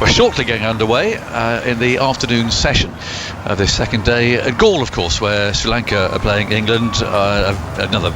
We're shortly getting underway in the afternoon session of this second day at Galle, of course, where Sri Lanka are playing England. Another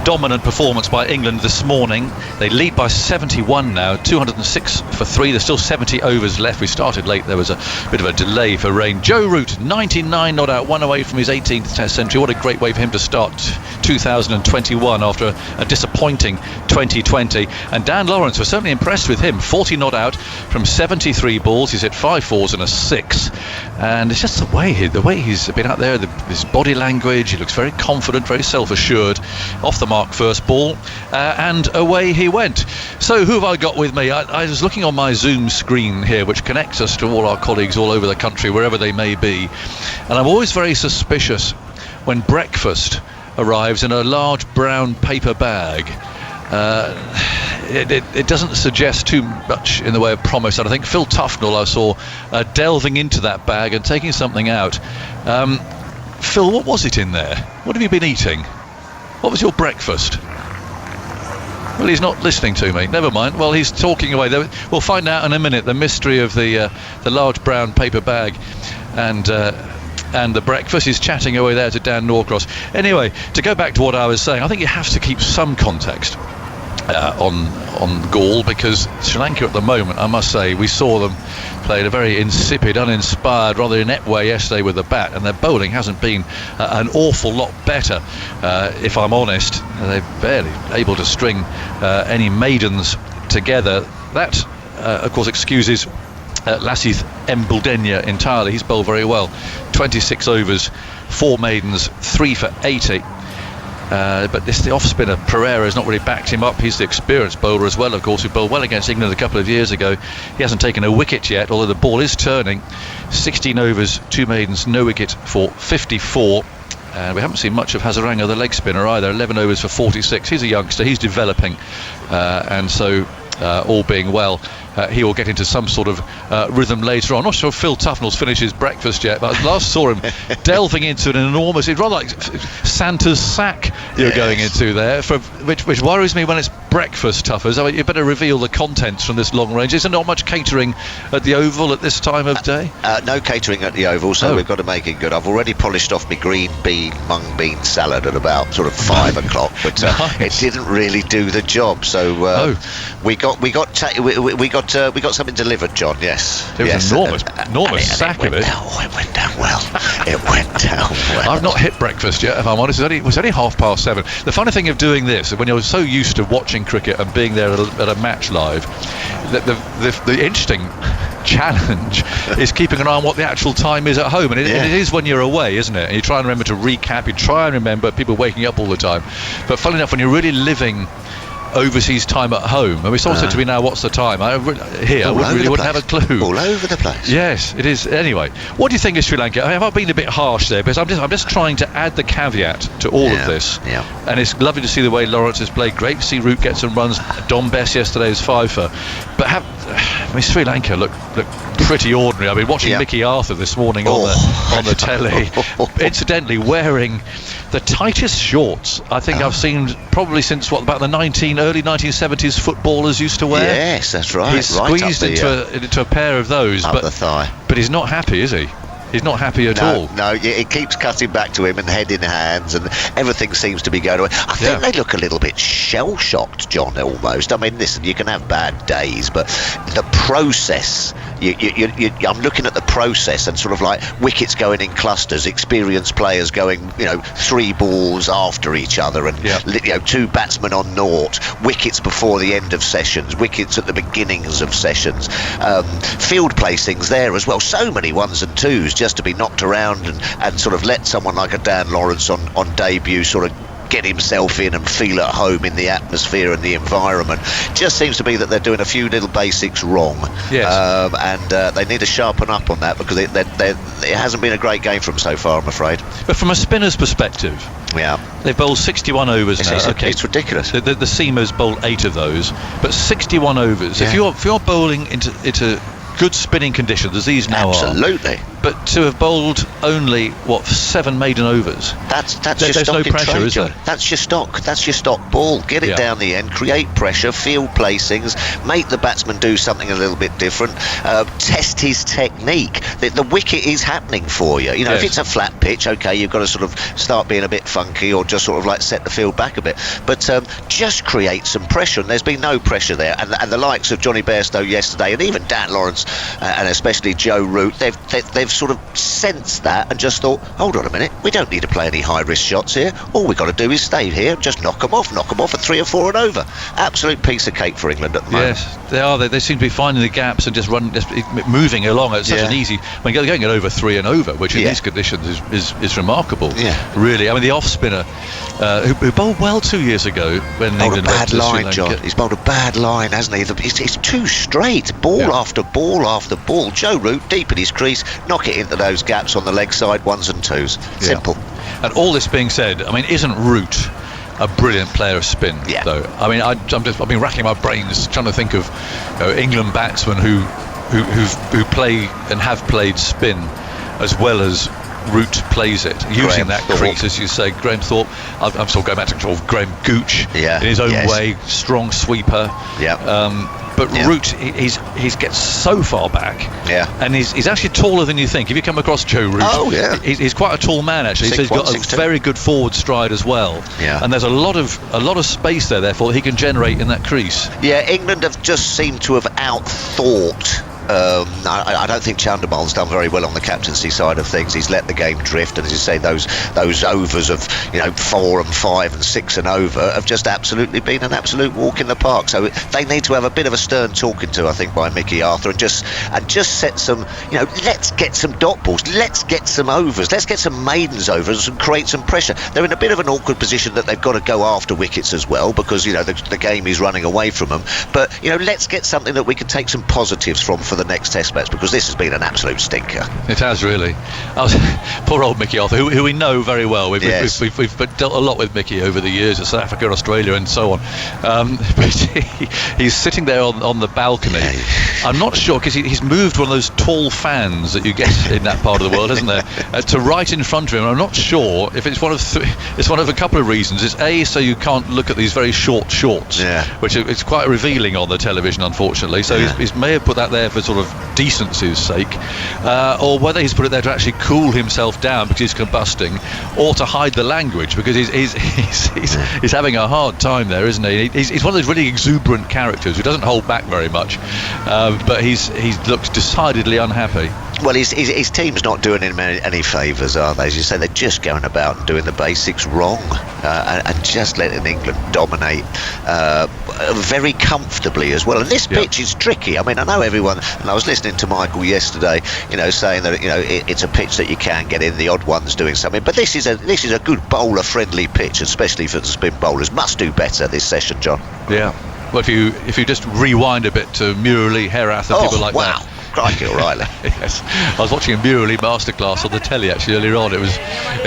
dominant performance by England this morning. They lead by 71 now, 206 for 3. There's still 70 overs left. We started late. There was a bit of a delay for rain. Joe Root, 99 not out, one away from his 18th Test century. What a great way for him to start 2021 after a disappointing 2020. And Dan Lawrence was certainly impressed with him, 40 not out from 73 balls. He's hit 5 fours and a 6, and it's just the way he's been out there, his body language. He looks very confident, very self-assured. Off the mark first ball, and away he went. So who have I got with me? I was looking on my Zoom screen here, which connects us to all our colleagues all over the country, wherever they may be, and I'm always very suspicious when breakfast arrives in a large brown paper bag. It doesn't suggest too much in the way of promise, and I think Phil Tufnell I saw delving into that bag and taking something out. Phil, what was it in there? What have you been eating? What was your breakfast? Well, he's not listening to me. Never mind. Well, he's talking away. We'll find out in a minute the mystery of the large brown paper bag and the breakfast. Is chatting away there to Dan Norcross. Anyway, to go back to what I was saying, I think you have to keep some context on Galle, because Sri Lanka at the moment, I must say, we saw them play in a very insipid, uninspired, rather inept way yesterday with the bat, and their bowling hasn't been an awful lot better, if I'm honest. They're barely able to string any maidens together. That of course excuses Lasith Mbuldenya entirely. He's bowled very well, 26 overs, 4 maidens, 3 for 80. But the off-spinner Pereira has not really backed him up. He's the experienced bowler as well, of course, who bowled well against England a couple of years ago. He hasn't taken a wicket yet, although the ball is turning. 16 overs, 2 maidens, no wicket for 54. And we haven't seen much of Hazaranga, the leg spinner, either. 11 overs for 46. He's a youngster, he's developing, and so all being well, he will get into some sort of rhythm later on. I'm not sure if Phil Tufnell's finished his breakfast yet, but I last saw him delving into an enormous, it's rather like Santa's sack you're going into there, which worries me when it's breakfast, Tuffers. I mean, you better reveal the contents from this long range. Is there not much catering at the Oval at this time of day? No catering at the Oval, so we've got to make it good. I've already polished off my green bean, mung bean salad at about sort of 5 o'clock, but nice. It didn't really do the job. So we got something delivered, John. Yes, it was enormous sack of it. It went down well. It went down well. I've not hit breakfast yet, if I'm honest. It was only 7:30. The funny thing of doing this, when you're so used to watching cricket and being there at a match live, the interesting challenge is keeping an eye on what the actual time is at home, and it is when you're away, isn't it? And you try and remember to recap. You try and remember people waking up all the time. But funnily enough, when you're really living overseas time at home, and it's also to me now, what's the time? I wouldn't have a clue. All over the place. Yes, it is. Anyway, what do you think of Sri Lanka? Have I been a bit harsh there? Because I'm just trying to add the caveat to all of this. Yeah. And it's lovely to see the way Lawrence has played. Great to see Root get some runs. Dom Bess yesterday was 5 for. But Sri Lanka look pretty ordinary. I mean, watching Mickey Arthur this morning on the telly, incidentally wearing the tightest shorts I think I've seen probably since about the early 1970s footballers used to wear. Yes, that's right. He's squeezed into a pair of those, up the thigh. But he's not happy, is he? He's not happy at all. No, it keeps cutting back to him and head in hands, and everything seems to be going away. I think they look a little bit shell-shocked, John, almost. I mean, listen, you can have bad days, but the process, I'm looking at the process and sort of like wickets going in clusters, experienced players going, 3 balls after each other, and 2 batsmen on naught, wickets before the end of sessions, wickets at the beginnings of sessions, field placings there as well. So many 1s and 2s just to be knocked around and sort of let someone like a Dan Lawrence on debut sort of get himself in and feel at home in the atmosphere and the environment. Just seems to be that they're doing a few little basics wrong. Yes. And they need to sharpen up on that, because it hasn't been a great game for them so far, I'm afraid. But from a spinner's perspective, they've bowled 61 overs now. It's ridiculous. The seamers bowled 8 of those, but 61 overs. If you're bowling into good spinning conditions, as these now Absolutely. but to have bowled only 7 maiden overs. That's There's your stock no in pressure, trade, is John. there? That's your stock. That's your stock ball. Get it down the end, create pressure, field placings, make the batsman do something a little bit different, test his technique. The wicket is happening for you. You know, if it's a flat pitch, okay, you've got to sort of start being a bit funky or just sort of like set the field back a bit. But just create some pressure, and there's been no pressure there. And the likes of Johnny Bairstow yesterday, and even Dan Lawrence, and especially Joe Root, they've sort of sensed that and just thought, hold on a minute, we don't need to play any high risk shots here. All we've got to do is stay here, just knock them off at 3 or 4 and over. Absolute piece of cake for England at the moment. Yes, they are. They seem to be finding the gaps and just moving along at such an easy. I mean, going at over 3 and over, which in these conditions is remarkable. Yeah, really. I mean, the off spinner who bowled well 2 years ago when England went to Sri Lanka. John. He's bowled a bad line, hasn't he? It's too straight, ball after ball after ball. Joe Root deep in his crease, knock it into those gaps on the leg side, 1s and 2s. Simple. And all this being said, I mean, isn't Root a brilliant player of spin? Though, I mean, I've been racking my brains trying to think of England batsmen who play and have played spin as well as Root plays it, using that crease, as you say. Graham Thorpe, I'm still going back to Graham Gooch in his own way, strong sweeper. But Root, he gets so far back, and he's actually taller than you think. If you come across Joe Root, he's quite a tall man actually. So he's got a very good forward stride as well. And there's a lot of space there, therefore, that he can generate in that crease. England have just seemed to have outthought. I don't think Chandimal's done very well on the captaincy side of things. He's let the game drift, and as you say, those overs of 4 and 5 and 6 and over have just absolutely been an absolute walk in the park. So they need to have a bit of a stern talking to, I think, by Mickey Arthur, and just set some, let's get some dot balls, let's get some overs, let's get some maidens overs and create some pressure. They're in a bit of an awkward position that they've got to go after wickets as well, because the game is running away from them. But let's get something that we can take some positives from for the next test match, because this has been an absolute stinker. It has really. Poor old Mickey Arthur, who we know very well. We've dealt a lot with Mickey over the years at South Africa, Australia and so on. But he's sitting there on the balcony. I'm not sure, because he's moved one of those tall fans that you get in that part of the world, isn't there, to right in front of him. I'm not sure if it's one of a couple of reasons. It's A, so you can't look at these very short shorts, which it's quite revealing on the television, unfortunately. So he may have put that there for sort of decency's sake, or whether he's put it there to actually cool himself down because he's combusting, or to hide the language, because he's having a hard time there, isn't he? He's one of those really exuberant characters who doesn't hold back very much, but he looks decidedly unhappy. Well, his team's not doing him any favours, are they? As you say, they're just going about and doing the basics wrong, and just letting England dominate very comfortably as well. And this pitch is tricky. I mean, I know everyone, and I was listening to Michael yesterday, saying that it's a pitch that you can get in, the odd ones doing something. But this is a good bowler-friendly pitch, especially for the spin bowlers. Must do better this session, John. Yeah. Well, if you just rewind a bit to Murali, Herath, and people like that. Crikey, O'Reilly. Yes, I was watching a Murali masterclass on the telly actually earlier on. It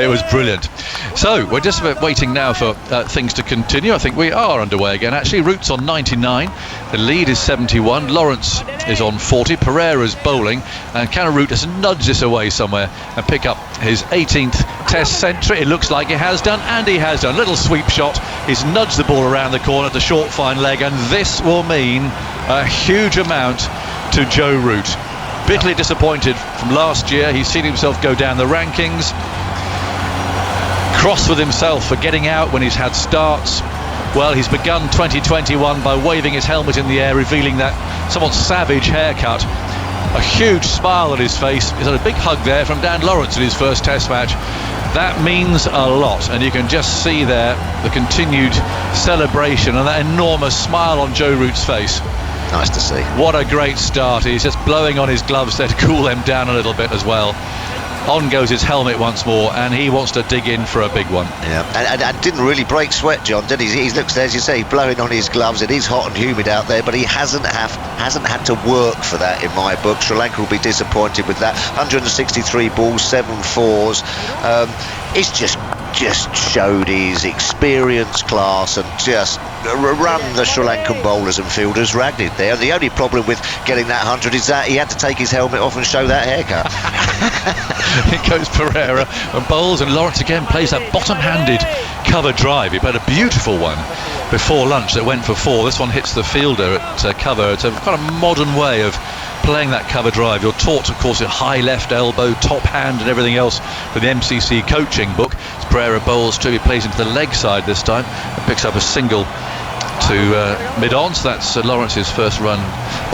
was brilliant. So we're just waiting now for things to continue. I think we are underway again. Actually, Root's on 99. The lead is 71. Lawrence is on 40. Pereira's bowling, and can Root just nudge this away somewhere and pick up his 18th Test century? It looks like he has done, and he has done. Little sweep shot. He's nudged the ball around the corner to short fine leg, and this will mean a huge amount to Joe Root. Bitterly disappointed from last year. He's seen himself go down the rankings, cross with himself for getting out when he's had starts. Well, he's begun 2021 by waving his helmet in the air, revealing that somewhat savage haircut, a huge smile on his face. He's had a big hug there from Dan Lawrence in his first test match. That means a lot, and you can just see there the continued celebration and that enormous smile on Joe Root's face. Nice to see. What a great start. He's just blowing on his gloves there to cool them down a little bit as well. On goes his helmet once more, and he wants to dig in for a big one. Yeah, and didn't really break sweat, John, did he? He looks there, as you say, blowing on his gloves. It is hot and humid out there, but he hasn't had to work for that in my book. Sri Lanka will be disappointed with that. 163 balls, 7 fours. It's just showed his experience, class, and just run the Sri Lankan bowlers and fielders ragged there. The only problem with getting that 100 is that he had to take his helmet off and show that haircut. It goes Pereira and bowls, and Lawrence again plays that bottom-handed cover drive. He played a beautiful one before lunch that went for 4. This one hits the fielder at cover. It's a kind of modern way of playing that cover drive. You're taught, of course, a high left elbow, top hand and everything else for the MCC coaching book. As Pereira bowls too, he plays into the leg side this time and picks up a single to mid-on. So that's Lawrence's first run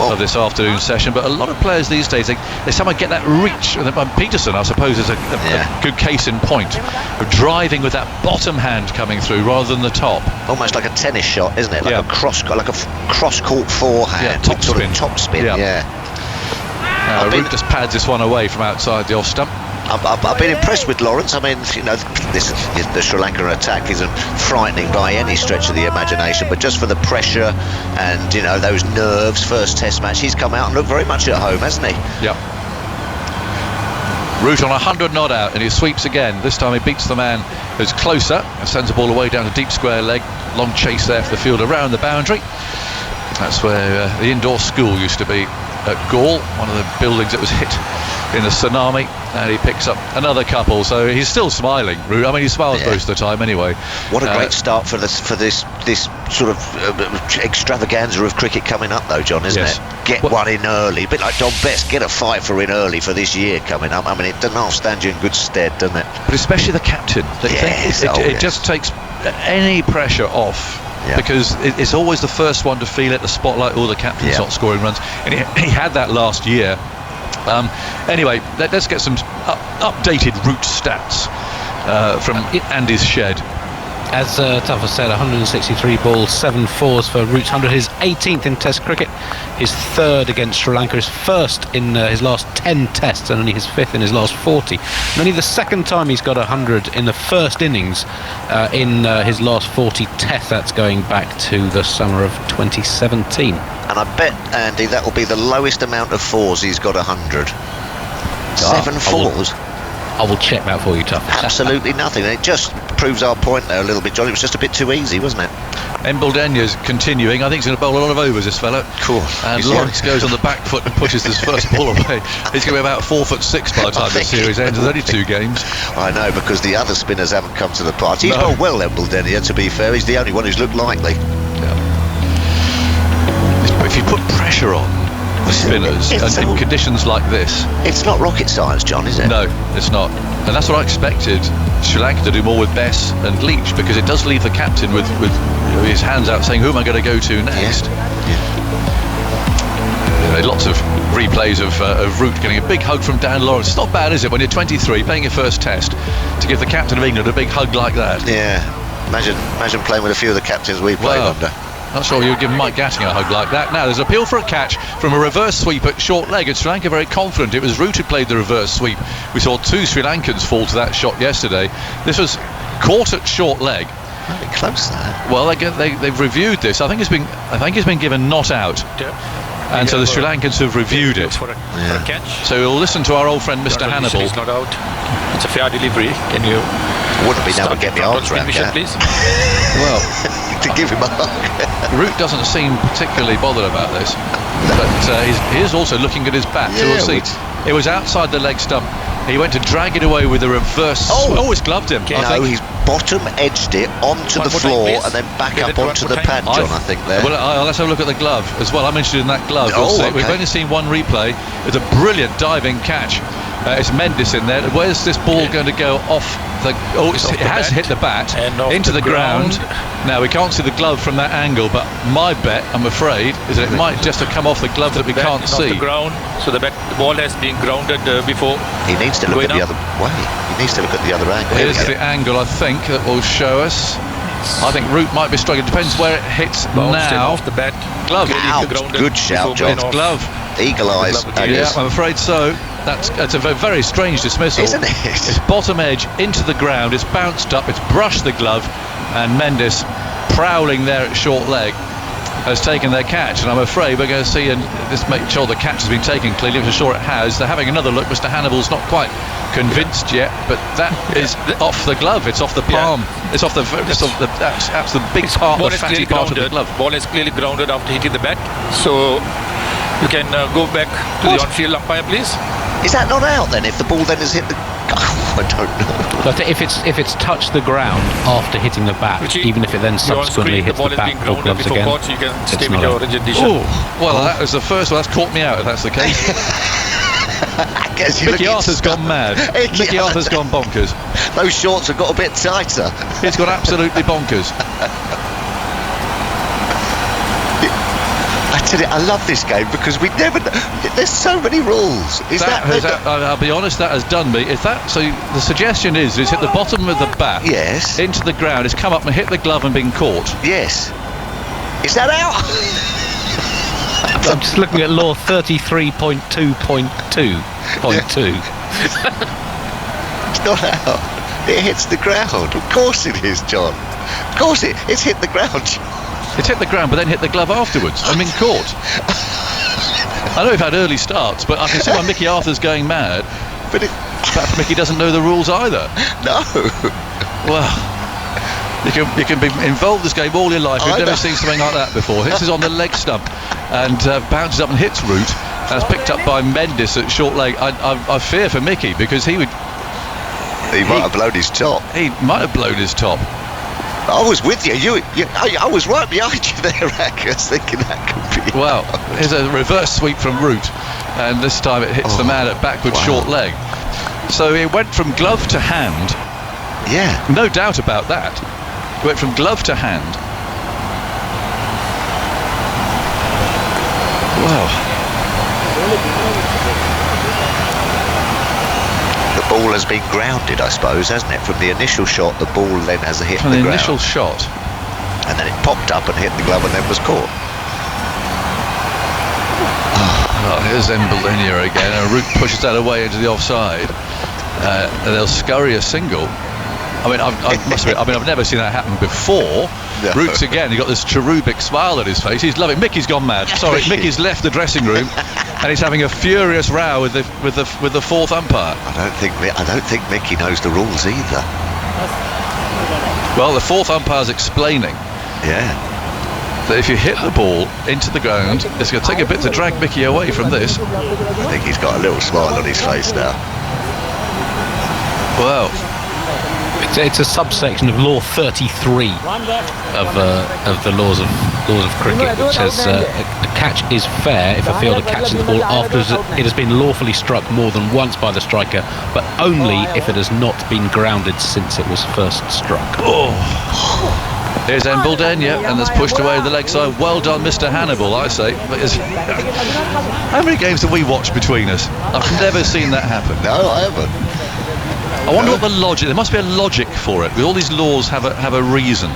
of this afternoon session. But a lot of players these days, they somehow get that reach. Peterson, I suppose, is a good case in point of driving with that bottom hand coming through rather than the top. Almost like a tennis shot, isn't it? Like a cross-court forehand. Top spin. Top spin, Root just pads this one away from outside the off stump. I've been impressed with Lawrence. I mean, the Sri Lankan attack isn't frightening by any stretch of the imagination, but just for the pressure and those nerves, first Test match, he's come out and looked very much at home, hasn't he? Yep. Root on 100 not out, and he sweeps again. This time he beats the man who's closer and sends the ball away down to deep square leg. Long chase there for the field around the boundary. That's where the indoor school used to be at Gaul, one of the buildings that was hit in the tsunami, and he picks up another couple. So he's still smiling, Root. I mean, he smiles most of the time anyway. What a great start for this sort of extravaganza of cricket coming up, though, John, isn't it? Get one in early, a bit like Don Best. Get a fiver in early for this year coming up. I mean, it doesn't half stand you in good stead, doesn't it? But especially the captain. It just takes any pressure off. Yeah. Because it's always the first one to feel it, the spotlight, or the captain's not scoring runs, and he had that last year. Anyway, let's get some updated Root stats from Andy's shed. As Tuffer said, 163 balls, 7 fours for Root's 100, his 18th in Test cricket, his 3rd against Sri Lanka, his 1st in his last 10 Tests, and only his 5th in his last 40. And only the 2nd time he's got 100 in the first innings in his last 40 Tests. That's going back to the summer of 2017. And I bet, Andy, that will be the lowest amount of 4s he's got 100. 7 fours? I will check that for you, Tuff. Absolutely nothing. And it just proves our point there a little bit, John. It was just a bit too easy, wasn't it? Mbuldenya's continuing. I think he's going to bowl a lot of overs, this fella. Cool. And Lawrence goes on the back foot and pushes his first ball away. He's going to be about 4'6" by the time the series ends. There's only 2 games. I know, because the other spinners haven't come to the party. He's bowled well, Mbuldenya, to be fair. He's the only one who's looked likely. Yeah. If you put pressure on the spinners and in conditions like this, it's not rocket science, John, is it? No, it's not. And that's what I expected Sri Lanka to do more with Bess and Leach, because it does leave the captain with his hands out saying, who am I going to go to next? Lots of replays of Root getting a big hug from Dan Lawrence. It's not bad, is it, when you're 23 playing your first Test, to give the captain of England a big hug like that? Yeah. Imagine playing with a few of the captains we played under. Not sure you'd give Mike Gatting a hug like that. Now there's an appeal for a catch from a reverse sweep at short leg, and Sri Lanka very confident. It was Root who played the reverse sweep. We saw 2 Sri Lankans fall to that shot yesterday. This was caught at short leg. Very close there. Well, they've reviewed this. I think it's been given not out. And so the Sri Lankans have reviewed it. For a catch. So we'll listen to our old friend Mr. Hannibal. It's not out. It's a fair delivery. Can you? Wouldn't be able to get my arms around that, please. Well, to give him a hug. Root doesn't seem particularly bothered about this, but he is also looking at his bat. So we'll see. It was outside the leg stump. He went to drag it away with a reverse. It's gloved him. No, he's bottom edged it onto the floor and then back up onto the pad, John, I think there. Well, let's have a look at the glove as well. I'm interested in that glove. We've only seen one replay. It's a brilliant diving catch. It's Mendes in there. Where's this ball going to go off the... it has hit the bat into the ground. Now, we can't see the glove from that angle, but my bet, I'm afraid, is that it might just have come off the glove that we can't see. The ground, so the ball has been grounded before. He needs to look at the other way. He needs to look at the other angle. Here's the angle, I think, that will show us. I think Root might be struggling. Depends where it hits now. Off the bat. Glove. Out. Good shout, John. It's glove. Eagle eyes. Yeah, I'm afraid so. That's a very strange dismissal. Isn't it? It's bottom edge into the ground. It's bounced up. It's brushed the glove, and Mendes, prowling there at short leg, has taken their catch. And I'm afraid we're going to see, and just make sure the catch has been taken clearly, which I'm sure it has. They're having another look. Mr. Hannibal's not quite convinced yet, but that is off the glove. It's off the palm. It's off the. That's the big part, the fatty part of the glove. Ball is clearly grounded after hitting the bat. So you can go back to the on-field umpire, please. Is that not out then? If the ball then has hit the... Oh, I don't know. But if it's touched the ground after hitting the bat, even if it then subsequently hits the bat or gloves again, you can stay it's with not your out. origination. Well, that was the first one. That's caught me out, if that's the case. I guess you're Mickey looking Arthur's stuck. gone mad. Mickey Arthur's gone bonkers. Those shorts have got a bit tighter. He's gone absolutely bonkers. I tell you, I love this game because we never... There's so many rules. I'll be honest, that has done me. Is that so? The suggestion is hit the bottom of the bat, Yes. into the ground. It's come up and hit the glove and been caught. Yes. Is that out? I'm just looking at law 33.2.2.2. It's not out. It hits the ground. Of course it is, John. Of course it's hit the ground, John. It's hit the ground, but then hit the glove afterwards and been caught. I know we've had early starts, but I can see why Mickey Arthur's going mad. But perhaps Mickey doesn't know the rules either. No. Well, you can be involved in this game all your life. You've never seen something like that before. This is on the leg stump and bounces up and hits Root. And it's picked up by Mendes at short leg. I fear for Mickey because he might have blown his top. He might have blown his top. I was with you. I was right behind you there, Rackers, thinking that could be... Well, here's a reverse sweep from Root, and this time it hits the man at backward short leg. So it went from glove to hand. Yeah. No doubt about that. It went from glove to hand. Wow. The ball has been grounded, I suppose, hasn't it? From the initial shot, the ball then has hit From the the ground. initial shot. And then it popped up and hit the glove and then was caught. Oh, here's Embellinia again, and Root pushes that away into the offside. And they'll scurry a single. I mean, I've never seen that happen before. No. Root's again, he got this cherubic smile on his face. He's loving. Mickey's gone mad. Sorry, Mickey's left the dressing room, and he's having a furious row with the fourth umpire. I don't think Mickey knows the rules either. Well, the fourth umpire's explaining. Yeah. That if you hit the ball into the ground, it's going to take a bit to drag Mickey away from this. I think he's got a little smile on his face now. Wow. It's a subsection of law 33 of the laws of cricket, which says a catch is fair if a fielder catches the ball after it has been lawfully struck more than once by the striker, but only if it has not been grounded since it was first struck. Oh. Here's Embellinia, and that's pushed away the leg side. Well done, Mr. Hannibal, I say. How many games have we watched between us? I've never seen that happen. No, I haven't. I wonder what the logic. There must be a logic for it. With all these laws have a reason.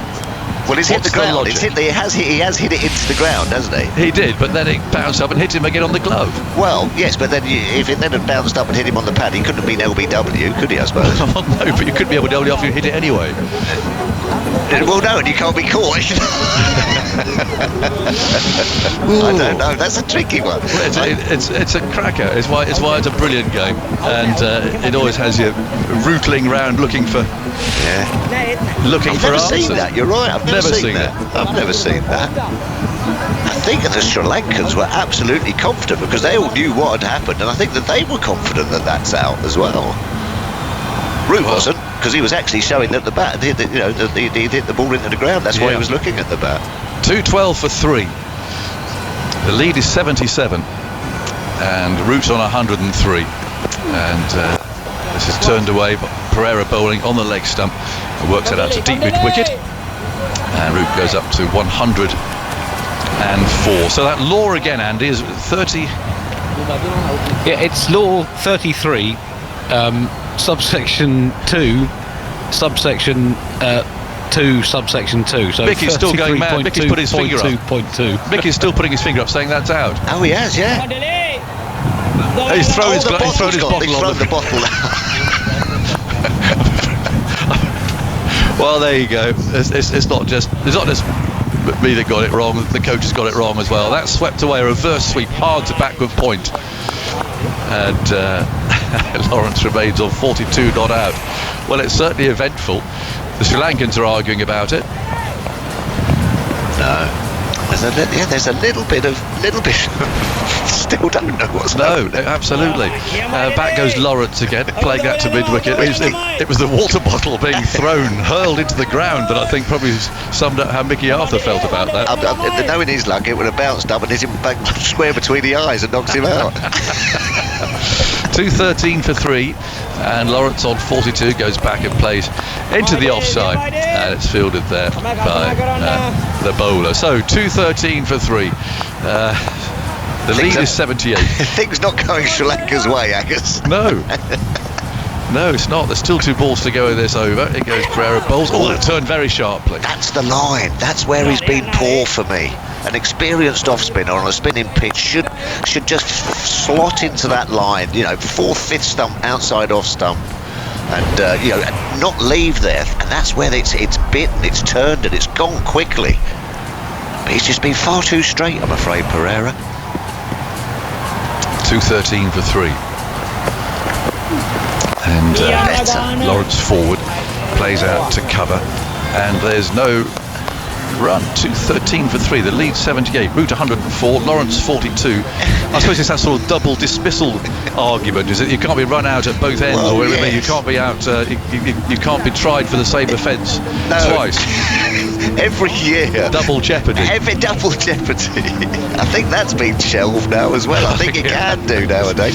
Well, he's hit the ground. He has hit it into the ground, hasn't he? He did, but then it bounced up and hit him again on the glove. Well, yes, but then if it then had bounced up and hit him on the pad, he couldn't have been LBW, could he, I suppose? No, but you couldn't be able to LBW after you hit it anyway. Well, no, and you can't be caught. I don't know. That's a tricky one. It's a cracker. It's why it's a brilliant game, and it always has you rootling round looking for answers. I've never seen that. You're right. I've never seen that. I've never seen that. I think that the Sri Lankans were absolutely confident because they all knew what had happened, and I think that they were confident that that's out as well. Root wasn't, because he was actually showing that the bat, he hit the ball into the ground. That's why he was looking at the bat. 212 for 3. The lead is 77, and Root's on 103. And this is turned away by Pereira bowling on the leg stump. It works it out to deep mid wicket, and Root goes up to 104. So that law again, Andy, is 30. Yeah, it's law 33. Subsection 2, subsection 2, subsection 2. So Mickey's still going mad. Mickey's put his finger up. 2.2. Mickey's still putting his finger up, saying that's out. Oh, he has, yeah. He's thrown his bottle on the bottle out. Well, there you go. It's not just me that got it wrong. The coach has got it wrong as well. That swept away a reverse sweep, hard to backward point, and Lawrence remains on 42 not out. Well, it's certainly eventful. The Sri Lankans are arguing about it. No. There's a little bit. Still don't know what's happening. No, absolutely. Back goes Lawrence again, playing that to mid-wicket. It was the water bottle being hurled into the ground that I think probably summed up how Mickey Arthur felt about that. Knowing his luck, it would have bounced up and hit him back square between the eyes and knocked him out. 213 for 3, and Lawrence on 42 goes back and plays into the offside, and it's fielded there by the bowler. So 213 for 3. The lead is 78. Things not going Sri Lanka's way, Agus. No, it's not. There's still 2 balls to go in this over. It goes Pereira bowls. Oh, it turned very sharply. That's the line. That's where he's been poor for me. An experienced off spinner on a spinning pitch should just slot into that line. 4th, 5th stump, outside off stump, and not leave there. And that's where it's bitten, it's turned, and it's gone quickly. But he's just been far too straight, I'm afraid, Pereira. 213 for 3. And Lawrence forward, plays out to cover, and there's no run. 213 for 3. The lead 78. Root 104. Lawrence 42. I suppose it's that sort of double dismissal argument, is it? You can't be run out at both ends, well, or yes. You can't be out. You can't be tried for the same offence twice. Every year. Double jeopardy. Double jeopardy. I think that's been shelved now as well. I think it can do nowadays.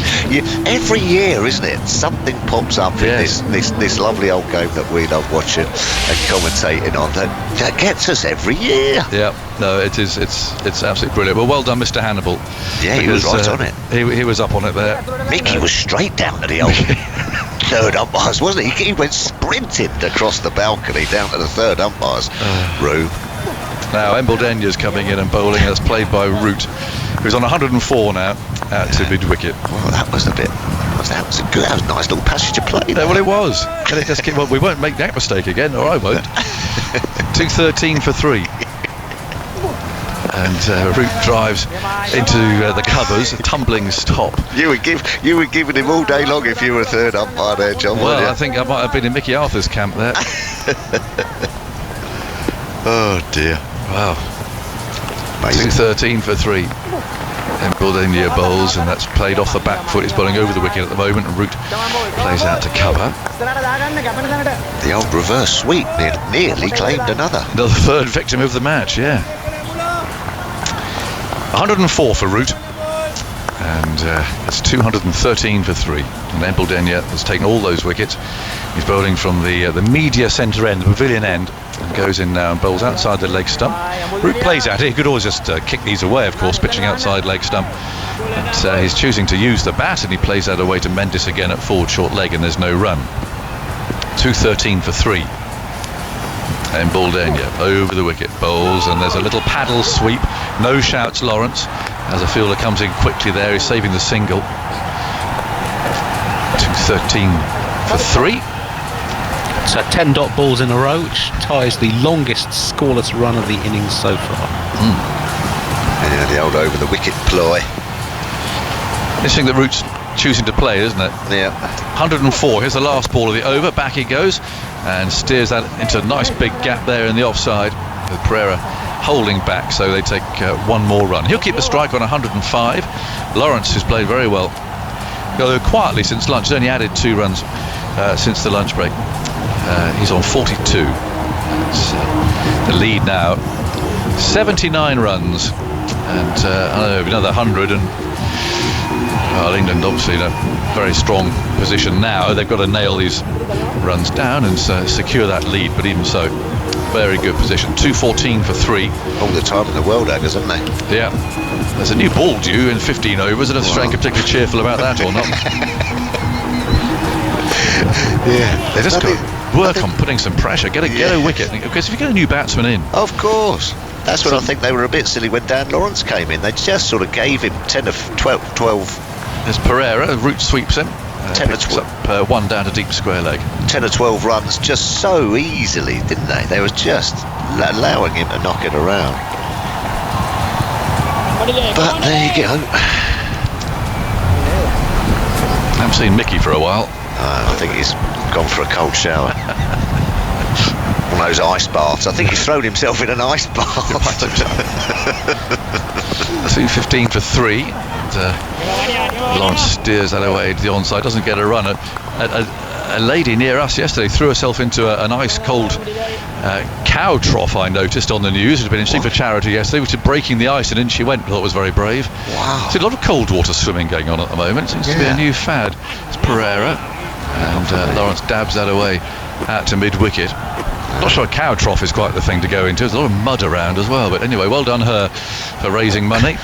Every year, isn't it? Something pops up in this lovely old game that we love watching and commentating on that gets us every year. Yeah. No, it's absolutely brilliant. Well done, Mr. Hannibal. Yeah, he was right on it. He was up on it there. Mickey was straight down to the old third umpires, wasn't he? He went sprinting across the balcony down to the third umpire's room. Now Embledenya's coming in and bowling. That's played by Root, who's on 104 now out to mid-wicket. Well, that was a nice little passage of play. Well, it was. And it just we won't make that mistake again, or I won't. 213 for 3. And Root drives into the covers, a tumbling stop. You were giving him all day long if you were a third umpire there, John. Well, I think I might have been in Mickey Arthur's camp there. Oh dear! Wow. Amazing. 213 for 3. Embledenya bowls, and that's played off the back foot. He's bowling over the wicket at the moment, and Root plays out to cover. The old reverse sweep nearly claimed another. The third victim of the match, yeah. 104 for Root, and it's 213 for 3. And Embledenya has taken all those wickets. He's bowling from the media centre end, the pavilion end, and goes in now and bowls outside the leg stump. Root plays at it. He could always just kick these away, of course, pitching outside leg stump. But he's choosing to use the bat, and he plays that away to Mendes again at forward short leg, and there's no run. 213 for 3. Embledenya over the wicket, bowls, and there's a little paddle sweep. No shouts, Lawrence, as a fielder comes in quickly there. He's saving the single. 213 for 3. So 10 dot balls in a row, which ties the longest scoreless run of the innings so far. Yeah, the old over the wicket ploy. Interesting that Root's choosing to play, isn't it? Yeah. 104. Here's the last ball of the over. Back he goes and steers that into a nice big gap there in the offside, with Pereira holding back, so they take one more run. He'll keep the strike on 105. Lawrence has played very well, although quietly since lunch. He's only added 2 runs since the lunch break. He's on 42. The lead now 79 runs, and I don't know, another 100, and England obviously in a very strong position now. They've got to nail these runs down and secure that lead, but even so, very good position. 214 for 3. All the time in the world, Agus, haven't they? Yeah. There's a new ball due in 15 overs. I don't know if Strank are particularly cheerful about that or not. Yeah. They just got to work on putting some pressure, get a wicket, because if you get a new batsman in, of course. That's when I think they were a bit silly when Dan Lawrence came in. They just sort of gave him 10 of 12. There's Pereira, Root sweeps him. 10 or 12. Up, 1 down to deep square leg. 10 or 12 runs just so easily, didn't they? They were just allowing him to knock it around. But there you go. I haven't seen Mickey for a while. I think he's gone for a cold shower. One of those ice baths. I think he's thrown himself in an ice bath. 2:15 for 3. Lawrence steers that away to the onside, doesn't get a run. A lady near us yesterday threw herself into an ice-cold cow trough, I noticed on the news. It had been interesting for charity yesterday, which is breaking the ice, and in she went. I thought it was very brave. Wow. There's a lot of cold water swimming going on at the moment. Seems to be a new fad. It's Pereira, and Lawrence dabs that away out to mid-wicket. Not sure a cow trough is quite the thing to go into. There's a lot of mud around as well, but anyway, well done her for raising money.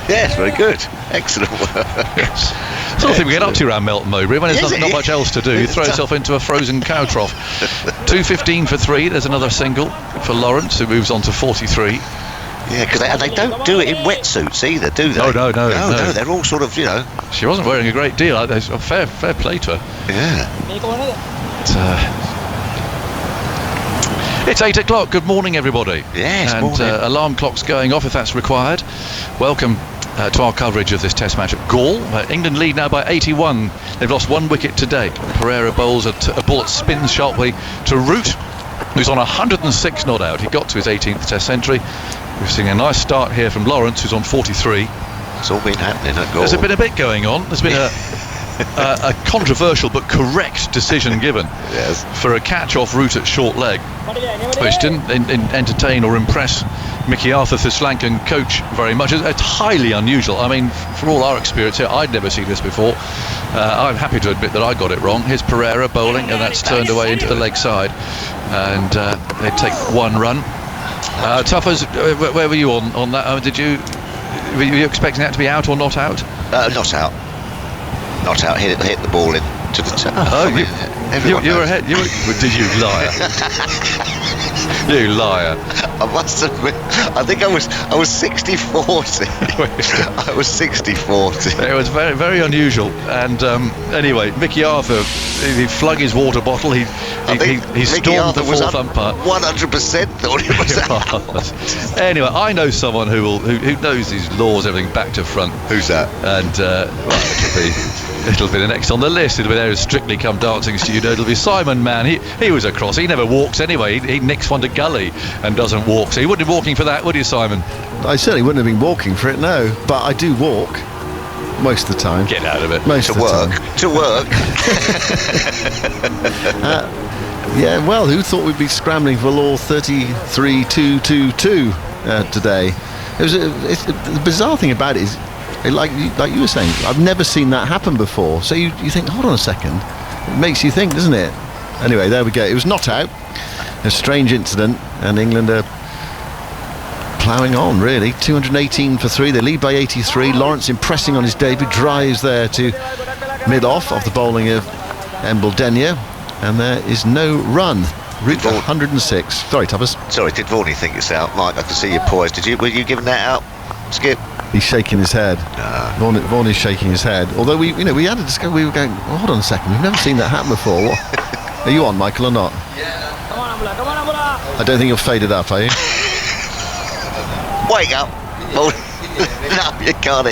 Yes, very good. Excellent work. Yes. Sort of thing we get up to around Melton Mowbray when there's not much else to do. You throw yourself into a frozen cow trough. 2:15 for 3. There's another single for Lawrence, who moves on to 43. Yeah, because they don't do it in wetsuits either, do they? No. They're all sort of, She wasn't wearing a great deal. There's a fair play to her. Yeah. It's 8 o'clock. Good morning, everybody. Yes, and morning. Alarm clocks going off if that's required. Welcome to our coverage of this Test match at Gaul. England lead now by 81. They've lost 1 wicket to date. Pereira bowls a ball that spins sharply to Root, who's on 106 not out. He got to his 18th Test century. We've seen a nice start here from Lawrence, who's on 43. It's all been happening at Gaul. There's been a bit going on. There's been a controversial but correct decision given for a catch-off route at short leg, which didn't entertain or impress Mickey Arthur, the Sri Lankan coach, very much. It's highly unusual. I mean, for all our experience here, I'd never seen this before. I'm happy to admit that I got it wrong. Here's Pereira bowling, and that's turned away into the leg side, and they take 1 run. Tuffers, where were you on that? Were you expecting that to be out or not out? Not out. Not out. Hit the ball into the top. You were ahead. Did you liar? You liar. I must admit, I think I was 60-40. I was 60-40. It was very, very unusual. And anyway, Mickey Arthur, he flung his water bottle. He stormed the fourth umpire. 100% thought it was out. Anyway, I know someone who knows these laws, everything back to front. Who's that? And it'll be the next on the list. It'll be there as Strictly Come Dancing studio. It'll be Simon Mann. He was across. He never walks anyway. He nicks one to gully and doesn't walk. So he wouldn't be walking for that, would you, Simon? I certainly wouldn't have been walking for it, no. But I do walk most of the time. Get out of it. Most to of the work. time. To work. Yeah, well, who thought we'd be scrambling for law 33-222 today? The bizarre thing about it is, like you were saying, I've never seen that happen before. So you think, hold on a second. It makes you think, doesn't it? Anyway, there we go. It was not out. A strange incident, and England are ploughing on, really. 218 for 3. They lead by 83. Lawrence impressing on his debut. Drives there to mid-off the bowling of Embledenia. And there is no run. Route for 106. Sorry, Tubbs. Sorry, did Vaughan think it's out? Mike, I can see you poised. Were you giving that out, Skip? He's shaking his head. Vaughan is shaking his head. Although we had a discussion. We were going, oh, hold on a second. We've never seen that happen before. What? Are you on, Michael, or not? Yeah. Come on, I don't think you're faded up, are you? Wake up. No, you can't.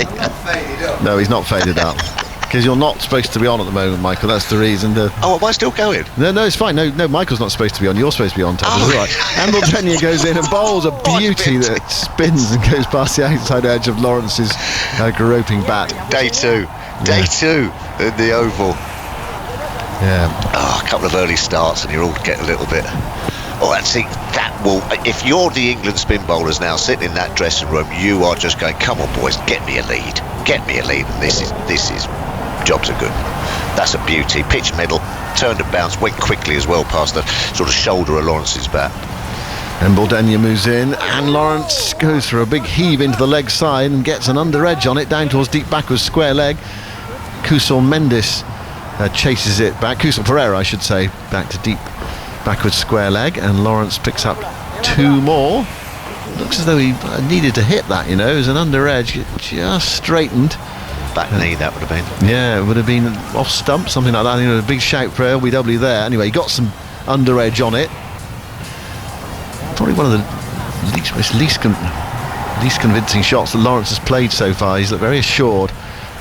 No, he's not faded up. Because you're not supposed to be on at the moment, Michael. That's the reason. Oh, am I still going? No, it's fine. No, Michael's not supposed to be on. You're supposed to be on, Ted. It's all right. Embledenia goes in and bowls a beauty that spins and goes past the outside edge of Lawrence's groping bat. Day two in the Oval. Yeah. Oh, a couple of early starts and you all get a little bit. Oh, and see, that will. If you're the England spin bowlers now sitting in that dressing room, you are just going, come on, boys, get me a lead. Get me a lead. And this is. Jobs are good. That's a beauty. Pitch middle, turned and bounced, went quickly as well past the sort of shoulder of Lawrence's bat. Embledenia moves in, and Lawrence goes for a big heave into the leg side and gets an under edge on it down towards deep backwards square leg. Kusal Mendes chases it back. Kusal Pereira, I should say, back to deep backwards square leg, and Lawrence picks up 2 more. Looks as though he needed to hit that, as an under edge. It just straightened. Back knee, that would have been. Yeah, it would have been off stump, something like that. A big shout for LBW there. Anyway, he got some under edge on it. Probably one of the least convincing shots that Lawrence has played so far. He's looked very assured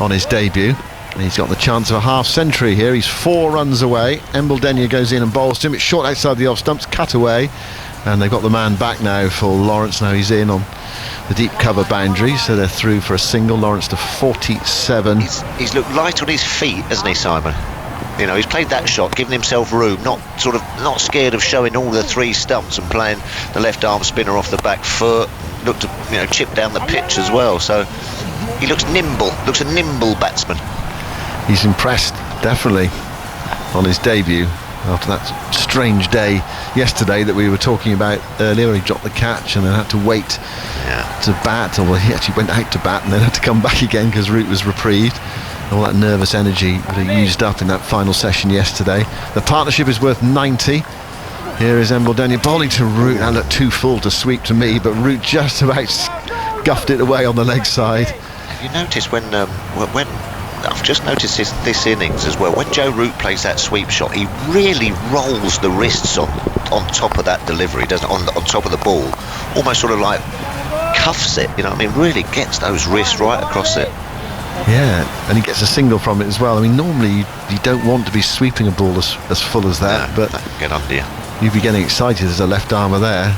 on his debut. And he's got the chance of a half century here. He's 4 runs away. Embledenia goes in and bowls to him. It's short outside the off stumps, cut away. And they've got the man back now for Lawrence. Now he's in on the deep cover boundary, so they're through for a single. Lawrence to 47. He's looked light on his feet, hasn't he, Simon? You know, he's played that shot, giving himself room, not scared of showing all the 3 stumps and playing the left arm spinner off the back foot. Looked to, chip down the pitch as well. So he looks nimble. Looks a nimble batsman. He's impressed, definitely, on his debut after that strange day yesterday that we were talking about earlier. He dropped the catch and then had to wait to bat, or he actually went out to bat and then had to come back again because Root was reprieved. All that nervous energy that he used up in that final session yesterday. The partnership is worth 90. Here is Embledenia bowling to Root. That looked too full to sweep to me, but Root just about guffed it away on the leg side. Have you noticed when I've just noticed this innings as well, when Joe Root plays that sweep shot, he really rolls the wrists on top of that delivery, doesn't on top of the ball, almost sort of like cuffs it, really gets those wrists right across it. Yeah, and he gets a single from it as well. I mean, normally you don't want to be sweeping a ball as full as that, but that can get under you. You'd be getting excited as a left armour there.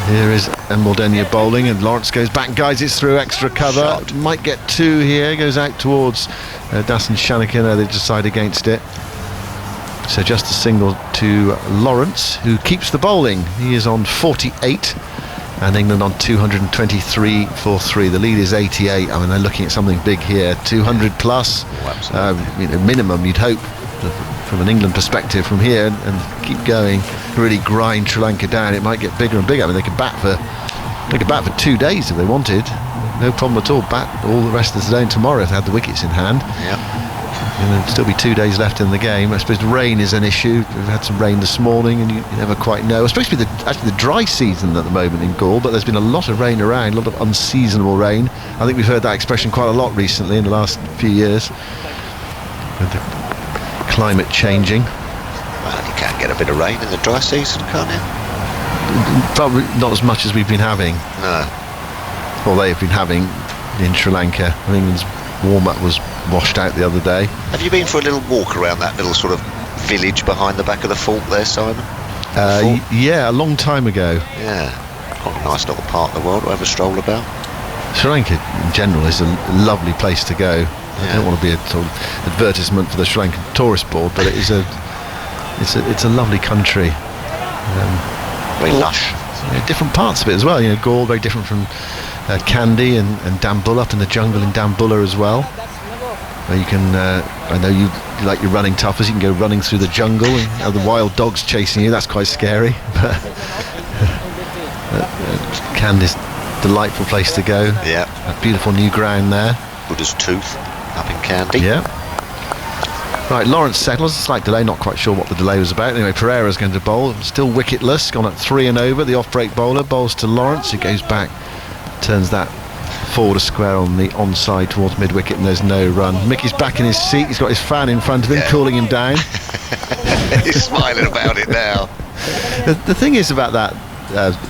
Here is Embledenia bowling, and Lawrence goes back, guides it through extra cover. Shot. Might get 2 here, goes out towards Dasan Shanaka. They decide against it. So just a single to Lawrence, who keeps the bowling. He is on 48, and England on 223 for 3. The lead is 88. I mean, they're looking at something big here. 200 plus, minimum, you'd hope, from an England perspective from here, and keep going, really grind Sri Lanka down. It might get bigger and bigger. I mean, they could bat for 2 days if they wanted. No problem at all. Bat all the rest of the day and tomorrow if they had the wickets in hand. Yep. And there'll still be 2 days left in the game. I suppose rain is an issue. We've had some rain this morning, and you never quite know. It's supposed to be actually the dry season at the moment in Gaul, but there's been a lot of rain around, a lot of unseasonable rain. I think we've heard that expression quite a lot recently in the last few years. With the climate changing. Well, you can get a bit of rain in the dry season, can't you? Probably not as much as we've been having. No. Or they've been having in Sri Lanka. I think England's warm-up was washed out the other day. Have you been for a little walk around that little sort of village behind the back of the fort there, Simon? Yeah, a long time ago. Yeah. Quite a nice little part of the world to have a stroll about. Sri Lanka in general is a lovely place to go. I don't want to be a sort of advertisement for the Sri Lankan Tourist Board, but it's a lovely country. Very lush. Different parts of it as well. Gaul very different from Kandy and Dambulla, up in the jungle in Dambulla as well. Where you can, I know you like your running toughers. You can go running through the jungle and have the wild dogs chasing you. That's quite scary. But Kandy's a delightful place to go. Yeah. A beautiful new ground there. Buddha's Tooth up in Kandy. Yeah. Right, Lawrence settles. A slight delay, not quite sure what the delay was about. Anyway, Pereira's going to bowl. Still wicketless, gone at 3 and over. The off-break bowler bowls to Lawrence, who goes back, turns that forward a square on the onside towards mid-wicket, and there's no run. Mickey's back in his seat. He's got his fan in front of him, cooling him down. He's smiling about it now. The thing is about that,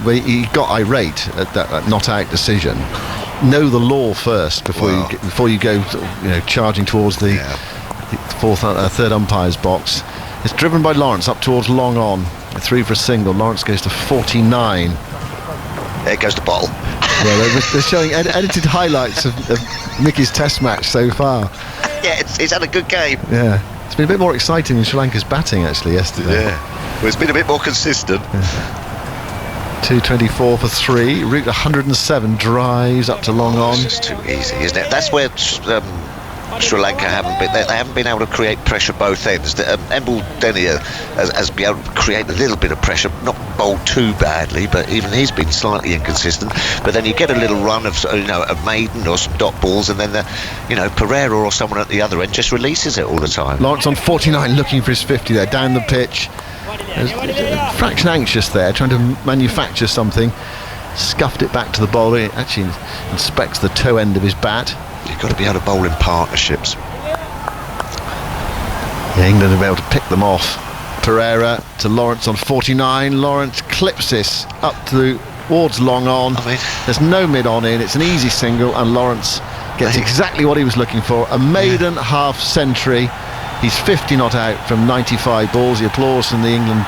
where he got irate at that not out decision. Know the law first before you go charging towards the third umpire's box. It's driven by Lawrence up towards long on. 3 for a single. Lawrence goes to 49. There goes the ball. Yeah, they're showing edited highlights of Mickey's test match so far. Yeah, it's had a good game. Yeah, it's been a bit more exciting than Sri Lanka's batting actually yesterday. Yeah, well, it's been a bit more consistent. 224 for 3. Root 107 drives up to long on. It's just too easy, isn't it? That's where Sri Lanka haven't been able to create pressure both ends. Embledenia has been able to create a little bit of pressure, not bowled too badly, but even he's been slightly inconsistent. But then you get a little run of a maiden or some dot balls, and then Pereira or someone at the other end just releases it all the time. Lawrence on 49, looking for his 50 there, down the pitch. A fraction anxious there, trying to manufacture something. Scuffed it back to the bowler. It actually inspects the toe end of his bat. You've got to be able to bowl in partnerships. Yeah, England have been able to pick them off. Pereira to Lawrence on 49. Lawrence clips this up towards long on. There's no mid on in. It's an easy single, and Lawrence Gets exactly what he was looking for. A maiden half century. He's 50 not out from 95 balls. The applause from the England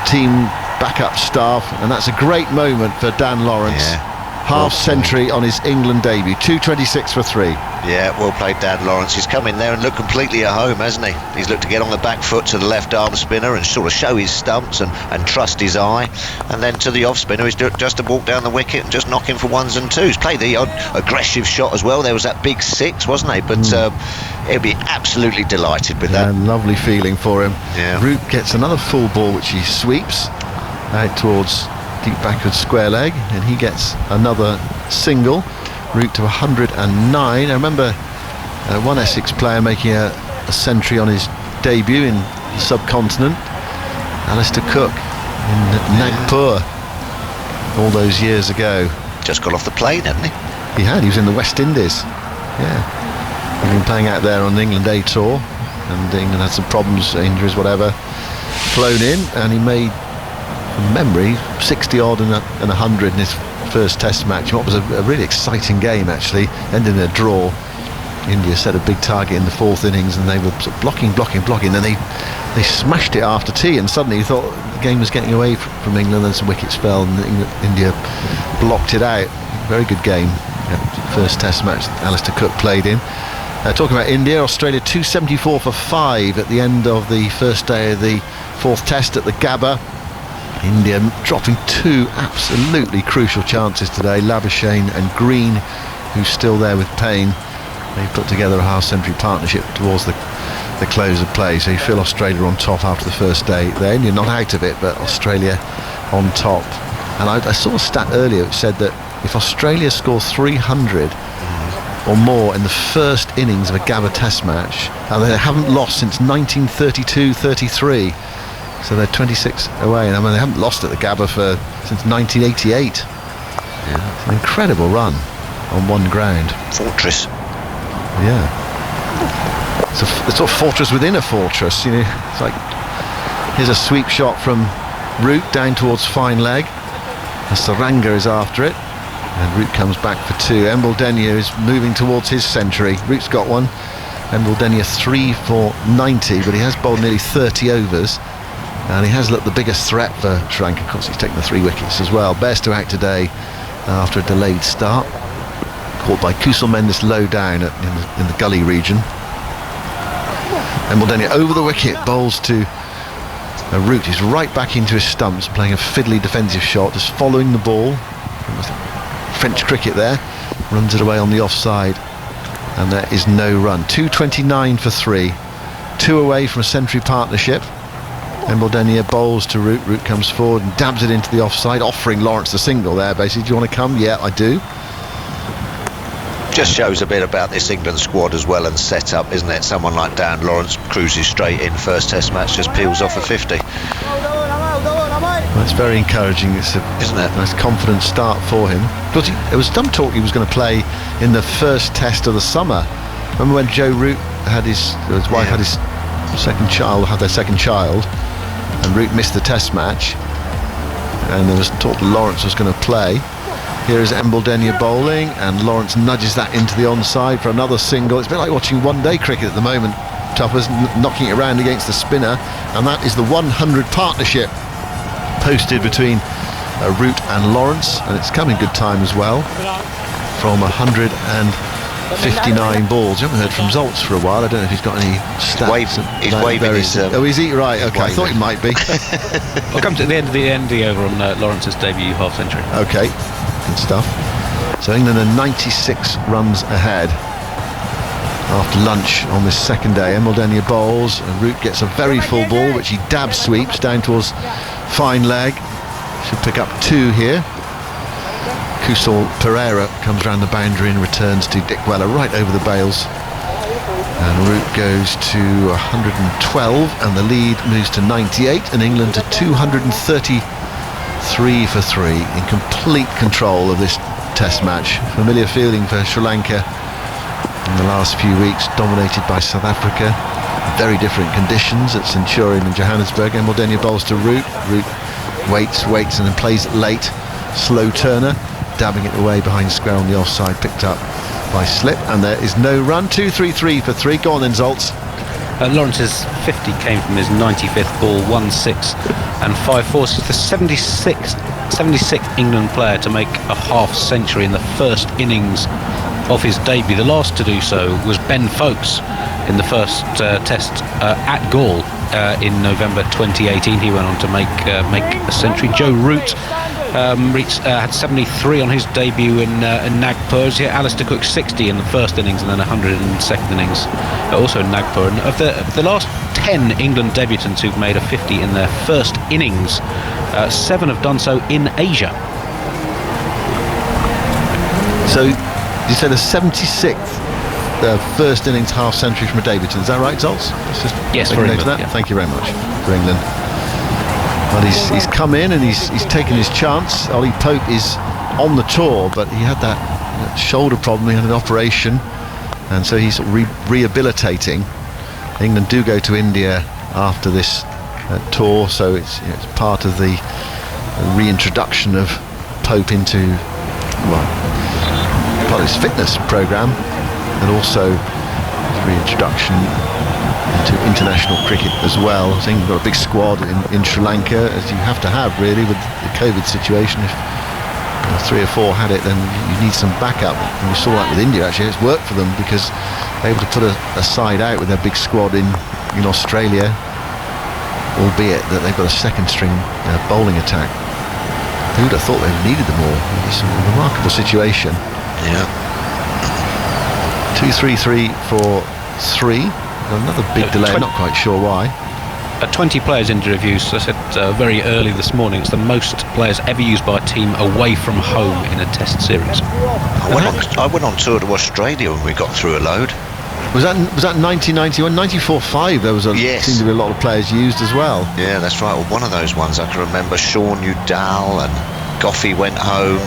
team backup staff, and that's a great moment for Dan Lawrence. Half century on his England debut. 226 for 3. Yeah, well played, Dan Lawrence. He's come in there and looked completely at home, hasn't he? He's looked to get on the back foot to the left arm spinner and sort of show his stumps and trust his eye, and then to the off spinner he's just to walk down the wicket and just knock him for ones and twos. Played the odd aggressive shot as well. There was that big 6, wasn't he? But he'll be absolutely delighted with that. Lovely feeling for him. Yeah. Root gets another full ball which he sweeps out towards deep backward square leg, and he gets another single. Root to 109. I remember one Essex player making a century on his debut in the subcontinent, Alistair Cook in Nagpur all those years ago. Just got off the plane, hadn't he? He was in the West Indies. Yeah, he'd been playing out there on the England A tour, and England had some problems, injuries, whatever. Flown in, and he made, from memory, 60 odd and 100 in his first test match. What was a really exciting game, actually, ended in a draw. India set a big target in the 4th innings, and they were sort of blocking. Then they smashed it after tea, and suddenly you thought the game was getting away from England, and some wickets fell, and India blocked it out. Very good game. First test match Alistair Cook played in. Talking about India, Australia 274 for 5 at the end of the first day of the 4th test at the Gabba. India dropping 2 absolutely crucial chances today. Labuschagne and Green, who's still there with Payne. They put together a half-century partnership towards the close of play. So you feel Australia on top after the first day. They're India not out of it, but Australia on top. And I saw a stat earlier which said that if Australia score 300 or more in the first innings of a Gabba Test match, and they haven't lost since 1932-33. So they're 26 away, and I mean they haven't lost at the Gabba since 1988. Yeah, it's an incredible run on one ground. Fortress. Yeah, it's a sort of fortress within a fortress. You know, it's like, here's a sweep shot from Root down towards fine leg. And Saranga is after it, and Root comes back for 2. Embledenia is moving towards his century. Root's got one. Embledenia 3 for 90, but he has bowled nearly 30 overs. And he has looked the biggest threat for Sri Lanka. Of course, he's taken the 3 wickets as well. Best to act today after a delayed start. Caught by Kusal Mendes low down in the gully region. Embledenia over the wicket, bowls to Root. He's right back into his stumps, playing a fiddly defensive shot, just following the ball. French cricket there. Runs it away on the offside. And there is no run. 229 for 3. 2 away from a century partnership. Embledenia bowls to Root. Root comes forward and dabs it into the offside, offering Lawrence the single there, basically. Do you want to come? Yeah, I do. Just shows a bit about this England squad as well, and set up, isn't it? Someone like Dan Lawrence cruises straight in, first test match, just peels off a 50. That's very encouraging, isn't it? Nice confident start for him. Because it was some talk he was going to play in the first test of the summer. Remember when Joe Root had his wife had his their second child, and Root missed the test match, and there was talk Lawrence was going to play. Here is Embledenia bowling, and Lawrence nudges that into the onside for another single. It's a bit like watching one-day cricket at the moment. Tuppers knocking it around against the spinner, and that is the 100 partnership posted between Root and Lawrence, and it's come in good time as well. From 159 balls. You haven't heard from Zoltz for a while. I don't know if he's got any stats. He's waving his... oh, is he? Right, okay. I thought he might be. We'll come to the end of the ND over on Lawrence's debut half-century. Okay, good stuff. So England are 96 runs ahead after lunch on this second day. Embledenia bowls, and Root gets a very full ball, which he dab sweeps down towards fine leg. Should pick up 2 here. Kusal Pereira comes round the boundary and returns to Dick Weller right over the bails. And Root goes to 112, and the lead moves to 98, and England to 233 for 3, in complete control of this test match. Familiar feeling for Sri Lanka in the last few weeks, dominated by South Africa. Very different conditions at Centurion and Johannesburg. Embledenia bowls to Root. Root waits, and then plays it late. Slow turner, dabbing it away behind square on the offside, picked up by slip, and there is no run. 2-3-3 for 3. Go on then, Zoltz. Lawrence's 50 came from his 95th ball, 1-6 and 5-4. He's the 76th England player to make a half century in the first innings of his debut. The last to do so was Ben Foakes in the first test at Gaul in November 2018. He went on to make a century. Joe Root had 73 on his debut in Nagpur. Alistair Cook 60 in the first innings and then 100 in the second innings, also in Nagpur. And of the last 10 England debutants who've made a 50 in their first innings, 7 have done so in Asia. So you said a 76th first innings half century from a debutant. Is that right, Zoltz? Yes, for England. That. Yeah. Thank you very much for England. Well, he's come in and he's taken his chance. Ollie Pope is on the tour, but he had that shoulder problem. He had an operation, and so he's rehabilitating. England do go to India after this tour, so it's part of the reintroduction of Pope into part of his fitness program, and also his reintroduction into international cricket as well. I think we've got a big squad in Sri Lanka, as you have to have really with the COVID situation. If 3 or 4 had it, then you need some backup, and we saw that with India. Actually, it's worked for them because they're able to put a side out with their big squad in Australia, albeit that they've got a second string bowling attack. Who'd have thought they needed them all? It's a remarkable situation. Yeah. 2-3-3 for 3. Another big delay, I'm not quite sure why. 20 players injury reviews. I said very early this morning, it's the most players ever used by a team away from home in a test series. I went on tour to Australia when we got through a load. Was that 1991? 94-5 there was seemed to be a lot of players used as well. Yeah, that's right. Well, one of those ones I can remember, Sean Udall and Goffey went home.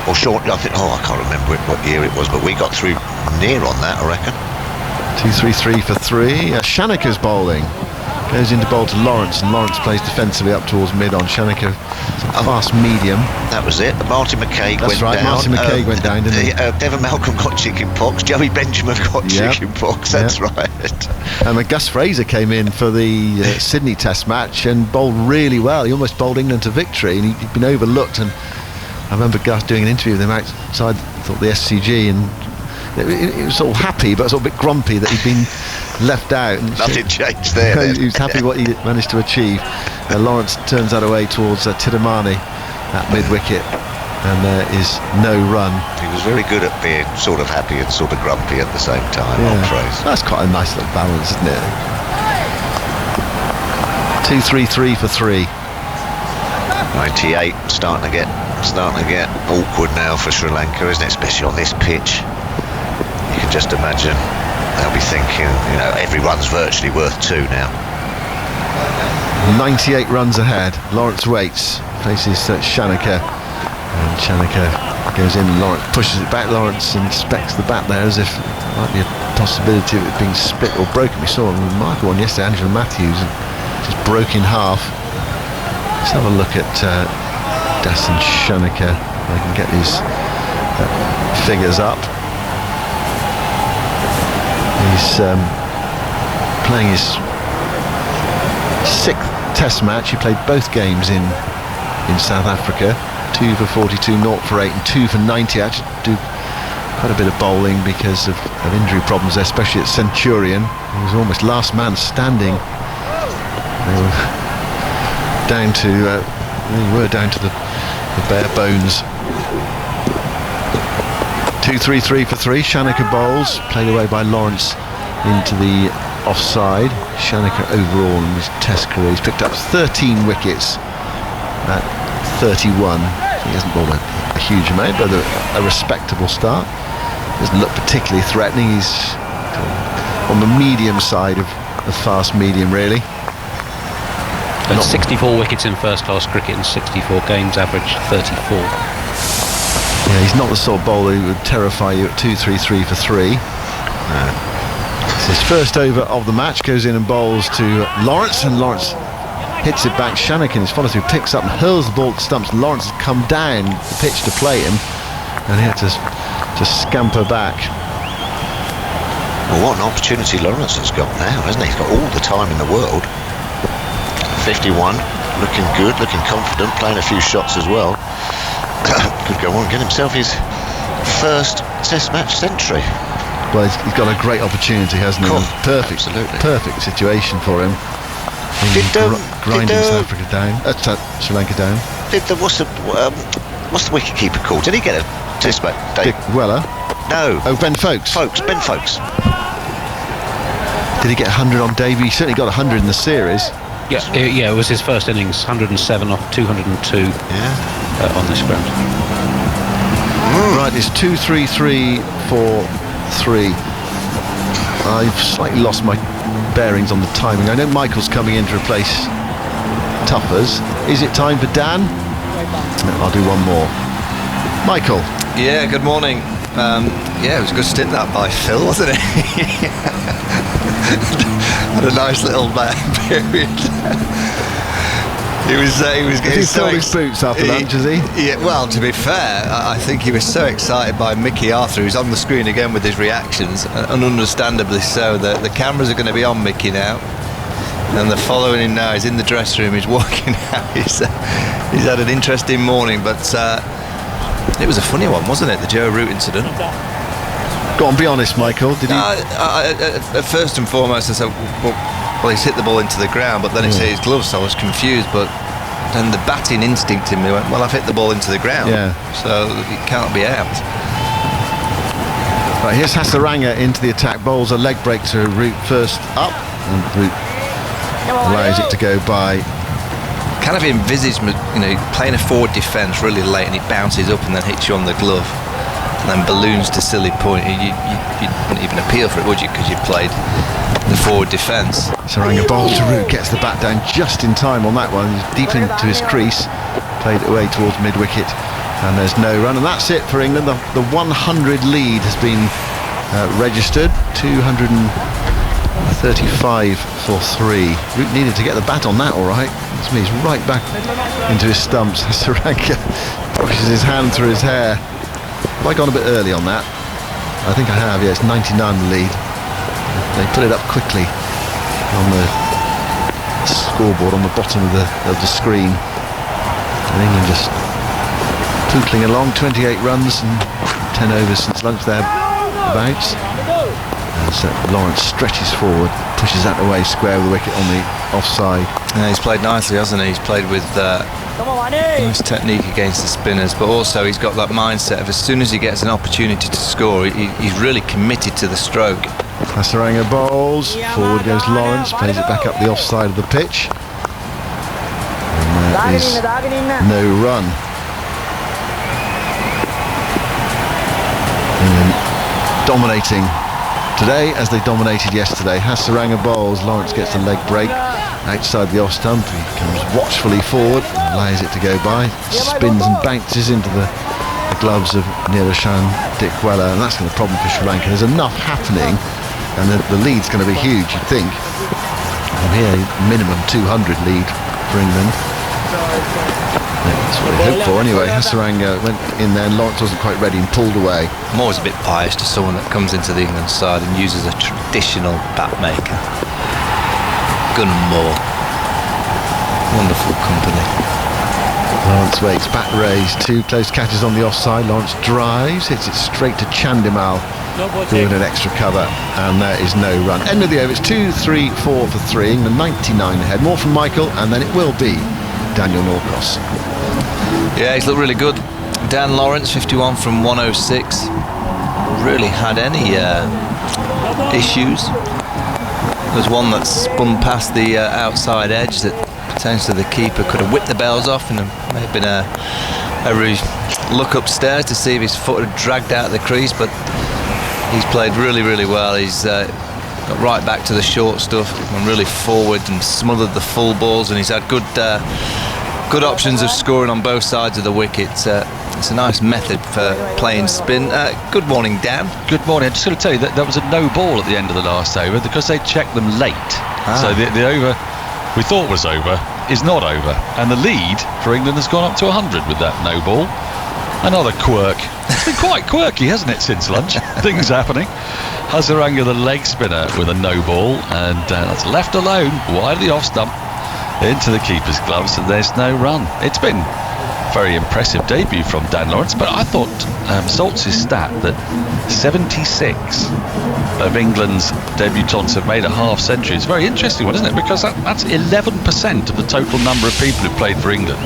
Or Sean, I can't remember what year it was, but we got through near on that, I reckon. 2-3-3 for 3. Shanaka's bowling. Goes into bowl to Lawrence, and Lawrence plays defensively up towards mid on Shanaka. Fast medium. That was it. Martin McCaig went down. Martin McCaig went down, didn't he? Devon Malcolm got chicken pox. Joey Benjamin got chicken pox. That's right. And Gus Fraser came in for the Sydney Test match and bowled really well. He almost bowled England to victory, and he'd been overlooked. And I remember Gus doing an interview with him outside the SCG, and he was sort of happy but sort of a bit grumpy that he'd been left out. And nothing changed there. He was happy what he managed to achieve. Lawrence turns that away towards Tidamani at mid-wicket, and there is no run. He was very good at being sort of happy and sort of grumpy at the same time. That's quite a nice little balance, isn't it? 2-3-3 for 3. 98 starting to get awkward now for Sri Lanka, isn't it? Especially on this pitch. You can just imagine they'll be thinking, every run's virtually worth 2 now. 98 runs ahead. Lawrence waits, faces Shanaka, and Shanaka goes in. Lawrence pushes it back. Lawrence inspects the bat there as if there might be a possibility of it being split or broken. We saw a remarkable one yesterday, Angela Matthews, just broke in half. Let's have a look at Dasan Shanaka. I can get his figures up. He's playing his 6th Test match. He played both games in South Africa. 2 for 42, 0 for 8, and 2 for 90. Actually do quite a bit of bowling because of injury problems there, especially at Centurion. He was almost last man standing. They were down to the bare bones. 2-3-3 for 3. Shanaka bowls, played away by Lawrence into the offside. Shanaka overall in his Test career, he's picked up 13 wickets at 31. He hasn't bowled a huge amount, but a respectable start. Doesn't look particularly threatening. He's on the medium side of fast medium, really. And 64 wickets in first-class cricket in 64 games, average 34. Yeah, he's not the sort of bowler who would terrify you at 2-3-3 for 3. It's his first over of the match. Goes in and bowls to Lawrence, and Lawrence hits it back. Shanaka in his follow-through picks up and hurls the ball to stumps. Lawrence has come down the pitch to play him, and he had to to scamper back. Well, what an opportunity Lawrence has got now, hasn't he? He's got all the time in the world. 51, looking good, looking confident, playing a few shots as well. Could go on, get himself his first Test match century. Well, he's got a great opportunity, hasn't he? Cool. Perfect, Absolutely. perfect situation for him. Grinding South Africa down, Sri Lanka down. What's the wicket-keeper called? Did he get a Test match? Dick Weller. No. Oh, Ben Folkes. Ben Folkes. Did he get 100 on debut? He certainly got 100 in the series. Yeah, it was his first innings, 107 off 202 on this ground. Right, it's 2-3-3-4-3. I've slightly lost my bearings on the timing. I know Michael's coming in to replace Tuffers. Is it time for Dan? I'll do one more. Michael. Yeah, good morning. It was a good stint that by Phil, wasn't it? Had a nice little period. He was He filled his boots after lunch, is he? Yeah, well, to be fair, I think he was so excited by Mickey Arthur, who's on the screen again with his reactions, and understandably so. The cameras are going to be on Mickey now, and they're following him now. He's in the dressing room, he's walking out. He's had an interesting morning, but it was a funny one, wasn't it, the Joe Root incident? Go on, be honest, Michael. Did he? First and foremost, I said, well, he's hit the ball into the ground, but then he said his gloves, so I was confused. But then the batting instinct in me went, well, I've hit the ball into the ground, so it can't be out. Right, here's Hasaranga into the attack, bowls a leg break to Root first up, and Root allows it to go by. Kind of envisaged, playing a forward defence really late, and it bounces up and then hits you on the glove, and then balloons to silly point. You wouldn't even appeal for it, would you? Because you played the forward defence. Saranga bowls to Root, gets the bat down just in time on that one. He's deep into his crease, played it away towards mid-wicket, and there's no run. And that's it for England. The 100 lead has been registered. 235 for 3. Root needed to get the bat on that, all right. That's me. He's right back into his stumps. Saranga pushes his hand through his hair. Have I gone a bit early on that? I think I have. Yeah, it's 99 the lead. They put it up quickly on the scoreboard on the bottom of the screen. And England just pootling along, 28 runs and 10 overs since lunch there abouts. And so Lawrence stretches forward, pushes that away square with the wicket on the offside. Yeah, he's played nicely, hasn't he? He's played with nice technique against the spinners, but also he's got that mindset of as soon as he gets an opportunity to score, he's really committed to the stroke. Hasaranga bowls, forward goes Lawrence, plays it back up the offside of the pitch. And there is no run. England dominating today as they dominated yesterday. Hasaranga bowls, Lawrence gets a leg break outside the off stump. He comes watchfully forward, allows it to go by, spins and bounces into the gloves of Niroshan Dickwella, and that's going to be a problem for Sri Lanka. There's enough happening, and the lead's going to be huge, you'd think. From here, minimum 200 lead for England. That's what they hoped for anyway. Hasaranga went in there and Lawrence wasn't quite ready and pulled away. I'm always a bit biased to someone that comes into the England side and uses a traditional bat maker. Gunn Moore. Wonderful company. Lawrence waits, bat raised, 2 close catches on the offside. Lawrence drives, hits it straight to Chandimal, doing an extra cover, and there is no run. End of the over, it's 2-3-4 for 3, England 99 ahead. More from Michael, and then it will be Daniel Norcross. Yeah, he's looked really good. Dan Lawrence, 51 from 106. Really had any issues. There's one that spun past the outside edge that potentially the keeper could have whipped the bells off, and there may have been a look upstairs to see if his foot had dragged out of the crease, but he's played really, really well. He's got right back to the short stuff and really forward and smothered the full balls, and he's had good options of scoring on both sides of the wicket. It's a nice method for playing spin. Good morning, Dan. Good morning. I'm just going to tell you that there was a no ball at the end of the last over because they checked them late. So the over we thought was over is not over, and the lead for England has gone up to 100 with that no ball. Another quirk. It's been quite quirky, hasn't it, since lunch? Things happening. Hazaranga, the leg spinner, with a no ball, and that's left alone, wide of the off stump, into the keeper's gloves, and there's no run. It's been a very impressive debut from Dan Lawrence, but I thought Salts' stat that 76 of England's debutants have made a half century is a very interesting one, isn't it? Because that's 11% of the total number of people who played for England.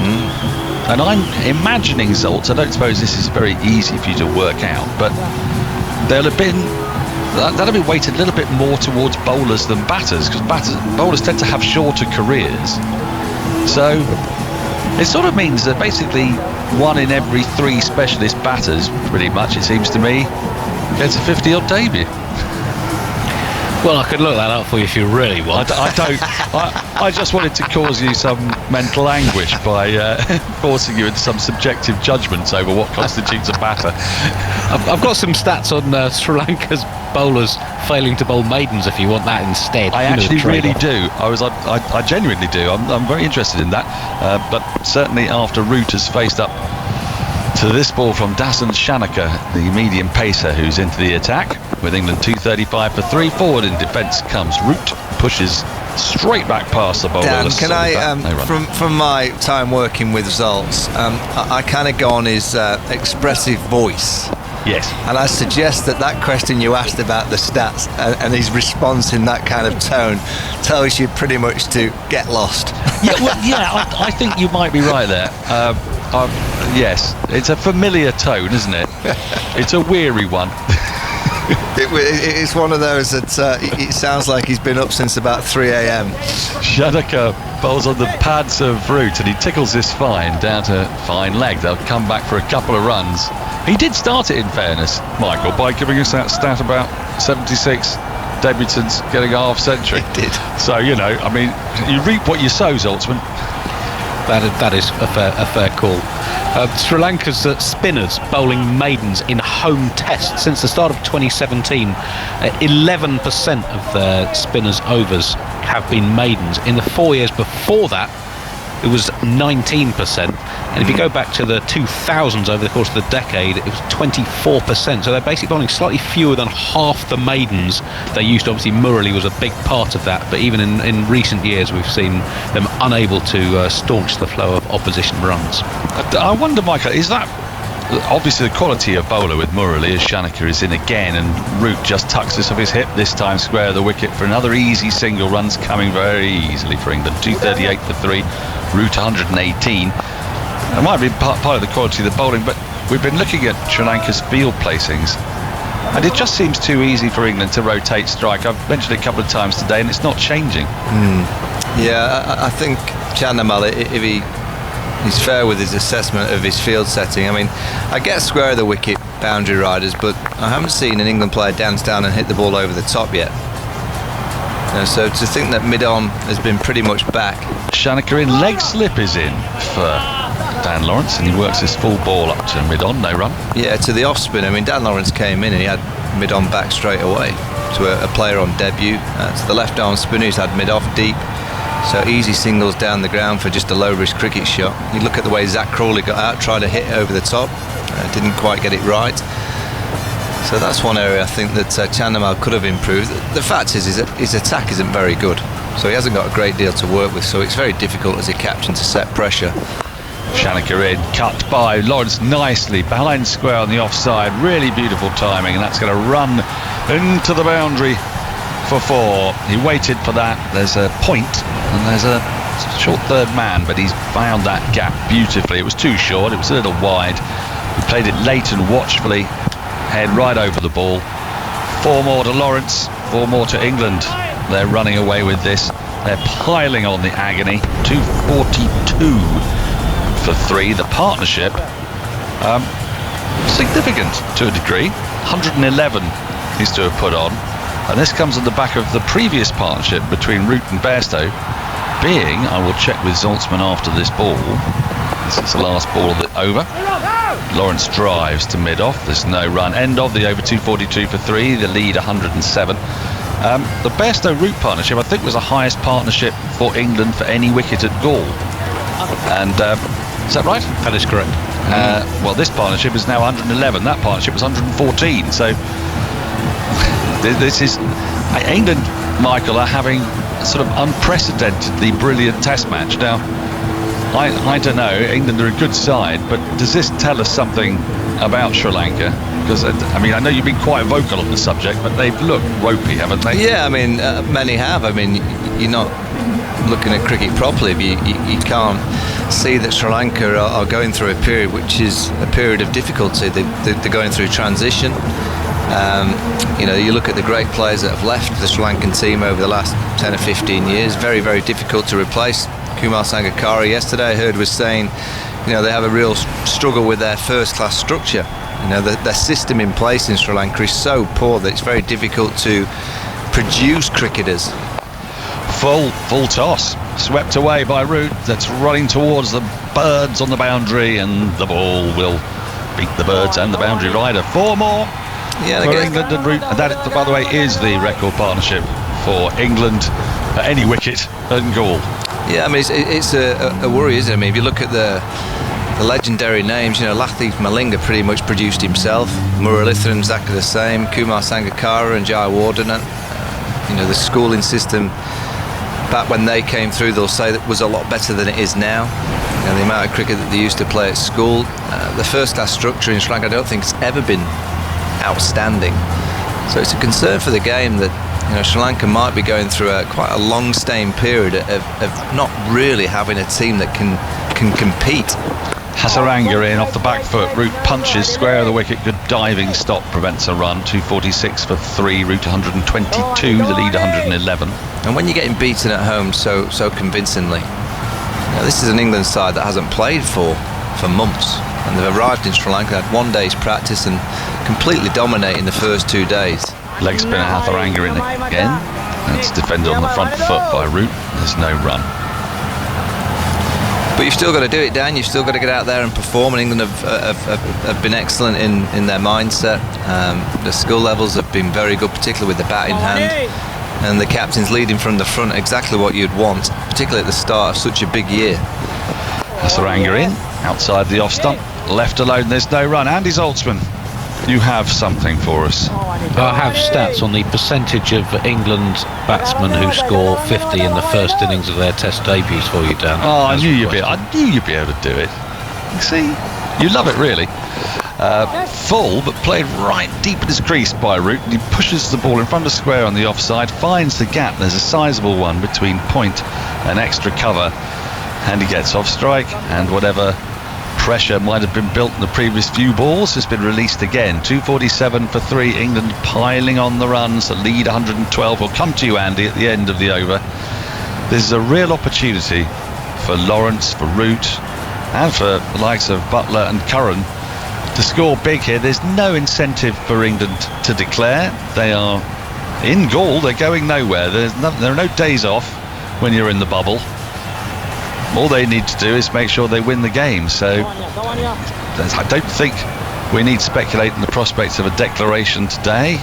And I'm imagining, Salts, I don't suppose this is very easy for you to work out, but that'll have been weighted a little bit more towards bowlers than batters, because bowlers tend to have shorter careers. So it sort of means that basically 1 in every 3 specialist batters, pretty much, it seems to me, gets a 50-odd debut. Well, I could look that up for you if you really want. I don't. I just wanted to cause you some mental anguish by forcing you into some subjective judgments over what constitutes a batter. I've got some stats on Sri Lanka's bowlers failing to bowl maidens if you want that instead. I actually really do. I genuinely do. I'm very interested in that. But certainly after Root has faced up to this ball from Dasan Shanaka, the medium pacer who's into the attack, with England 235 for 3. Forward in defence comes Root, pushes straight back past the bowler. Dan, can I, from my time working with Zoltz, I kind of go on his expressive voice. Yes. And I suggest that question you asked about the stats and his response in that kind of tone tells you pretty much to get lost. I think you might be right there. Yes, it's a familiar tone, isn't it? It's a weary one. It's one of those that it sounds like he's been up since about 3 a.m. Shanaka bowls on the pads of Root, and he tickles this fine down to fine leg. They'll come back for a couple of runs. He did start it, in fairness, Michael, by giving us that stat about 76 debutants getting a half century. He did. So, you reap what you sow, Zoltzman. That is a fair call. Sri Lanka's spinners bowling maidens in home tests since the start of 2017. 11% of their spinners' overs have been maidens. In the 4 years before that, it was 19%. And if you go back to the 2000s, over the course of the decade, it was 24%. So they're basically bowling slightly fewer than half the maidens they used to. Obviously, Murali was a big part of that. But even in recent years, we've seen them unable to staunch the flow of opposition runs. I wonder, Michael, is that obviously the quality of bowler with Murali as Shanaka is in again, and Root just tucks this off his hip, this time square of the wicket for another easy single. Runs coming very easily for England. 238 for 3, Root 118. It might be part of the quality of the bowling, but we've been looking at Sri Lanka's field placings, and it just seems too easy for England to rotate strike. I've mentioned it a couple of times today, and it's not changing. Yeah, I think Chandamal, if he's fair with his assessment of his field setting. I mean, I get square of the wicket boundary riders, but I haven't seen an England player dance down and hit the ball over the top yet. So to think that mid-on has been pretty much back. Shanaka in, leg slip is in for Dan Lawrence, and he works his full ball up to mid-on, no run. Yeah, to the off-spin. I mean, Dan Lawrence came in and he had mid-on back straight away to a player on debut. To the left-arm spinner who's had mid-off deep. So easy singles down the ground for just a low-risk cricket shot. You look at the way Zach Crawley got out, tried to hit it over the top. Didn't quite get it right. So that's one area I think that Chandamal could have improved. The fact is his attack isn't very good. So he hasn't got a great deal to work with. So it's very difficult as a captain to set pressure. Shanaka in, cut by Lawrence nicely, behind square on the offside. Really beautiful timing, and that's going to run into the boundary for 4. He waited for that. There's a point, and there's a short third man, but he's found that gap beautifully. It was too short, it was a little wide. He played it late and watchfully, head right over the ball. 4 more to Lawrence, 4 more to England. They're running away with this. They're piling on the agony. 242 for 3. The partnership, significant to a degree. 111 is to have put on. And this comes on the back of the previous partnership between Root and Bairstow being, I will check with Zoltzman after this ball. This is the last ball of the over. Lawrence drives to mid-off. There's no run. End of the over. 242 for 3. The lead 107. The Bairstow-Root partnership, I think, was the highest partnership for England for any wicket at Gaul. And is that right? That is correct. Well, this partnership is now 111. That partnership was 114. So this is England, Michael, are having sort of unprecedentedly brilliant test match. Now, I don't know, England are a good side, but does this tell us something about Sri Lanka? Because, I mean, I know you've been quite vocal on the subject, but they've looked ropey, haven't they? Yeah, I mean, many have. I mean, you're not looking at cricket properly if you can't see that Sri Lanka are going through a period which is a period of difficulty. They're going through transition. You look at the great players that have left the Sri Lankan team over the last 10 or 15 years, very, very difficult to replace. Kumar Sangakkara yesterday, I heard, was saying, they have a real struggle with their first-class structure. Their system in place in Sri Lanka is so poor that it's very difficult to produce cricketers. Full toss, swept away by Root. That's running towards the birds on the boundary, and the ball will beat the birds and the boundary rider. 4 more for England and Root. And that, by the way, is the record partnership for England at any wicket and goal. Yeah, I mean, it's a worry, isn't it? I mean, if you look at the legendary names, Lathith Malinga pretty much produced himself. Muralitharan, exactly the same. Kumar Sangakkara and Jayawardene. The schooling system back when they came through, they'll say that was a lot better than it is now. The amount of cricket that they used to play at school. The first-class structure in Sri Lanka, I don't think it's ever been outstanding. So it's a concern for the game that Sri Lanka might be going through quite a long-staying period of not really having a team that can compete. Hasaranga in off the back foot. Root punches square of the wicket. Good diving stop prevents a run. 246 for 3. Root 122. The lead 111. And when you're getting beaten at home so convincingly, this is an England side that hasn't played for months, and they've arrived in Sri Lanka, had 1 day's practice, and completely dominating the first 2 days. Leg spinner Hasaranga in again. That's defended on the front foot by Root. There's no run. But you've still got to do it, Dan. You've still got to get out there and perform. And England have been excellent in their mindset. The skill levels have been very good, particularly with the bat in hand. And the captain's leading from the front, exactly what you'd want, particularly at the start of such a big year. Hasaranga in, outside the off stump, left alone, there's no run. Andy Zaltzman, you have something for us. I have stats on the percentage of England batsmen who score 50 in the first innings of their test debuts for you, Dan. Oh, I knew you'd be able to do it. See, you love it, really. Full, but played right deep in his crease by Root, and he pushes the ball in front of square on the offside, finds the gap. There's a sizable one between point and extra cover, and he gets off strike, and whatever pressure might have been built in the previous few balls has been released again. 247 for 3. England piling on the runs. The lead 112 will come to you, Andy, at the end of the over. This is a real opportunity for Lawrence, for Root, and for the likes of Butler and Curran to score big here. There's no incentive for England to declare. They are in Gaul. They're going nowhere. There are no days off when you're in the bubble. All they need to do is make sure they win the game. So I don't think we need to speculate on the prospects of a declaration today,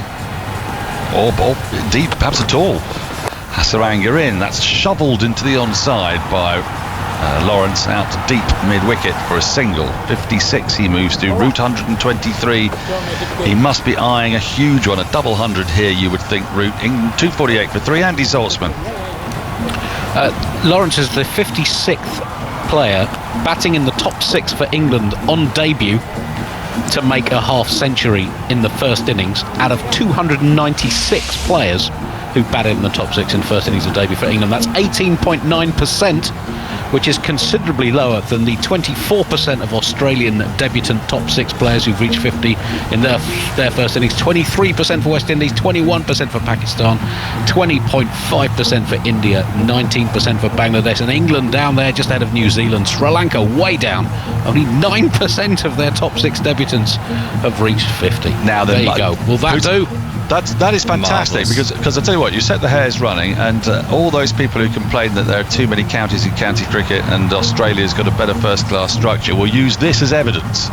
or indeed perhaps at all. Hasaranga in, that's shoveled into the onside by Lawrence out to deep mid-wicket for a single. 56 he moves to. Root 123. He must be eyeing a huge one, a double 100 here, you would think. Root 248 for 3. Andy Zaltzman. Lawrence is the 56th player batting in the top 6 for England on debut to make a half century in the first innings out of 296 players who batted in the top 6 in first innings of debut for England. That's 18.9%, which is considerably lower than the 24% of Australian debutant top 6 players who've reached 50 in their first innings. 23% for West Indies, 21% for Pakistan, 20.5% for India, 19% for Bangladesh, and England down there just ahead of New Zealand. Sri Lanka way down. Only 9% of their top 6 debutants have reached 50. Now there you go. Will that do? That is fantastic. Marvellous. because I tell you what, you set the hairs running, and all those people who complain that there are too many counties in county cricket and Australia's got a better first-class structure will use this as evidence,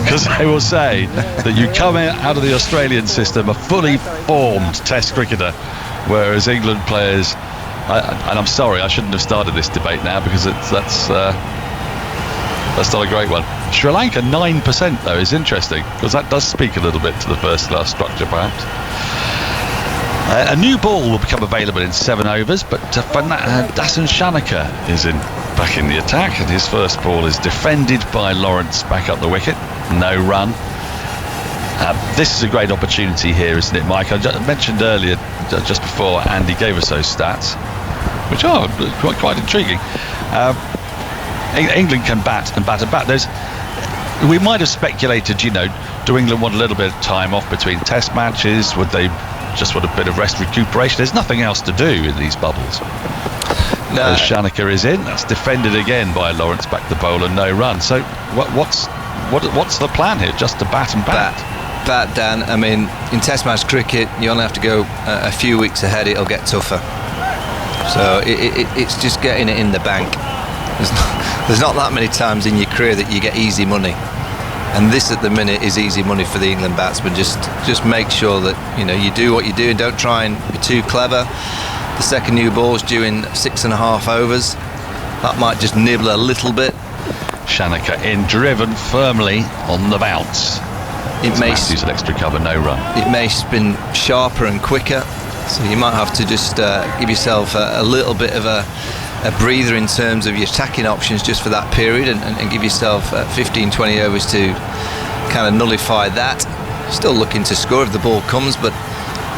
because they will say that you come out of the Australian system a fully formed Test cricketer, whereas England players, and I'm sorry, I shouldn't have started this debate now because that's not a great one. Sri Lanka 9% though is interesting, because that does speak a little bit to the first class structure perhaps. A new ball will become available in 7 overs, but Dasan Shanaka is back in the attack, and his first ball is defended by Lawrence back up the wicket. No run. This is a great opportunity here, isn't it, Mike? I mentioned earlier, just before Andy gave us those stats, which are quite intriguing. England can bat and bat and bat. We might have speculated, do England want a little bit of time off between test matches? Would they just want a bit of rest recuperation? There's nothing else to do in these bubbles. No. Shanaka is in. That's defended again by Lawrence back the bowler. No run. So what's the plan here? Just to bat and bat? Bat, Dan. I mean, in test match cricket, you only have to go a few weeks ahead. It'll get tougher. So it's just getting it in the bank. There's not that many times in your career that you get easy money, and this at the minute is easy money for the England batsmen. Just make sure that you do what you do and don't try and be too clever. The second new ball's due in 6.5 overs. That might just nibble a little bit. Shanaka in, driven firmly on the bounce. Matthews an extra cover, no run. It may spin sharper and quicker, so you might have to just give yourself a little bit of a breather in terms of your attacking options just for that period, and give yourself 15-20 overs to kind of nullify that. Still looking to score if the ball comes, but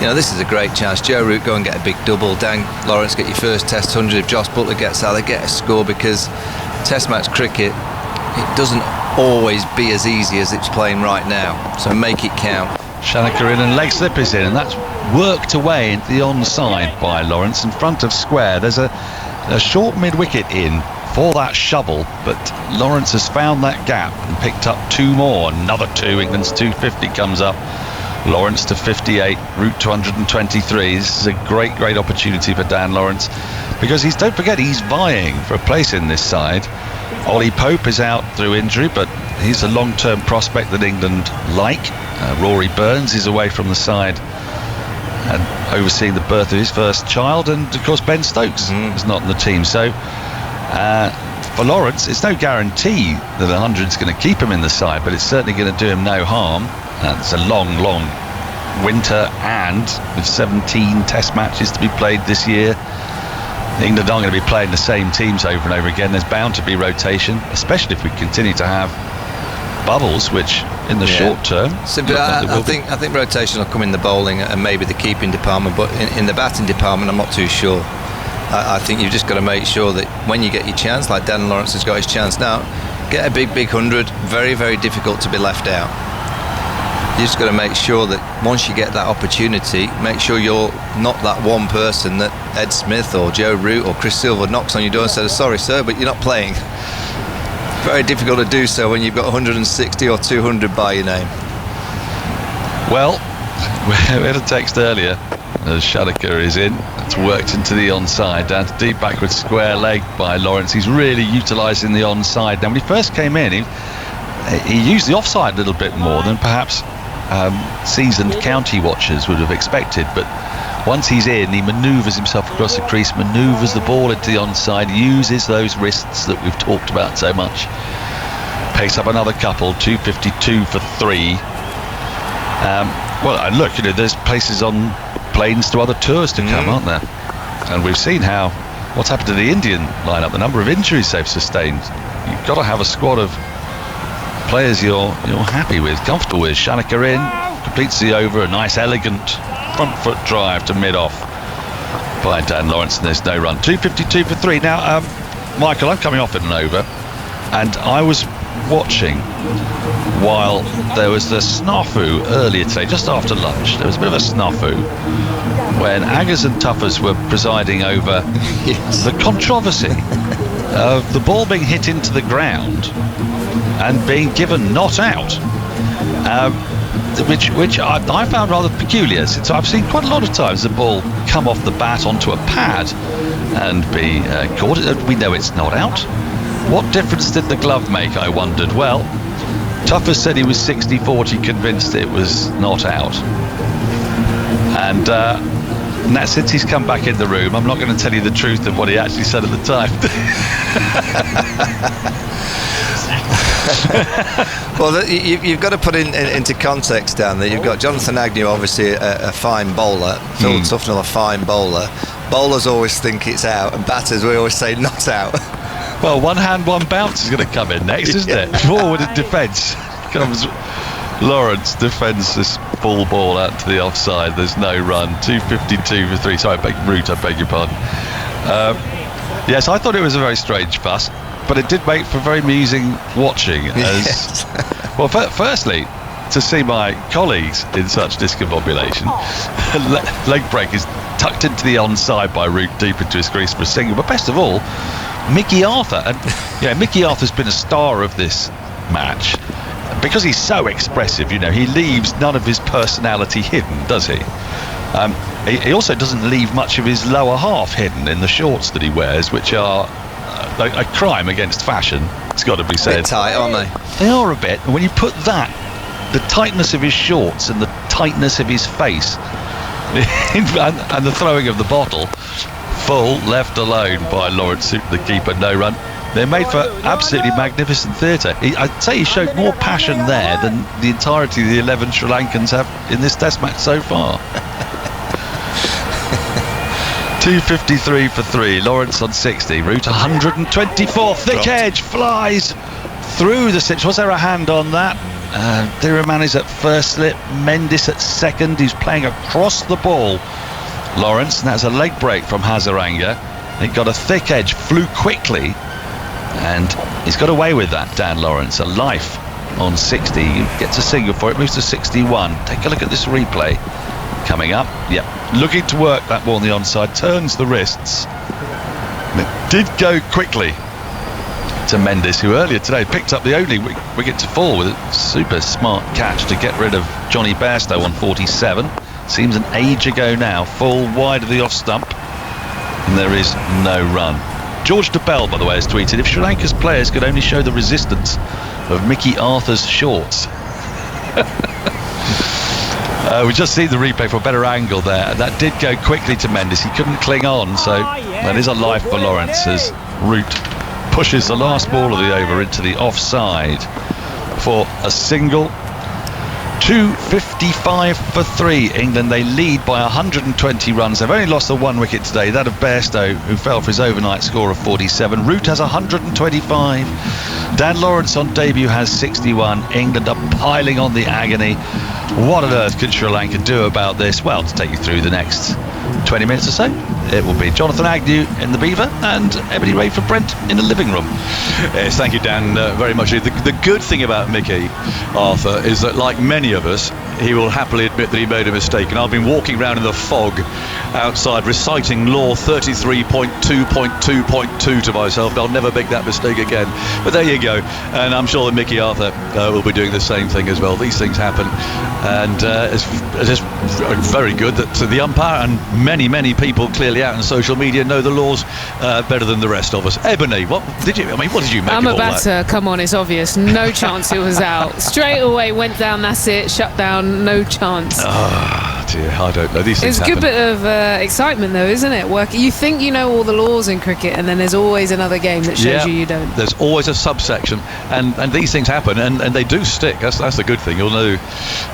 this is a great chance. Joe Root, go and get a big double. Dan Lawrence, get your first test 100. If Josh Butler gets out, they get a score, because test match cricket, it doesn't always be as easy as it's playing right now, so make it count. Shanaka in and leg slip is in, and that's worked away into the onside by Lawrence in front of square. There's a short mid-wicket in for that shovel, but Lawrence has found that gap and picked up 2 more. Another 2. England's 250 comes up. Lawrence to 58, Root to 123. This is a great opportunity for Dan Lawrence, because don't forget he's vying for a place in this side. Ollie Pope is out through injury, but he's a long-term prospect that England like. Rory Burns is away from the side and overseeing the birth of his first child, and of course Ben Stokes is not in the team. So for Lawrence, it's no guarantee that 100 is going to keep him in the side, but it's certainly going to do him no harm. It's a long winter, and with 17 test matches to be played this year, England aren't going to be playing the same teams over and over again. There's bound to be rotation, especially if we continue to have bubbles, which in the short term. So, but I think rotation will come in the bowling and maybe the keeping department, but in the batting department, I'm not too sure. I think you've just got to make sure that when you get your chance, like Dan Lawrence has got his chance now, get a big 100. Very, very difficult to be left out. You just got to make sure that once you get that opportunity, make sure you're not that one person that Ed Smith or Joe Root or Chris Silver knocks on your door and says, "Sorry sir, but you're not playing." Very difficult to do so when you've got 160 or 200 by your name. Well, we had a text earlier as Shanaka is in. It's worked into the onside, down to deep backward square leg by Lawrence. He's really utilising the onside. Now when he first came in, he used the offside a little bit more than perhaps seasoned county watchers would have expected, but once he's in, he manoeuvres himself across the crease, manoeuvres the ball into the onside, uses those wrists that we've talked about so much. Picks up another couple, 252 for 3. Well, and look, there's places on planes to other tours to come, aren't there? And we've seen what's happened to the Indian lineup, the number of injuries they've sustained. You've got to have a squad of players you're happy with, comfortable with. Shanaka in, completes the over, a nice elegant front foot drive to mid-off by Dan Lawrence, and there's no run. 252 for 3. Now, Michael, I'm coming off in an over, and I was watching while there was the snafu earlier today, just after lunch. There was a bit of a snafu when Aggers and Tuffers were presiding over the controversy of the ball being hit into the ground and being given not out, which I found rather peculiar, since I've seen quite a lot of times the ball come off the bat onto a pad and be caught. We know it's not out. What difference did the glove make, I wondered? Well, Tuffers said he was 60-40 convinced it was not out, and now since he's come back in the room, I'm not going to tell you the truth of what he actually said at the time. Well, you've got to put into context, Dan, that you've got Jonathan Agnew, obviously a fine bowler, Phil Tufnell, a fine bowler. Bowlers always think it's out, and batters, we always say not out. Well, one hand, one bounce is going to come in next, isn't it? Forward in defence comes Lawrence, defends this full ball out to the offside. There's no run. 252 for 3. Sorry, Root, I beg your pardon. Yes, I thought it was a very strange fuss, but it did make for very amusing watching. As well, firstly, to see my colleagues in such discombobulation. Leg break is tucked into the onside by Root deep into his crease for a single. But best of all, Mickey Arthur. And Mickey Arthur's been a star of this match because he's so expressive. He leaves none of his personality hidden, does he? He also doesn't leave much of his lower half hidden in the shorts that he wears, which are a crime against fashion. It's got to be said. A bit tight, aren't they? They are a bit. And when you put that, the tightness of his shorts and the tightness of his face and the throwing of the bottle, full left alone by Lawrence, the keeper, no run. They're made for absolutely magnificent theatre. I'd say he showed more passion there than the entirety of the 11 Sri Lankans have in this Test match so far. 253 for 3. Lawrence on 60. Root 124. Thick edge flies through the six. Was there a hand on that? Dhiraman is at first slip. Mendes at second. He's playing across the ball. Lawrence, and that's a leg break from Hazaranga. He got a thick edge, flew quickly, and he's got away with that, Dan Lawrence. A life on 60. He gets a single for it, moves to 61. Take a look at this replay. Coming up, looking to work that ball on the onside, turns the wrists. It did go quickly to Mendes, who earlier today picked up the only wicket to fall with a super smart catch to get rid of Johnny Bairstow on 47. Seems an age ago now. Full wide of the off stump, and there is no run. George DeBell, by the way, has tweeted, if Sri Lanka's players could only show the resistance of Mickey Arthur's shorts. We just see the replay for a better angle there. That did go quickly to Mendes. He couldn't cling on, so that is a life for Lawrence as Root pushes the last ball of the over into the offside for a single. 255 for 3. England, they lead by 120 runs. They've only lost the one wicket today, that of Bairstow, who fell for his overnight score of 47. Root has 125. Dan Lawrence on debut has 61. England are piling on the agony. What on earth could Sri Lanka do about this? Well, to take you through the next 20 minutes or so, it will be Jonathan Agnew in the Beaver and Ebony Ray for Brent in the living room. Yes, thank you, Dan, very much. The good thing about Mickey Arthur is that, like many of us, he will happily admit that he made a mistake. And I've been walking around in the fog outside reciting law 33.2.2.2 to myself. I'll never make that mistake again. But there you go. And I'm sure that Mickey Arthur will be doing the same thing as well. These things happen. And it's very good that the umpire and many people clearly out on social media know the laws better than the rest of us. Ebony, what did you make I'm of a all that? batter. Come on, it's obvious. No chance it was out. Straight away went down. That's it. Shut down. No chance. Oh dear, I don't know. These things It's a happen. good bit of excitement, though, isn't it? You think you know all the laws in cricket, and then there's always another game that shows you don't. There's always a subsection, and these things happen, and they do stick. That's the good thing. You'll know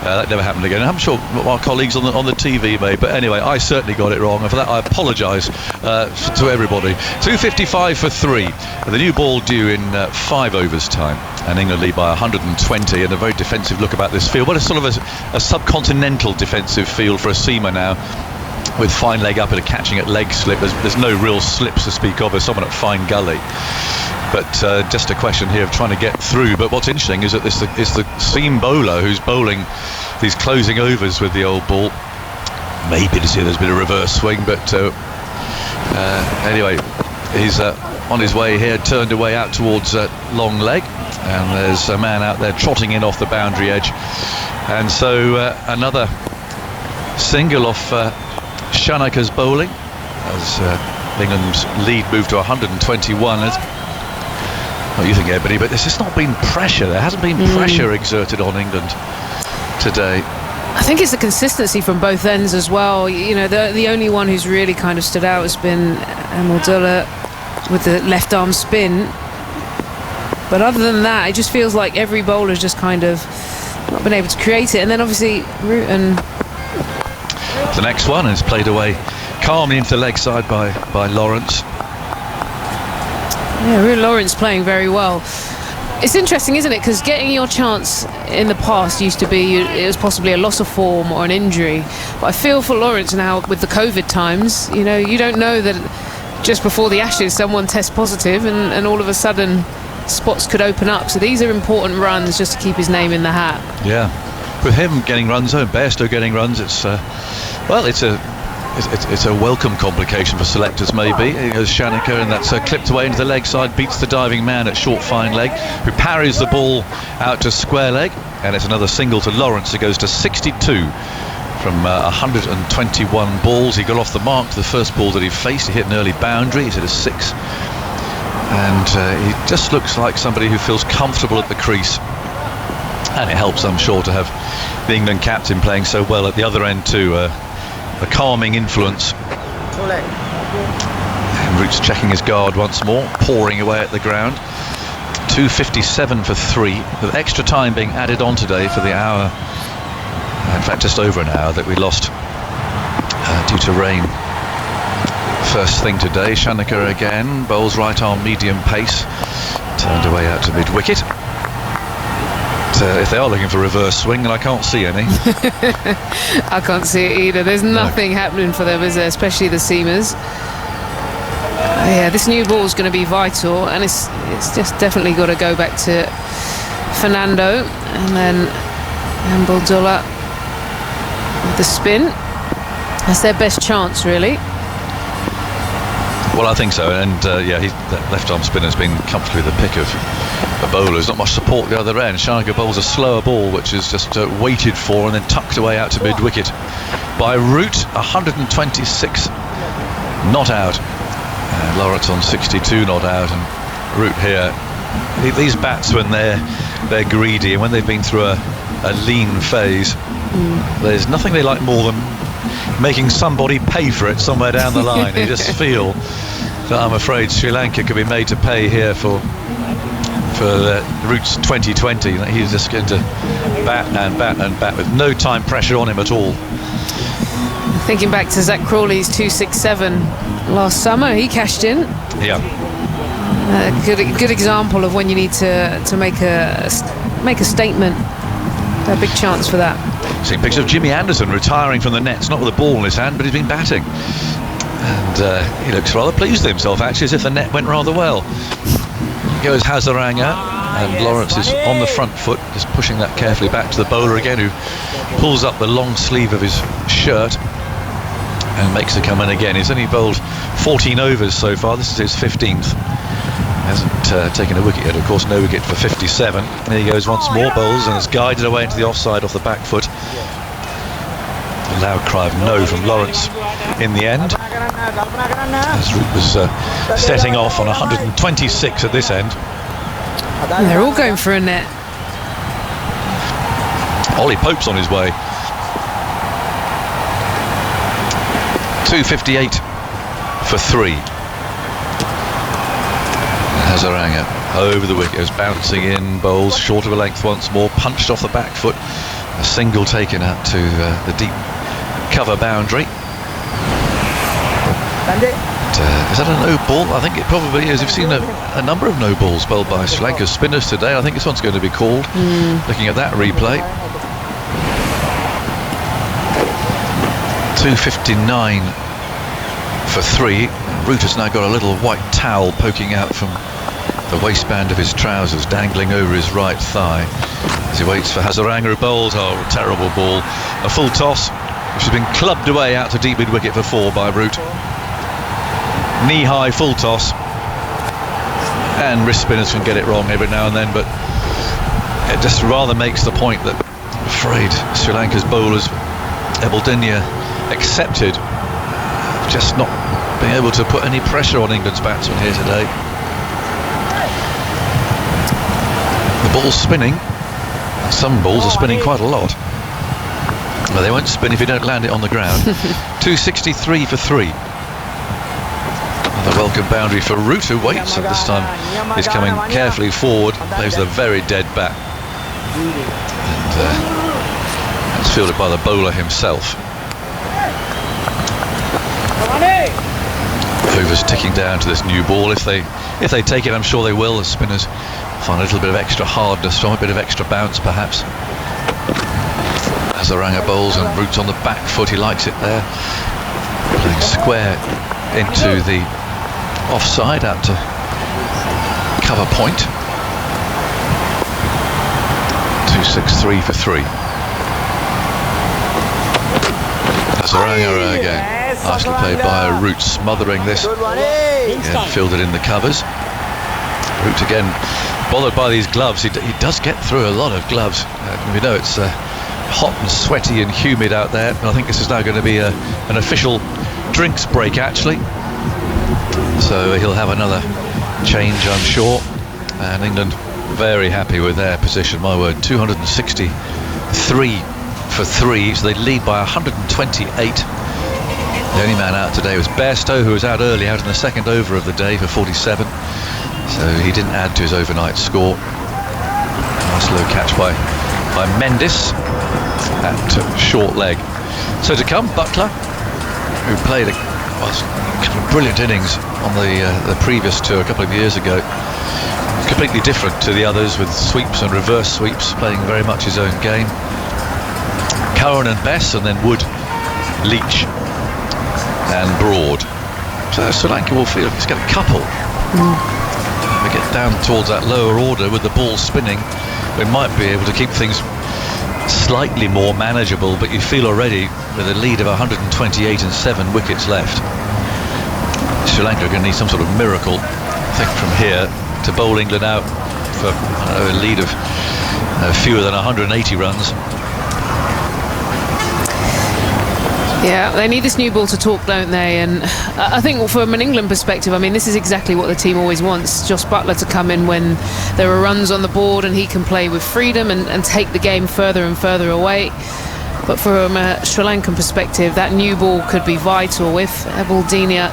that never happened again. And I'm sure my colleagues on the TV may, but anyway, I certainly got it wrong, and for that I apologise to everybody. 255 for 3. The new ball due in 5 overs time, and England lead by 120, and a very defensive look about this field. Well, it's sort of a subcontinental defensive field for a seamer now, with fine leg up and catching at leg slip. There's no real slips to speak of as someone at fine gully, but just a question here of trying to get through. But what's interesting is that it's the seam bowler who's bowling these closing overs with the old ball. Maybe to see there's been a reverse swing, but anyway, he's on his way here, turned away out towards long leg, and there's a man out there trotting in off the boundary edge, and so another single off Shanaka's bowling as England's lead moved to 121. What do you think, Ebony? But there's just not been pressure. There hasn't been pressure exerted on England today. I think it's the consistency from both ends as well. You know, the only one who's really kind of stood out has been Emil Dulla with the left arm spin. But other than that, it just feels like every bowler's just kind of not been able to create it. And then obviously Root and the next one is played away calmly into the leg side by Lawrence. Yeah, Root Lawrence playing very well. It's interesting, isn't it? Because getting your chance in the past used to be it was possibly a loss of form or an injury. But I feel for Lawrence now with the COVID times, you know, you don't know that just before the Ashes someone tests positive and all of a sudden spots could open up. So these are important runs just to keep his name in the hat. Yeah, with him getting runs, Bairstow getting runs, it's a welcome complication for selectors maybe. Here goes Shanaka, and that's clipped away into the leg side, beats the diving man at short fine leg, who parries the ball out to square leg, and it's another single to Lawrence. It goes to 62 from 121 balls. He got off the mark to the first ball that he faced. He hit an early boundary. He's hit a 6, and he just looks like somebody who feels comfortable at the crease, and it helps, I'm sure, to have the England captain playing so well at the other end too. A calming influence. And Root's checking his guard once more, pouring away at the ground. 2:57 for 3, with extra time being added on today for the hour, in fact just over an hour, that we lost due to rain. First thing today, Shanaka again, bowls right arm medium pace, turned away out to mid-wicket. If they are looking for reverse swing, and I can't see any. I can't see it either. There's nothing happening for them, is there? Especially the seamers. Yeah, this new ball is going to be vital, and it's just definitely got to go back to Fernando, and then Ambaldullah with the spin. That's their best chance, really. Well, I think so, and that left-arm spinner's been comfortably the pick of the bowlers. Not much support the other end. Shanaka bowls a slower ball, which is just waited for and then tucked away out to mid-wicket by Root. 126 not out, and Lawrence on 62 not out, and Root here. These bats, when they're greedy and when they've been through a lean phase, there's nothing they like more than making somebody pay for it somewhere down the line. You just feel that I'm afraid Sri Lanka could be made to pay here for Root's 2020. He's just going to bat and bat and bat with no time pressure on him at all. Thinking back to Zach Crawley's 267 last summer, he cashed in. Yeah. Good example of when you need to make a statement. A big chance for that. Seeing pictures of Jimmy Anderson retiring from the nets, not with a ball in his hand, but he's been batting, and he looks rather pleased with himself actually, as if the net went rather well. Goes Hazaranga, and Lawrence is on the front foot, just pushing that carefully back to the bowler again, who pulls up the long sleeve of his shirt and makes it come in again. He's only bowled 14 overs so far. This is his 15th. Hasn't taken a wicket yet, of course. No wicket for 57. There he goes once more, bowls, and is guided away into the offside off the back foot. A loud cry of no from Lawrence in the end, as Root was setting off on 126 at this end. And they're all going for a net. Ollie Pope's on his way. 2:58 for 3. Hazaranga over the wicket, is bouncing in, bowls short of a length once more, punched off the back foot, a single taken out to the deep cover boundary. Is that a no ball? I think it probably is. You've seen a number of no balls bowled by Sri Lanka's spinners today. I think this one's going to be called, looking at that replay. 2:59 for 3. Root has now got a little white towel poking out from the waistband of his trousers, dangling over his right thigh as he waits for Hazaranga, who bowls. Oh, a terrible ball. A full toss, which has been clubbed away out to deep mid-wicket for 4 by Root. Knee-high full toss, and wrist spinners can get it wrong every now and then, but it just rather makes the point that, I'm afraid, Sri Lanka's bowlers, Abeldinia accepted, just not being able to put any pressure on England's batsmen here today. The ball's spinning. Some balls are spinning quite a lot. Well, they won't spin if you don't land it on the ground. 2:63 for 3. The welcome boundary for Root, who waits, and this time he's coming carefully forward, plays the very dead bat. And it's fielded by the bowler himself. Overs ticking down to this new ball. If they take it, I'm sure they will. The spinners find a little bit of extra hardness from it, a bit of extra bounce perhaps. As Zaranga bowls and Root's on the back foot, he likes it there. Playing square into the offside out to cover point. 2-6-3 for 3. Zaranga again. Nicely played by Root, smothering this. Again, fielded in the covers. Root again bothered by these gloves. He does get through a lot of gloves. We know it's hot and sweaty and humid out there. And I think this is now going to be an official drinks break actually. So he'll have another change, I'm sure. And England very happy with their position. My word, 263 for 3. So they lead by 128. The only man out today was Bairstow, who was out early, out in the second over of the day for 47. So he didn't add to his overnight score. Nice low catch by Mendes at short leg. So to come, Buttler, who played a couple of brilliant innings on the previous tour a couple of years ago. Completely different to the others, with sweeps and reverse sweeps, playing very much his own game. Curran and Bess, and then Wood, Leach and Broad. So Sri Lanka will feel it's got a couple. We get down towards that lower order with the ball spinning, we might be able to keep things slightly more manageable, but you feel already with a lead of 128 and 7 wickets left, Sri Lanka are going to need some sort of miracle, I think, from here to bowl England out for a lead of fewer than 180 runs. Yeah, they need this new ball to talk, don't they? And I think from an England perspective, I mean, this is exactly what the team always wants. Josh Buttler to come in when there are runs on the board and he can play with freedom and take the game further and further away. But from a Sri Lankan perspective, that new ball could be vital. If Abuldinia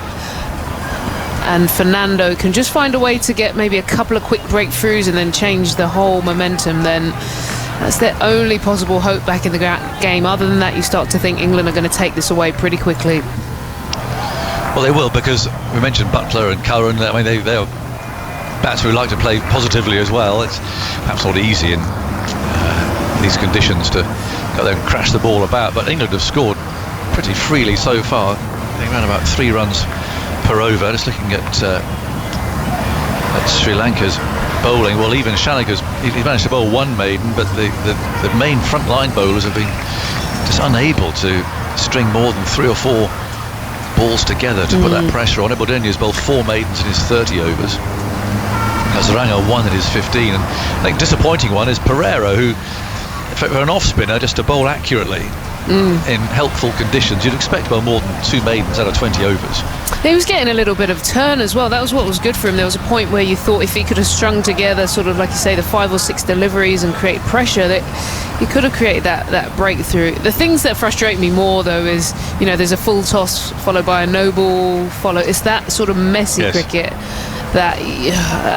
and Fernando can just find a way to get maybe a couple of quick breakthroughs and then change the whole momentum, then that's their only possible hope back in the game. Other than that, you start to think England are going to take this away pretty quickly. Well, they will, because we mentioned Buttler and Curran. I mean, they are batsmen who like to play positively as well. It's perhaps not easy in these conditions to go there and crash the ball about, but England have scored pretty freely so far. They ran about 3 runs per over. Just looking at Sri Lanka's bowling, well, even Shanaga's, he managed to bowl 1 maiden, but the main front line bowlers have been just unable to string more than 3 or 4 balls together to put that pressure on. Abuldinia bowled 4 maidens in his 30 overs. Zaranga 1 in his 15, and I think disappointing one is Pereira, who, for an off spinner, just to bowl accurately in helpful conditions, you'd expect to bowl more than 2 maidens out of 20 overs. He was getting a little bit of turn as well. That was what was good for him. There was a point where you thought if he could have strung together sort of, like you say, the 5 or 6 deliveries and create pressure, that he could have created that breakthrough. The things that frustrate me more, though, is, you know, there's a full toss followed by a no ball, it's that sort of messy cricket that,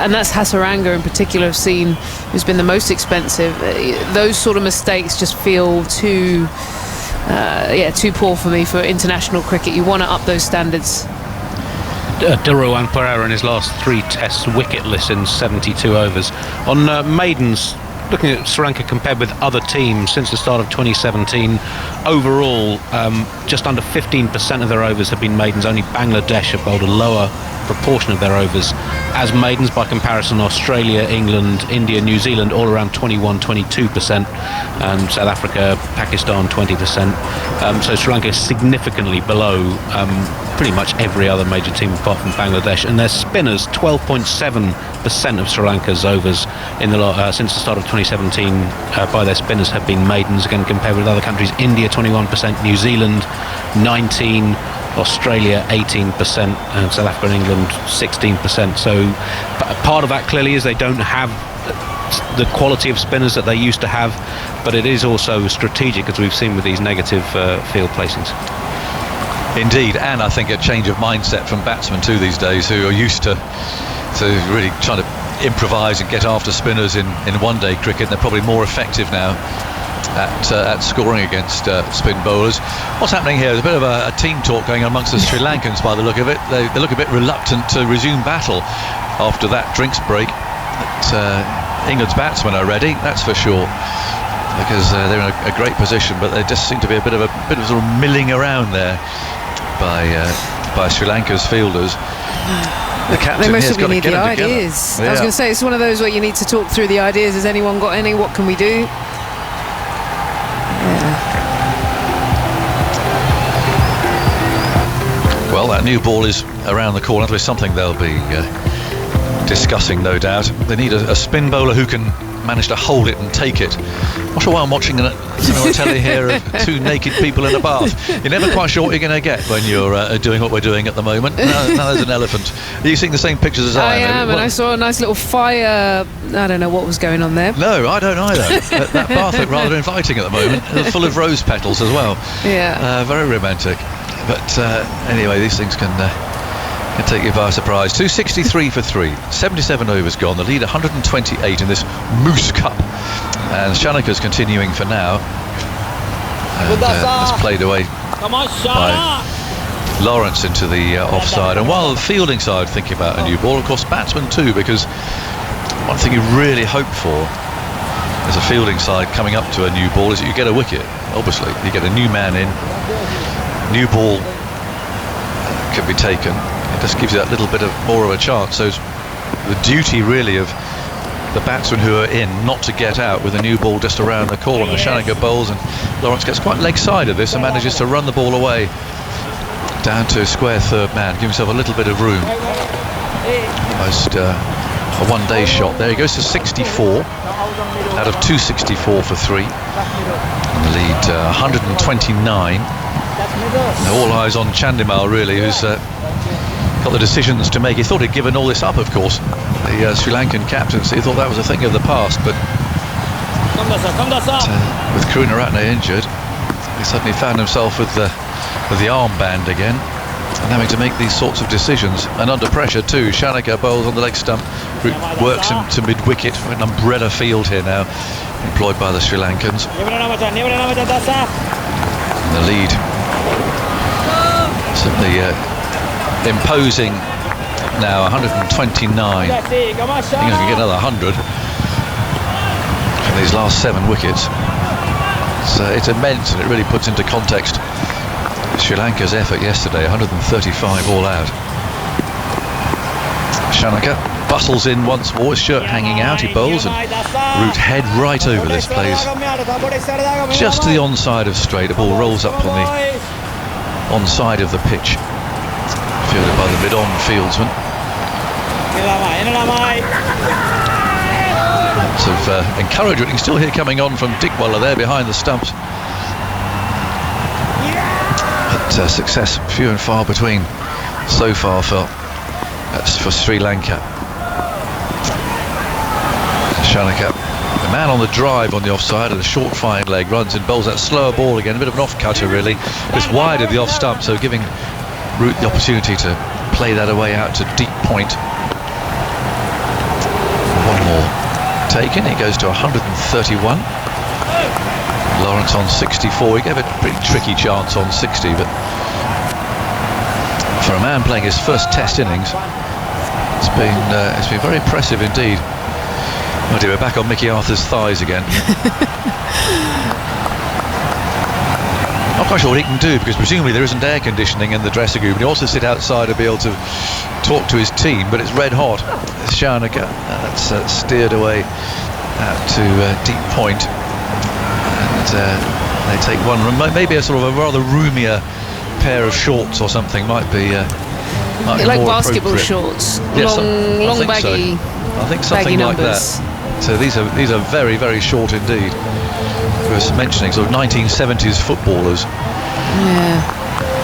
and that's Hasaranga in particular, I've seen, who's been the most expensive. Those sort of mistakes just feel too poor for me for international cricket. You want to up those standards. Dhawan Pereira in his last 3 tests wicketless in 72 overs. On maidens, looking at Sri Lanka compared with other teams since the start of 2017, overall just under 15% of their overs have been maidens. Only Bangladesh have bowled a lower proportion of their overs as maidens. By comparison, Australia, England, India, New Zealand all around 21-22%, and South Africa, Pakistan 20%. So Sri Lanka is significantly below pretty much every other major team apart from Bangladesh, and their spinners, 12.7% of Sri Lanka's overs in the since the start of 2017 by their spinners have been maidens. Again, compared with other countries, India 21%, New Zealand 19%, Australia 18%, and South Africa and England 16%. So part of that clearly is they don't have the quality of spinners that they used to have, but it is also strategic, as we've seen with these negative field placings. Indeed, and I think a change of mindset from batsmen too these days, who are used to really trying to improvise and get after spinners in one-day cricket. They're probably more effective now at scoring against spin bowlers. What's happening here is a bit of a team talk going on amongst the Sri Lankans by the look of it. They look a bit reluctant to resume battle after that drinks break. England's batsmen are ready, that's for sure, because they're in a great position, but there just seem to be a bit of sort of milling around there by Sri Lanka's fielders. The captain they most has got to need get the them ideas. together. I was going to say, it's one of those where you need to talk through the ideas. Has anyone got any? What can we do? Well, that new ball is around the corner. There's something they'll be discussing, no doubt. They need a spin bowler who can manage to hold it and take it. Not sure why I'm watching a telly here of two naked people in a bath. You're never quite sure what you're going to get when you're doing what we're doing at the moment. Now there's an elephant. Are you seeing the same pictures as I am? And I saw a nice little fire. I don't know what was going on there. No, I don't either. that bath looked rather inviting at the moment. Full of rose petals as well. Yeah. Very romantic. But anyway, these things can take you by surprise. 263 for 3, 77 overs gone. The lead 128 in this Moose Cup, and Shanaka's continuing for now, and that's played away by Lawrence into the offside. And while the fielding side thinking about a new ball, of course batsmen too, because one thing you really hope for as a fielding side coming up to a new ball is that you get a wicket. Obviously you get a new man in, new ball can be taken. It just gives you that little bit more of a chance. So it's the duty really of the batsmen who are in not to get out with a new ball just around the corner. Shanaka bowls and Lawrence gets quite leg side of this and manages to run the ball away down to square third man, give himself a little bit of room. Almost a one-day shot there. He goes to 64 out of 264 for 3. And the lead 129. And all eyes on Chandimal really, who's got the decisions to make. He thought he'd given all this up, of course, the Sri Lankan captaincy. He thought that was a thing of the past, but with Karunaratne injured, he suddenly found himself with the armband again and having to make these sorts of decisions, and under pressure too. Shanaka bowls on the leg stump, works him to mid-wicket. An umbrella field here now employed by the Sri Lankans. And the lead certainly imposing now, 129. I think I can get another 100 from these last 7 wickets. So it's immense, and it really puts into context Sri Lanka's effort yesterday. 135 all out. Shanaka bustles in once more, his shirt hanging out. He bowls and root head right over this, plays just to the onside of straight. The ball rolls up on the onside of the pitch, fielded by the mid-on fieldsman. Lots of encouragement. You can still hear coming on from Dickwalla there behind the stumps. But success few and far between so far for Sri Lanka. Shanaka, the man on the drive on the offside, and a short fine leg, runs and bowls that slower ball again, a bit of an off-cutter really, just wide of the off-stump, so giving Root the opportunity to play that away out to deep point. One more taken, he goes to 131. Lawrence on 64, he gave a pretty tricky chance on 60, but for a man playing his first test innings, it's been very impressive indeed. Oh dear, we're back on Mickey Arthur's thighs again. Not quite sure what he can do, because presumably there isn't air conditioning in the dressing room. He also sit outside and be able to talk to his team, but it's red hot. Shanaka, that's steered away out to deep point, and they take one. Maybe a sort of a rather roomier pair of shorts or something might be like more basketball shorts. Yes, I long think baggy. So. I think something like numbers. that. So these are very, very short indeed. We were mentioning sort of 1970s footballers. Yeah,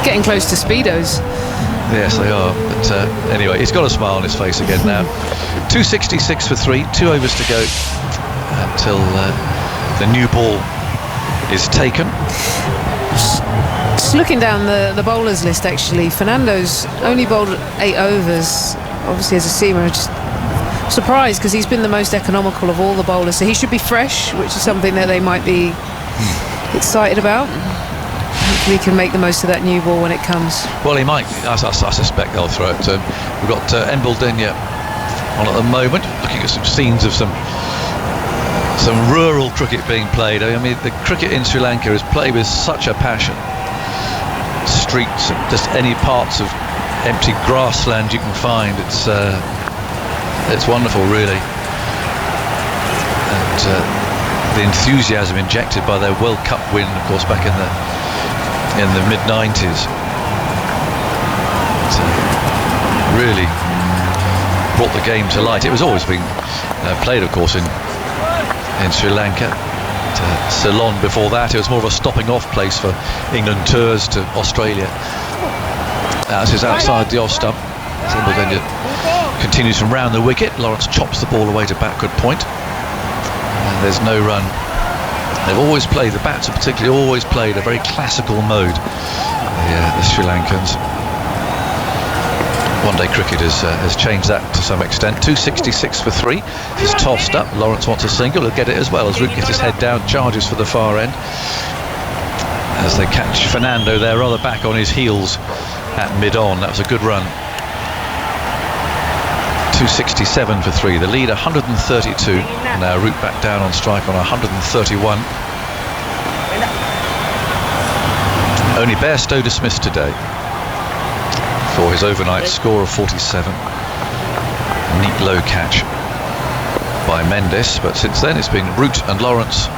getting close to Speedos. Yes, they are. But anyway, he's got a smile on his face again now. 266 for 3, 2 overs to go until the new ball is taken. Just looking down the bowlers list, actually, Fernando's only bowled 8 overs. Obviously, as a seamer, I'm just surprised because he's been the most economical of all the bowlers. So he should be fresh, which is something that they might be excited about. Hopefully he can make the most of that new ball when it comes. Well, he might. I suspect they'll throw it to him. We've got Embaldenia on at the moment, looking at some scenes of some rural cricket being played. I mean, the cricket in Sri Lanka is played with such a passion. Streets, just any parts of empty grassland you can find. It's wonderful, really. And the enthusiasm injected by their World Cup win, of course, back in the mid-90s. Really brought the game to light. It was always being played, of course, in Sri Lanka. Ceylon before that, it was more of a stopping off place for England tours to Australia. This is outside the off stump. Embaldenia continues from round the wicket. Lawrence chops the ball away to backward point, and there's no run. They've always played, the bats have particularly always played a very classical mode, the Sri Lankans. One-day cricket has changed that to some extent. 266 for 3. It's tossed up. Lawrence wants a single. He'll get it as well as Root gets his head down, charges for the far end. As they catch Fernando there, rather back on his heels at mid-on. That was a good run. 267 for 3. The lead 132. Now Root back down on strike on 131. Only Bairstow dismissed today for his overnight score of 47. Neat low catch by Mendes, but since then it's been Root and Lawrence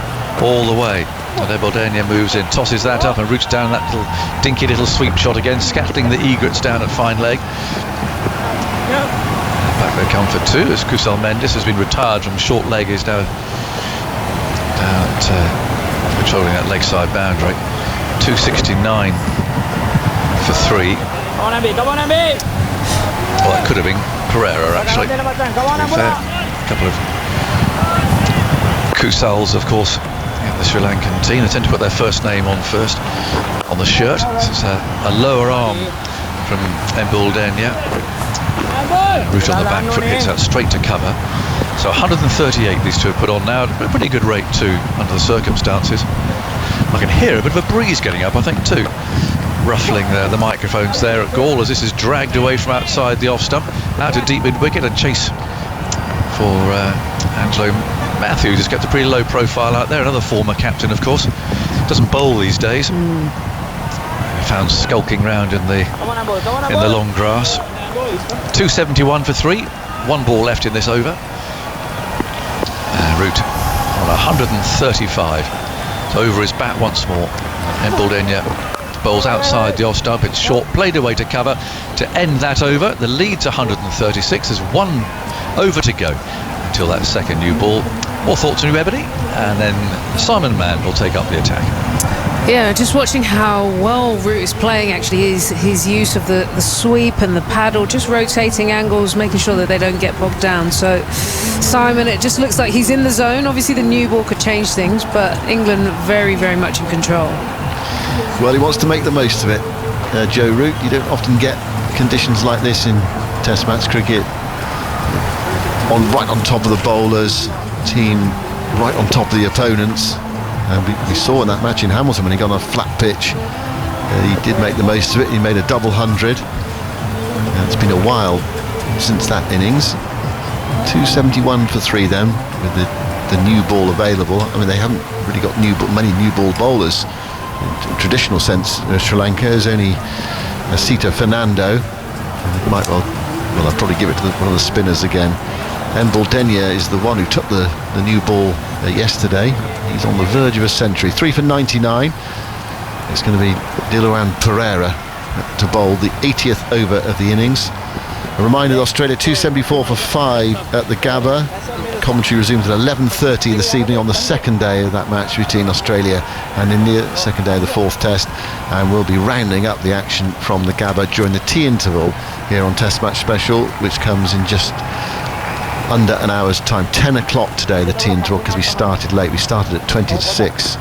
all the way. And Embaldenia moves in, tosses that up, and Root's down that little dinky little sweep shot again, scaffolding the egrets down at fine leg. Back they come for 2 as Kusal Mendes has been retired from short leg, is now down at controlling that leg side boundary. 269 for 3. Well, that could have been Pereira, actually. A couple of Kusals, of course, in the Sri Lankan team. They tend to put their first name on first on the shirt. This is a lower arm from Embaldenia. Root on the back foot hits out straight to cover. So 138 these two have put on now. A pretty good rate too, under the circumstances. I can hear a bit of a breeze getting up, I think, too. Ruffling the microphones there at Gaul as this is dragged away from outside the off stump, out to deep mid wicket. A chase for Angelo Matthews has kept a pretty low profile out there. Another former captain, of course, doesn't bowl these days. Found skulking round in the long grass. 271 for 3. 1 ball left in this over. Root on 135. It's over his bat once more. Embaldenia bowls outside the off stump. It's short, played away to cover to end that over. The lead's 136. There's 1 over to go until that second new ball. More thoughts on you, Ebony, and then Simon Mann will take up the attack. Yeah, just watching how well Root is playing, actually, his use of the sweep and the paddle, just rotating angles, making sure that they don't get bogged down. So Simon, it just looks like he's in the zone. Obviously the new ball could change things, but England very, very much in control. Well, he wants to make the most of it, Joe Root. You don't often get conditions like this in Test match cricket. Right on top of the bowlers, team right on top of the opponents. And we saw in that match in Hamilton when he got on a flat pitch, he did make the most of it. He made a double 100. And it's been a while since that innings. 271 for 3 then, with the new ball available. I mean, they haven't really got many new ball bowlers in traditional sense. Sri Lanka is only Sita Fernando. Might well I'll probably give it to one of the spinners again. Embaldenia is the one who took the new ball yesterday. He's on the verge of a century. 3 for 99. It's going to be Diluan Pereira to bowl the 80th over of the innings. A reminder that Australia 274 for 5 at the Gabba. Commentary resumes at 11:30 this evening on the second day of that match between Australia and India, second day of the 4th test, and we'll be rounding up the action from the Gabba during the tea interval here on Test Match Special, which comes in just under an hour's time. 10 o'clock today, the tea interval, because we started late. We started at 20 to 6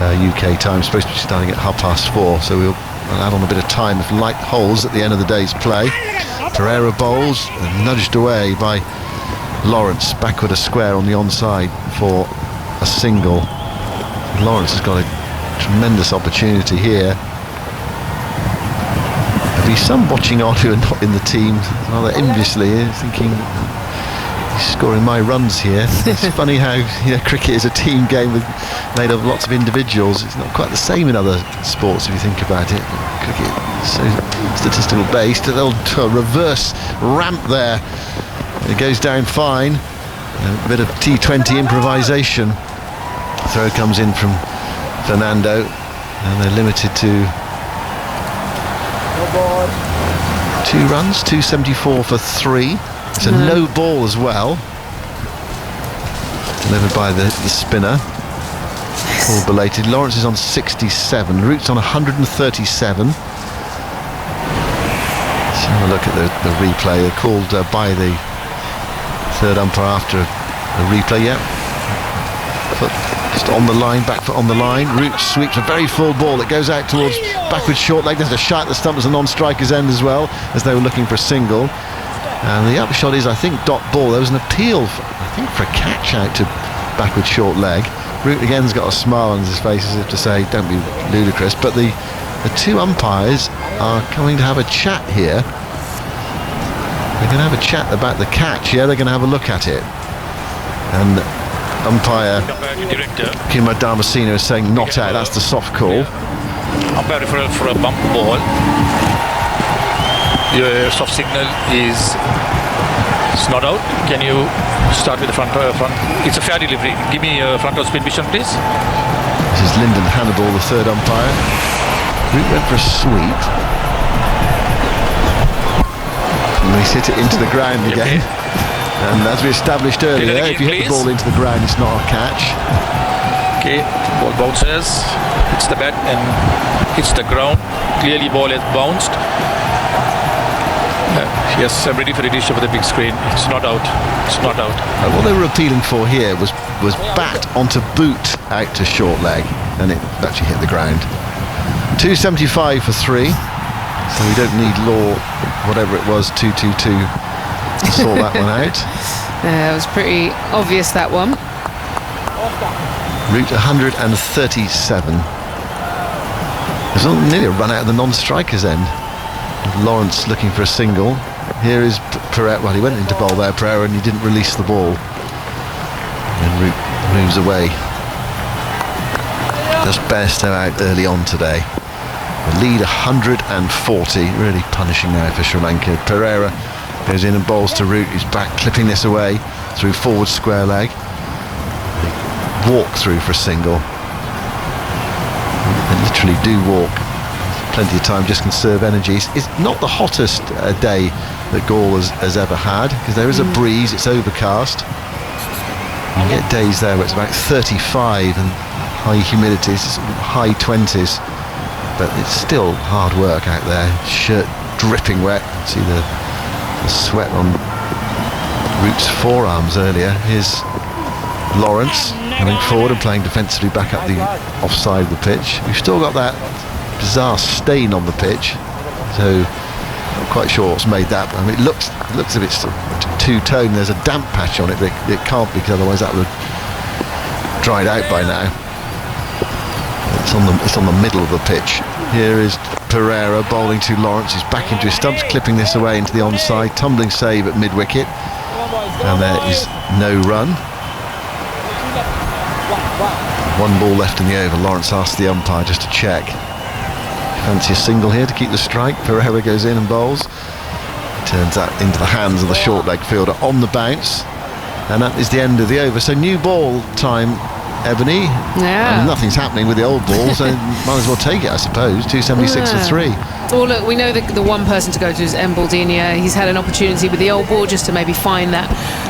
UK time. Supposed to be starting at 4:30, so we'll add on a bit of time if light holes at the end of the day's play. Pereira bowls, nudged away by Lawrence, backward a square on the onside for a single. Lawrence has got a tremendous opportunity here. There'll be some watching on who are not in the team rather enviously, thinking he's scoring my runs here. It's funny how cricket is a team game made of lots of individuals. It's not quite the same in other sports if you think about it. Cricket is so statistical based. They'll do a reverse ramp there. It goes down fine. A bit of T20 improvisation. Throw comes in from Fernando, and they're limited to 2 runs, 274 for 3. It's a no ball as well, delivered by the spinner. All belated. Lawrence is on 67. Root's on 137. Let's have a look at the replay. They're called by the third umpire after a replay. Yeah, foot just on the line, back foot on the line. Root sweeps a very full ball that goes out towards backward short leg. There's a shot at the stump as a non-striker's end as well, as they were looking for a single. And the upshot is, I think, dot ball. There was an appeal, for a catch out to backward short leg. Root again's got a smile on his face as if to say, don't be ludicrous. But the 2 umpires are coming to have a chat here. They're going to have a chat about the catch. Yeah, they're going to have a look at it. And umpire Kima Damasino is saying not out. That's the soft call. Umpire referral for a bump ball. Your soft signal is not out. Can you start with the front? It's a fair delivery. Give me front of spin vision, please. This is Lyndon Hannibal, the third umpire. Root went for a sweep. And he's hit it into the ground again. And as we established earlier, if you hit the ball into the ground, it's not a catch. Okay, ball bounces, hits the bat and hits the ground. Clearly ball has bounced. Yes, I'm ready for the dish over the big screen. It's not out. It's not out. What they were appealing for here was bat onto boot out to short leg, and it actually hit the ground. 275 for 3. So we don't need law, whatever it was, 222 to sort that one out. Yeah, it was pretty obvious, that one. Root 137. There's nearly a run out of the non-striker's end. Lawrence looking for a single. Here is Pereira. Well, he went into bowl there, Pereira, and he didn't release the ball. And Root moves away. Just Bairstow out early on today. The lead 140, really punishing now for Sri Lanka. Pereira goes in and bowls to Root, who's back clipping this away through forward square leg. Walk through for a single. They literally do walk. Plenty of time, just conserve energy. It's not the hottest day that Gaul has ever had, because there is a breeze, it's overcast. You get days there where it's about 35 and high humidity, it's high 20s. But it's still hard work out there. Shirt dripping wet. See the sweat on Root's forearms earlier. Here's Lawrence coming forward and playing defensively back up the offside of the pitch. We've still got that bizarre stain on the pitch, so not quite sure what's made that. I mean, it looks a bit two-tone. There's a damp patch on it, but it can't be, because otherwise that would have dried out by now. It's on the middle of the pitch. Here is Pereira bowling to Lawrence. He's back into his stumps, clipping this away into the onside. Tumbling save at mid-wicket. And there is no run. 1 ball left in the over. Lawrence asked the umpire just to check. Fancy a single here to keep the strike. Pereira goes in and bowls. Turns that into the hands of the short leg fielder on the bounce. And that is the end of the over. So new ball time, Ebony. Yeah. Nothing's happening with the old ball, so might as well take it, I suppose. 276 for 3. Well, look, we know the one person to go to is Mbaldini. He's had an opportunity with the old ball just to maybe find that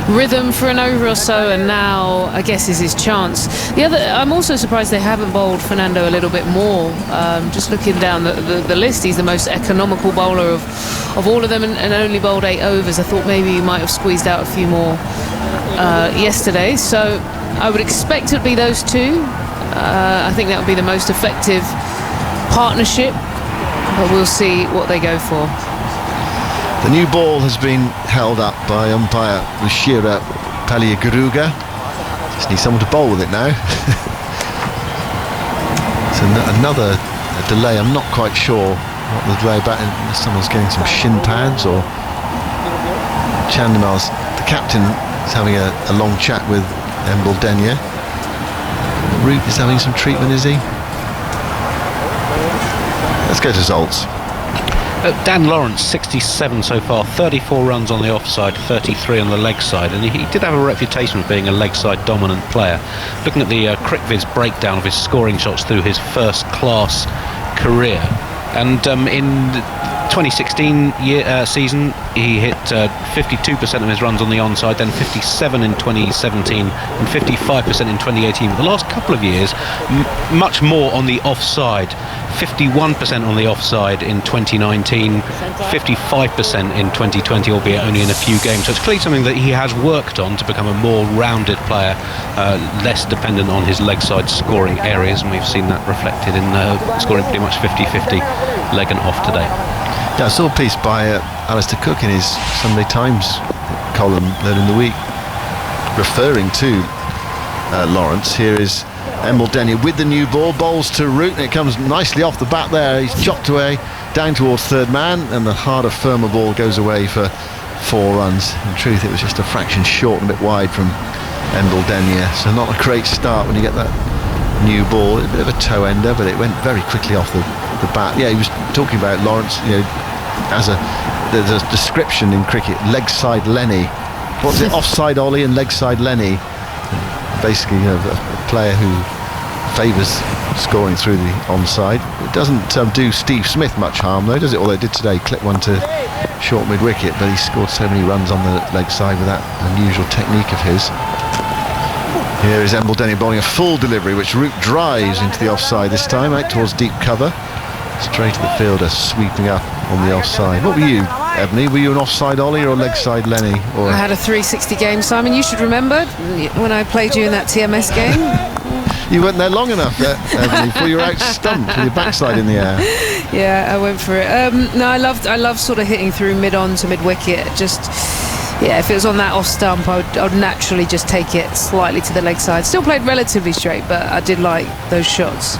rhythm for an over or so, and now I guess is his chance. I'm also surprised they haven't bowled Fernando a little bit more. Just looking down the list, he's the most economical bowler of all of them, and only bowled 8 overs. I thought maybe he might have squeezed out a few more yesterday. So I would expect it to be those two. I think that would be the most effective partnership, but we'll see what they go for. The new ball has been held up by umpire Rushira Paliagaruga. Just need someone to bowl with it now. It's another delay. I'm not quite sure what the delay about. Someone's getting some shin pads, or Chandimal's, the captain, is having a long chat with Embledenia. Root is having some treatment, is he? Let's go to results. Dan Lawrence, 67 so far, 34 runs on the offside, 33 on the leg side, and he did have a reputation of being a leg side dominant player. Looking at the CricViz breakdown of his scoring shots through his first class career, and in 2016 season he hit 52% of his runs on the onside, then 57 in 2017 and 55% in 2018. But the last couple of years much more on the offside, 51% on the offside in 2019, 55% in 2020, albeit only in a few games. So it's clearly something that he has worked on to become a more rounded player, less dependent on his leg side scoring areas, and we've seen that reflected in scoring pretty much 50-50 leg and off today. Yeah, I saw a piece by Alistair Cook in his Sunday Times column earlier in the week referring to Lawrence. Here is Embledenia with the new ball, bowls to Root, and it comes nicely off the bat there. He's chopped away down towards third man, and the harder, firmer ball goes away for 4 runs. In truth, it was just a fraction short and a bit wide from Embledenia, so not a great start when you get that new ball. A bit of a toe ender, but it went very quickly off the bat. Yeah, he was talking about Lawrence, as there's a description in cricket, leg side Lenny. What's it? Offside Ollie and leg side Lenny. Basically, a player who favours scoring through the onside. It doesn't do Steve Smith much harm, though, does it? Although it did today, clip one to short mid wicket, but he scored so many runs on the leg side with that unusual technique of his. Here is Embledenia bowling a full delivery, which Root drives into the offside this time, out towards deep cover. Straight to the fielder, sweeping up on the offside. What were you, Ebony? Were you an offside Ollie or a leg side Lenny? Or I had a 360 game, Simon. You should remember when I played you in that TMS game. You weren't there long enough, Ebony, before you were out stumped with your backside in the air. Yeah, I went for it. No, I love sort of hitting through mid-on to mid-wicket. Just, yeah, if it was on that off stump, I would naturally just take it slightly to the leg side. Still played relatively straight, but I did like those shots.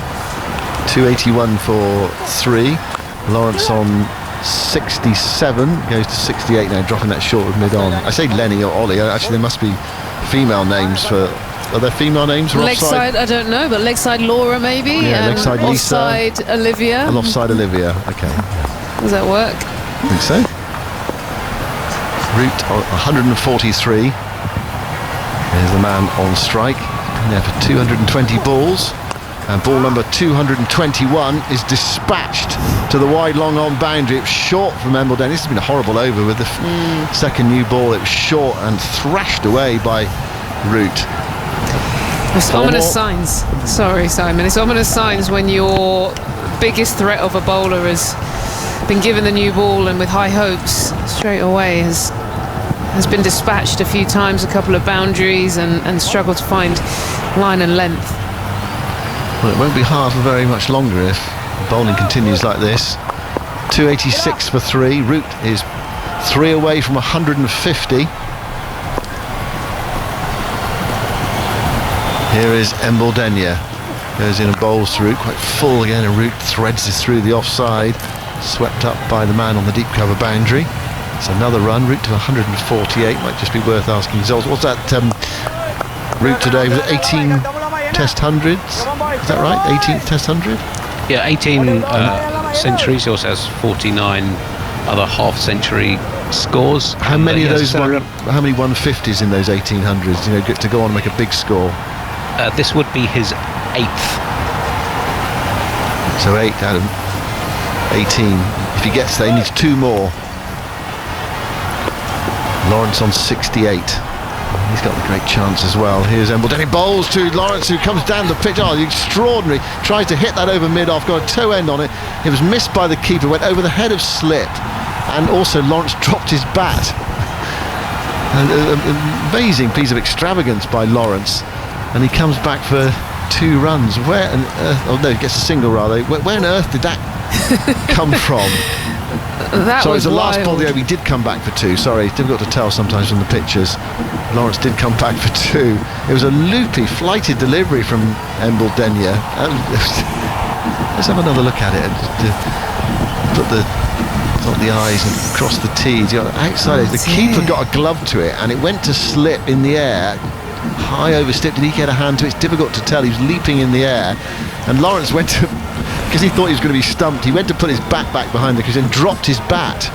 281 for 3. Lawrence on 67, goes to 68 now, dropping that short of mid-on. I say Lenny or Ollie. Actually, there must be female names for... Are there female names for leg offside? Side, I don't know, but leg side Laura maybe. Yeah, leg side Lisa. Offside Olivia. And offside Olivia. Okay. Does that work? I think so. Root 143. There's the man on strike. Been there for 220 balls. And ball number 221 is dispatched to the wide long on boundary. It's short from Embledenia. This has been a horrible over with the second new ball. It was short and thrashed away by Root. It's ominous signs. Sorry, Simon. It's ominous signs when your biggest threat of a bowler has been given the new ball and with high hopes straight away has been dispatched a few times, a couple of boundaries, and struggled to find line and length. Well, it won't be hard for very much longer if bowling continues like this. 286 for 3. Root is 3 away from 150. Here is Embledenia. Goes in and bowls to Root, quite full again, and Root threads this through the offside. Swept up by the man on the deep cover boundary. It's another run. Root to 148. Might just be worth asking results. What's that Root today? Was it 18 Test hundreds? Is that right? 18th Test 100? Yeah, 18 centuries. He also has 49 other half-century scores. How many of those? How many 150s in those 1800s? Get to go on and make a big score. This would be his 8th. So 8 out of 18. If he gets there, he needs 2 more. Lawrence on 68. He's got a great chance as well. Here's Embledenia, bowls to Lawrence, who comes down the pitch. Oh, extraordinary. Tries to hit that over mid-off, got a toe end on it. It was missed by the keeper, went over the head of slip. And also Lawrence dropped his bat. An amazing piece of extravagance by Lawrence. And he comes back for 2 runs. Where on earth? Oh no, he gets a single rather. Where on earth did that come from? That Sorry, was the last wild. ball, he did come back for 2. Sorry, it's difficult to tell sometimes from the pictures. Lawrence did come back for 2. It was a loopy, flighted delivery from Embel Denyer. Let's have another look at it. Put the eyes and cross the T's. You got outside edge. The keeper got a glove to it, and it went to slip in the air. High over slip. Did he get a hand to it? It's difficult to tell. He was leaping in the air, and Lawrence went to, because he thought he was going to be stumped, he went to put his bat back behind the crease and dropped his bat.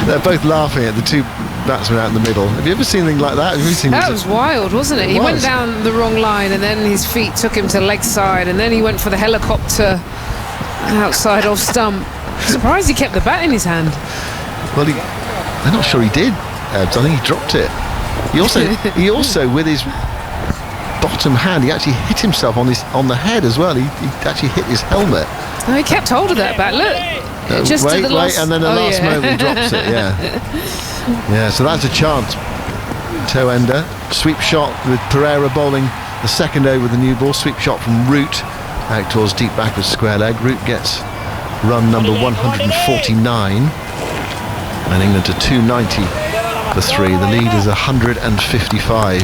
They're both laughing at the 2 batsmen out in the middle. Have you ever seen anything like that? Have you seen That was wild, wasn't it? He went down the wrong line, and then his feet took him to leg side, and then he went for the helicopter outside off stump. Surprised he kept the bat in his hand. Well, I'm not sure he did. I think he dropped it. He also with his bottom hand, he actually hit himself on the head as well. He actually hit his helmet. Oh, he kept hold of that bat. Look, just wait, at the last. and then the last moment he drops it. Yeah. So that's a chance. Toe ender, sweep shot with Pereira bowling the second over with the new ball. Sweep shot from Root out towards deep backwards square leg. Root gets run number 149, and England to 290 for 3. The lead is 155.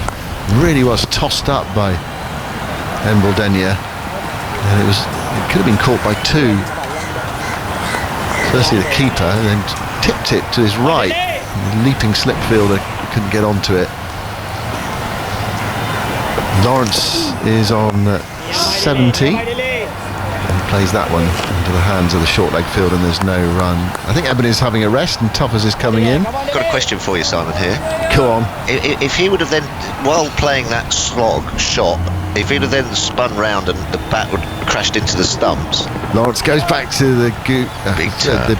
Really was tossed up by Embel Denyer, and it could have been caught by 2. Firstly the keeper, and then tipped it to his right. The leaping slip fielder couldn't get onto it. Lawrence is on 70 and plays that one into the hands of the short leg field, and there's no run. I think Eben is having a rest and Toffers is coming in. I've got a question for you, Simon, here. Go on. If he would have then, while playing that slog shot, if he'd have then spun round and the bat would have crashed into the stumps. Lawrence goes back to the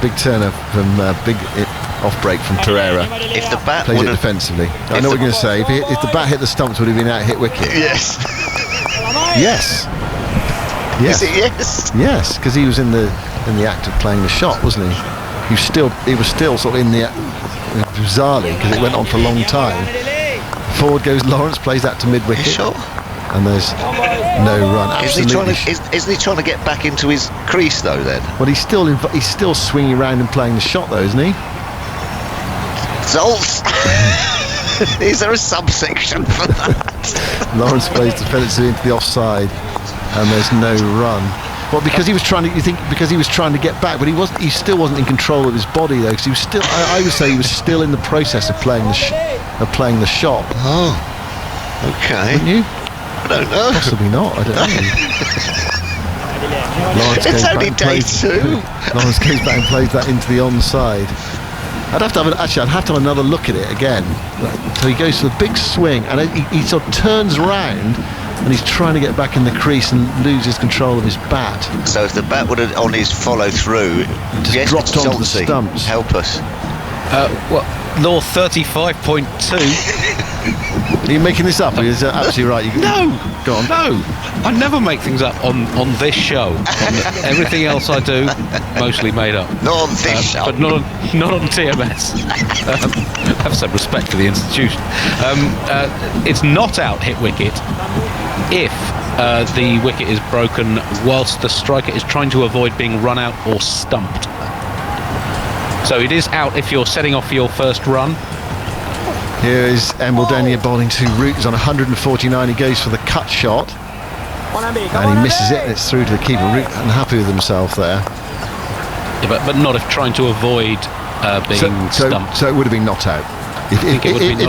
big turner from big off break from Pereira. If the bat plays it defensively. I know what you're going to say. If the bat hit the stumps, would have been out hit wicket. Yes. Yes. Is it yes? Yes, because he was in the act of playing the shot, wasn't he? He was still sort of in the bizarrely, because it went on for a long time. Forward goes Lawrence, plays that to mid wicket. Sure. And there's no run. Isn't he trying to get back into his crease though? Then. Well, he's still swinging around and playing the shot though, isn't he? Results. Is there a subsection for that? Lawrence plays defensively into the offside, and there's no run. Well, because he was trying to, because he was trying to get back, but he still wasn't in control of his body though, because he was still. I would say he was still in the process of playing the shot. Oh, okay. Wouldn't you? I don't know. Possibly not. I don't know. It's only day 2. Lawrence goes back and plays that into the onside. I'd have to have another look at it again. So he goes for the big swing, and he sort of turns round, and he's trying to get back in the crease and loses control of his bat. So if the bat would have on his follow through, just dropped onto the stumps. Help us. Law 35.2. Are you making this up? Is that absolutely right? No. Go on. No. I never make things up on this show. Everything else I do, mostly made up. Not on this show. But not on TMS. Have some respect for the institution. It's not out hit wicket if the wicket is broken whilst the striker is trying to avoid being run out or stumped. So it is out if you're setting off for your first run. Here is Embel Denyer bowling to Root. He's on 149. He goes for the cut shot, and he misses it, and it's through to the keeper. Root unhappy with himself there. Yeah, but not if trying to avoid being stumped. So it would have been not out.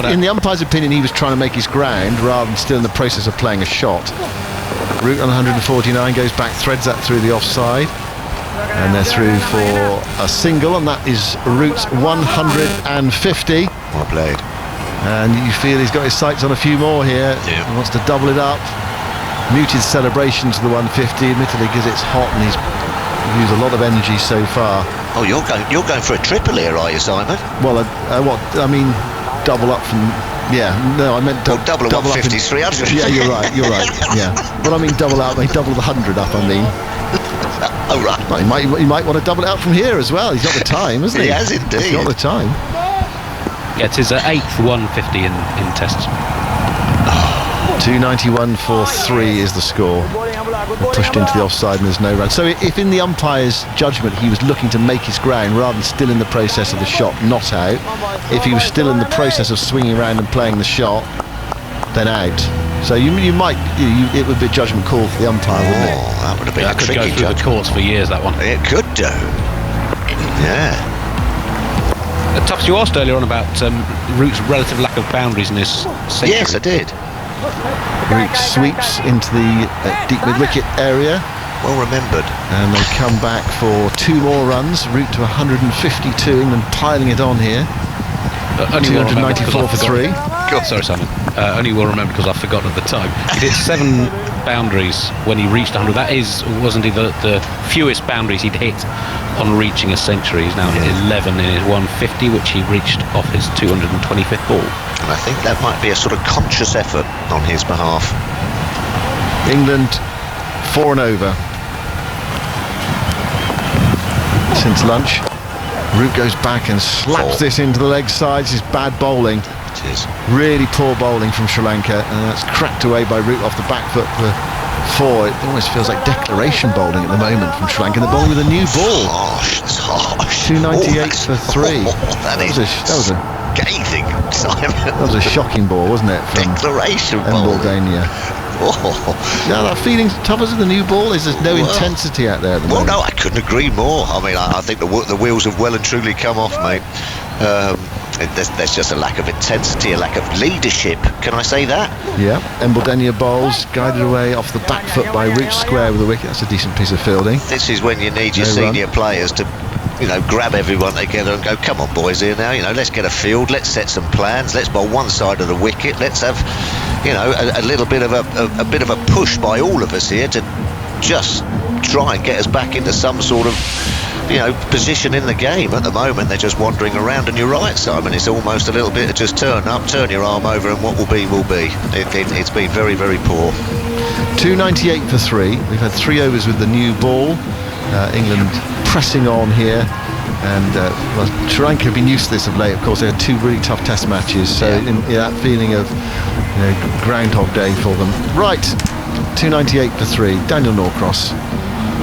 In the umpire's opinion, he was trying to make his ground rather than still in the process of playing a shot. Root on 149 goes back, threads that through the offside, and they're through for a single, and that is Root's 150. Well played. And you feel he's got his sights on a few more here. Yeah. He wants to double it up. Muted celebration to the 150, admittedly, because it's hot and he's used a lot of energy so far. Oh, you're going for a triple here, are you, Simon? Well, I mean, double up from. Yeah, no, I meant double 150 is 300. Yeah, you're right. Yeah, but I mean double out. They double the 100 up. I mean. Oh right. Well, he might want to double it out from here as well. He's got the time, hasn't he? He has indeed. He's got the time. Yeah, it's his 8th 150 in tests. 291 for 3 is the score. We're pushed into the offside and there's no run. So if in the umpire's judgment he was looking to make his ground rather than still in the process of the shot not out, if he was still in the process of swinging around and playing the shot, then out. So you might, it would be a judgment call for the umpire, wouldn't it? That would have been That a could go tricky through the judgment. courts for years, that one. It could do. Yeah. Tubbs, you asked earlier on about Root's relative lack of boundaries in his century. Yes, I did. Root sweeps into the deep mid-wicket area. Well remembered. And they come back for 2 more runs. Root to 152. England piling it on here. Only will remember because 294 I for forgot. 3. Sorry, Simon. Only will remember because I forgot at the time. He hit 7 boundaries when he reached 100. That was indeed the fewest boundaries he'd hit on reaching a century. He's now hit 11 in his 150, which he reached off his 225th ball. And I think that might be a sort of conscious effort on his behalf. England 4 and over since lunch. Root goes back and slaps this into the leg sides. It's bad bowling. It is. Really poor bowling from Sri Lanka, and that's cracked away by Root off the back foot for 4. It almost feels like declaration bowling at the moment from Sri Lanka. They're bowling with a new ball. Harsh, it's harsh. 298 for 3. That was a scathing, Simon. That was a shocking ball, wasn't it? From declaration bowling. Embaldania. Yeah, that feeling tough as the new ball is. There's no intensity out there at the moment. No, I couldn't agree more. I mean, I think the wheels have well and truly come off, mate. There's just a lack of intensity, a lack of leadership. Can I say that? Yeah. Embaldania bowls, guided away off the back foot by Root square with a wicket. That's a decent piece of fielding. This is when you need your senior players to, grab everyone together and go, come on, boys, here now. Let's get a field. Let's set some plans. Let's bowl one side of the wicket. Let's have, a little bit of a bit of a push by all of us here to just try and get us back into some sort of position in the game. At the moment they're just wandering around, and you're right, Simon, it's almost a little bit of just turn up, turn your arm over, and what will be will be. It's been very, very poor. 298 for 3. We've had 3 overs with the new ball. England pressing on here, and Sri Lanka have been used to this of late. Of course, they had 2 really tough test matches, so that feeling of Groundhog Day for them. Right, 298 for 3. Daniel Norcross.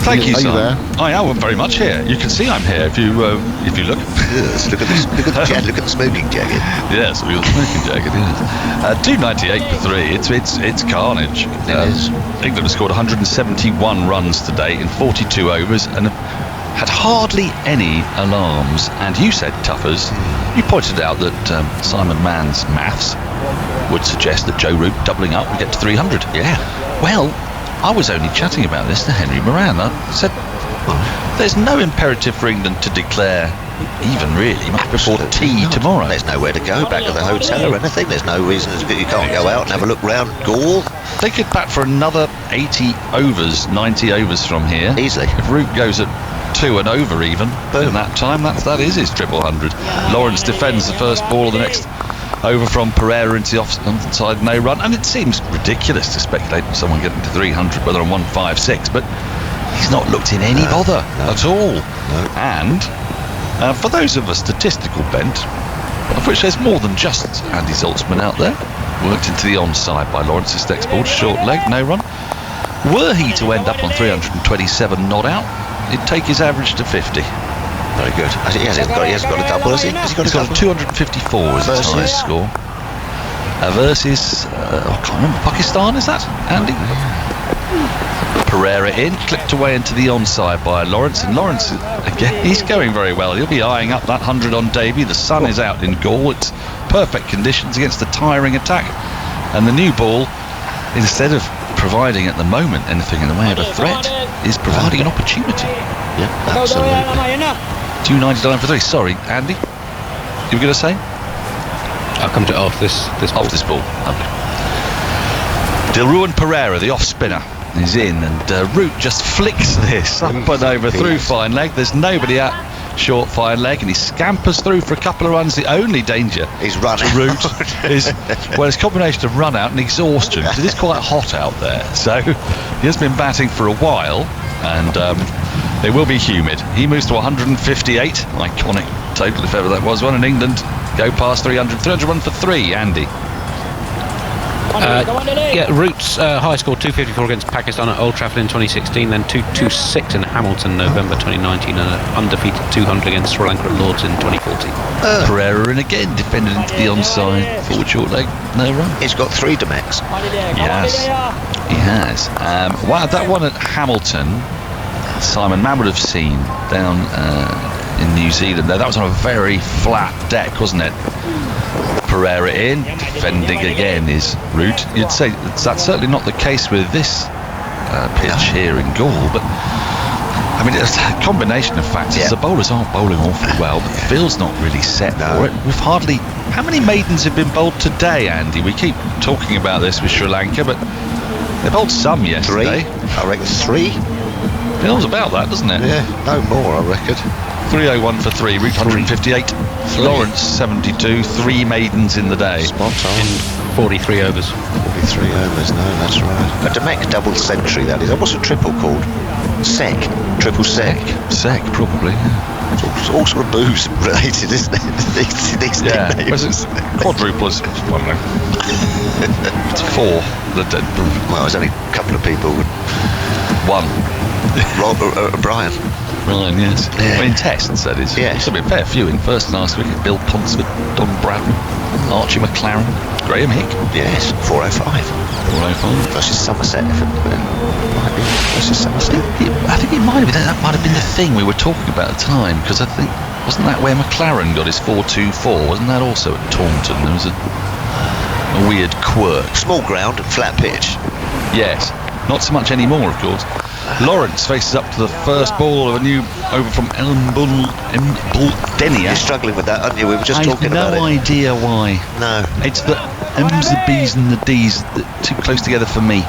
Thank you, Are sir. you there? I am very much here. You can see I'm here if you look. Yes, look at this. Look at the smoking jacket. Yes, look at the smoking jacket. Yes. 298 for 3. It's carnage. It is. England have scored 171 runs today in 42 overs and had hardly any alarms. And you said, Tuffers, you pointed out that Simon Mann's maths would suggest that Joe Root doubling up would get to 300. Yeah. Well, I was only chatting about this to Henry Moran. I said, there's no imperative for England to declare even really much before tea tomorrow. There's nowhere to go, back to the hotel or anything. There's no reason you can't go out and have a look round Gaul. They could bat for another 80 overs, 90 overs from here. Easily. If Root goes at 2 and over even, in that time, that is his triple 100. Lawrence defends the first ball of the next over from Pereira into the offside, no run, and it seems ridiculous to speculate on someone getting to 300 whether on 156, but he's not looked in any bother at all. No. And for those of a statistical bent, of which there's more than just Andy Zaltzman out there, worked into the onside by Lawrence's next ball, short leg, no run. Were he to end up on 327 not out, it'd take his average to 50. Very good. He hasn't got a double, has he? Has he got a 254 as his highest score. Versus, I can't remember, Pakistan, is that, Andy? Pereira in, clipped away into the onside by Lawrence, and Lawrence, again, he's going very well. He'll be eyeing up that 100 on debut. The sun is out in Gaul. It's perfect conditions against a tiring attack. And the new ball, instead of providing at the moment anything in the way of a threat, is providing an opportunity. Yeah, absolutely. 299 for 3. Sorry, Andy, you were going to say? I'll come to it off this ball. Off this ball. Lovely. Dilruan Pereira, the off spinner, is in, and Root just flicks this up and over through fine leg. There's nobody at short fine leg, and he scampers through for a couple of runs. The only danger is run to Root is, well, it's a combination of run out and exhaustion, because it is quite hot out there. So he has been batting for a while, and it will be humid. He moves to 158, iconic total if ever that was one, and England go past 300. 301 for 3, Andy. Root's high score 254 against Pakistan at Old Trafford in 2016, then 226 in Hamilton November 2019, and an undefeated 200 against Sri Lanka at Lords in 2014. Pereira in again, defended into the onside, forward short leg, no run. He's got 3 Demecs. He has. Wow, that one at Hamilton, Simon Mann would have seen down in New Zealand there. That was on a very flat deck, wasn't it? Pereira in, defending again is Root. You'd say that's certainly not the case with this pitch here in Gaul, but I mean, it's a combination of factors. The bowlers aren't bowling awfully well, but the field's not really set for it. We've hardly... How many maidens have been bowled today, Andy? We keep talking about this with Sri Lanka, but they bowled some yesterday. 3. I reckon 3. Feels about that, doesn't it? Yeah, no more, I reckon. 301 for 3, Root 158, Lawrence 72, 3 maidens in the day. Spot on. In 43 overs. 43 overs, no, that's right. A Demec double century, that is. What's a triple called? Sec. Triple sec. Sec, probably. Yeah. It's all sort of booze related, isn't it? these nicknames. It's quadruple is, I don't know. It's 4. Well, there's only a couple of people. 1. Rob O'Brien. Ryan, yes. Yeah. In tests, that is. Yes. There's been a fair few in first and last wicket. Bill Ponsford, Don Bradman, Archie McLaren, Graham Hick. Yes, 405. 405. Versus Somerset. Might be versus Somerset. I think it might have been. That might have been the thing we were talking about at the time, because I think, wasn't that where McLaren got his 424? Wasn't that also at Taunton? There was a weird quirk. Small ground, flat pitch. Yes. Not so much anymore, of course. Lawrence faces up to the first ball of a new over from Embledenia. You're struggling with that, aren't you? We were just talking about it. I have no idea why. No. It's the M's, the B's and the D's too close together for me.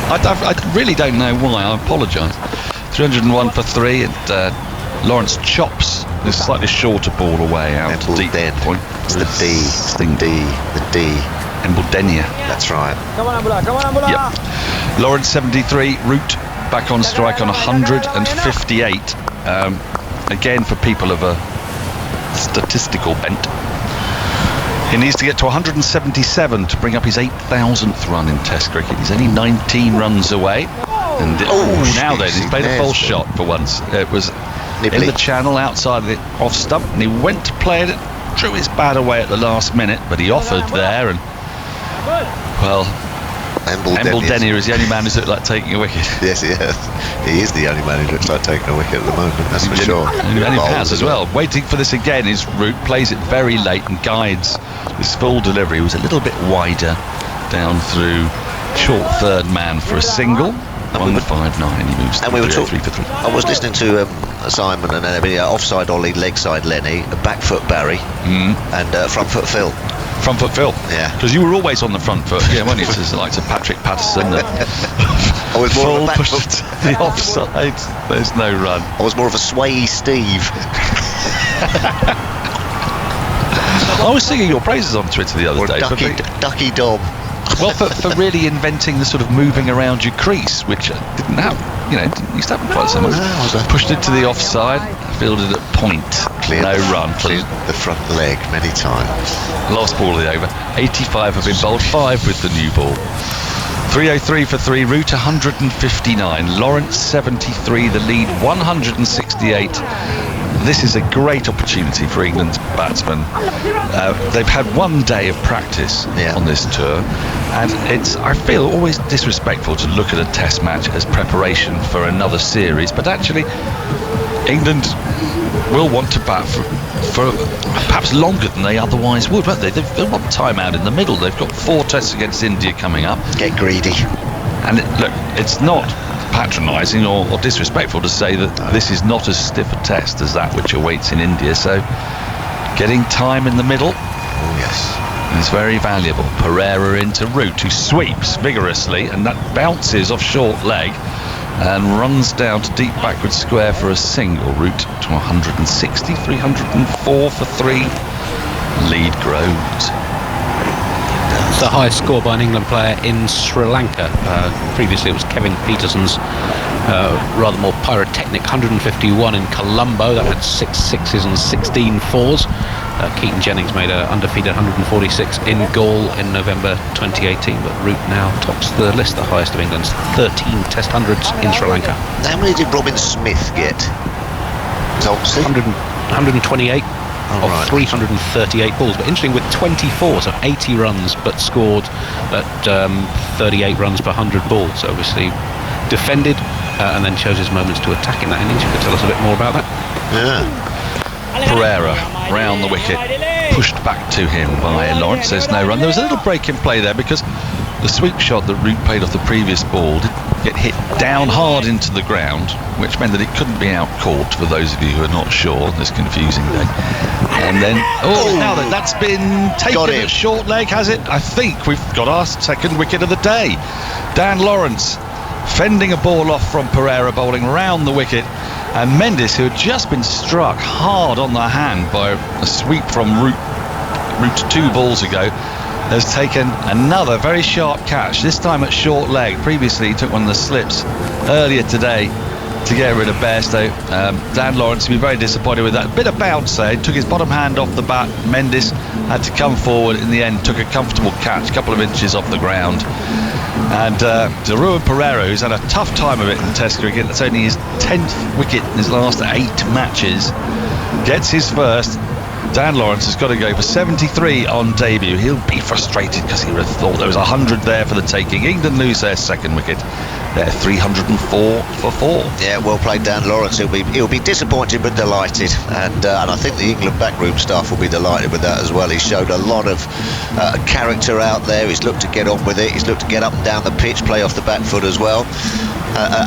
I really don't know why. I apologise. 301 for 3, and Lawrence chops this slightly shorter ball away out to deep point. It's the D. It's the D. The D. Embledenia. That's right. Yep. Lawrence 73, Root back on strike on 158. Again, for people of a statistical bent, he needs to get to 177 to bring up his 8,000th run in Test cricket. He's only 19 runs away. And now then, he's played a false shot for once. It was in the channel outside of the off stump, and he went to play it, drew his bat away at the last minute, but he offered there, and well, Embledenia is the only man who's looked like taking a wicket. Yes, he is. He is the only man who looks like taking a wicket at the moment, that's for sure. And he has as well. Waiting for this again is Root, plays it very late and guides this full delivery. He was a little bit wider down through short third man for a single. 159, he moves. And we were talking. 3 for 3. I was listening to Simon and offside Ollie, leg side Lenny, back foot Barry, and front foot Phil. Front foot Phil. Yeah. Because you were always on the front foot. Yeah, weren't you? It's like to Patrick Patterson. I was more of a back push foot. to the offside. There's no run. I was more of a sway Steve. I was singing your praises on Twitter the other Or day. Ducky Dom. Well, for really inventing the sort of moving around your crease, which didn't happen, didn't used to happen quite so much. Pushed it to the offside, fielded at point, no run. Cleared the front leg many times. Last ball of the over. 85 have been bowled, 5 with the new ball. 303 for 3, Root 159, Lawrence 73, the lead 168. This is a great opportunity for England's batsmen. They've had one day of practice on this tour, and it's, I feel, always disrespectful to look at a test match as preparation for another series, but actually England will want to bat for perhaps longer than they otherwise would, won't they? They'll want time out in the middle. They've got 4 tests against India coming up. Get greedy. And look, it's not patronising or disrespectful to say that this is not as stiff a test as that which awaits in India, so getting time in the middle is very valuable. Pereira into Root, who sweeps vigorously, and that bounces off short leg and runs down to deep backward square for a single. Root to 160, 304 for 3. Lead grows. It's the highest score by an England player in Sri Lanka. Previously it was Kevin Peterson's rather more pyrotechnic 151 in Colombo. That had 6 sixes and 16 fours. Keaton Jennings made an undefeated 146 in Gaul in November 2018, but Root now tops the list, the highest of England's 13 Test hundreds in Sri Lanka. How many did Robin Smith get? 128 of right. 338 balls, but interesting with 24, so 80 runs, but scored at 38 runs per 100 balls. So obviously defended and then chose his moments to attack in that innings. You could tell us a bit more about that. Yeah. Pereira round the wicket, pushed back to him by Lawrence. There's no run. There was a little break in play there because the sweep shot that Root played off the previous ball did get hit down hard into the ground, which meant that it couldn't be out caught, for those of you who are not sure this confusing day. And then now that's been taken at short leg, has it? I think we've got our second wicket of the day. Dan Lawrence fending a ball off from Pereira, bowling round the wicket, and Mendes, who had just been struck hard on the hand by a sweep from Root 2 balls ago, has taken another very sharp catch, this time at short leg. Previously he took one of the slips earlier today to get rid of Bairstow. Dan Lawrence will be very disappointed with that. Bit of bounce there, he took his bottom hand off the bat. Mendes had to come forward in the end, took a comfortable catch, a couple of inches off the ground. And Daruan Pereira, who's had a tough time of it in Test cricket, that's only his 10th wicket in his last 8 matches, gets his first. Dan Lawrence has got to go for 73 on debut. He'll be frustrated because he would have thought there was 100 there for the taking. England lose their second wicket. They're 304 for 4. Yeah, well played, Dan Lawrence. He'll be disappointed but delighted, and I think the England backroom staff will be delighted with that as well. He showed a lot of character out there. He's looked to get on with it. He's looked to get up and down the pitch, play off the back foot as well.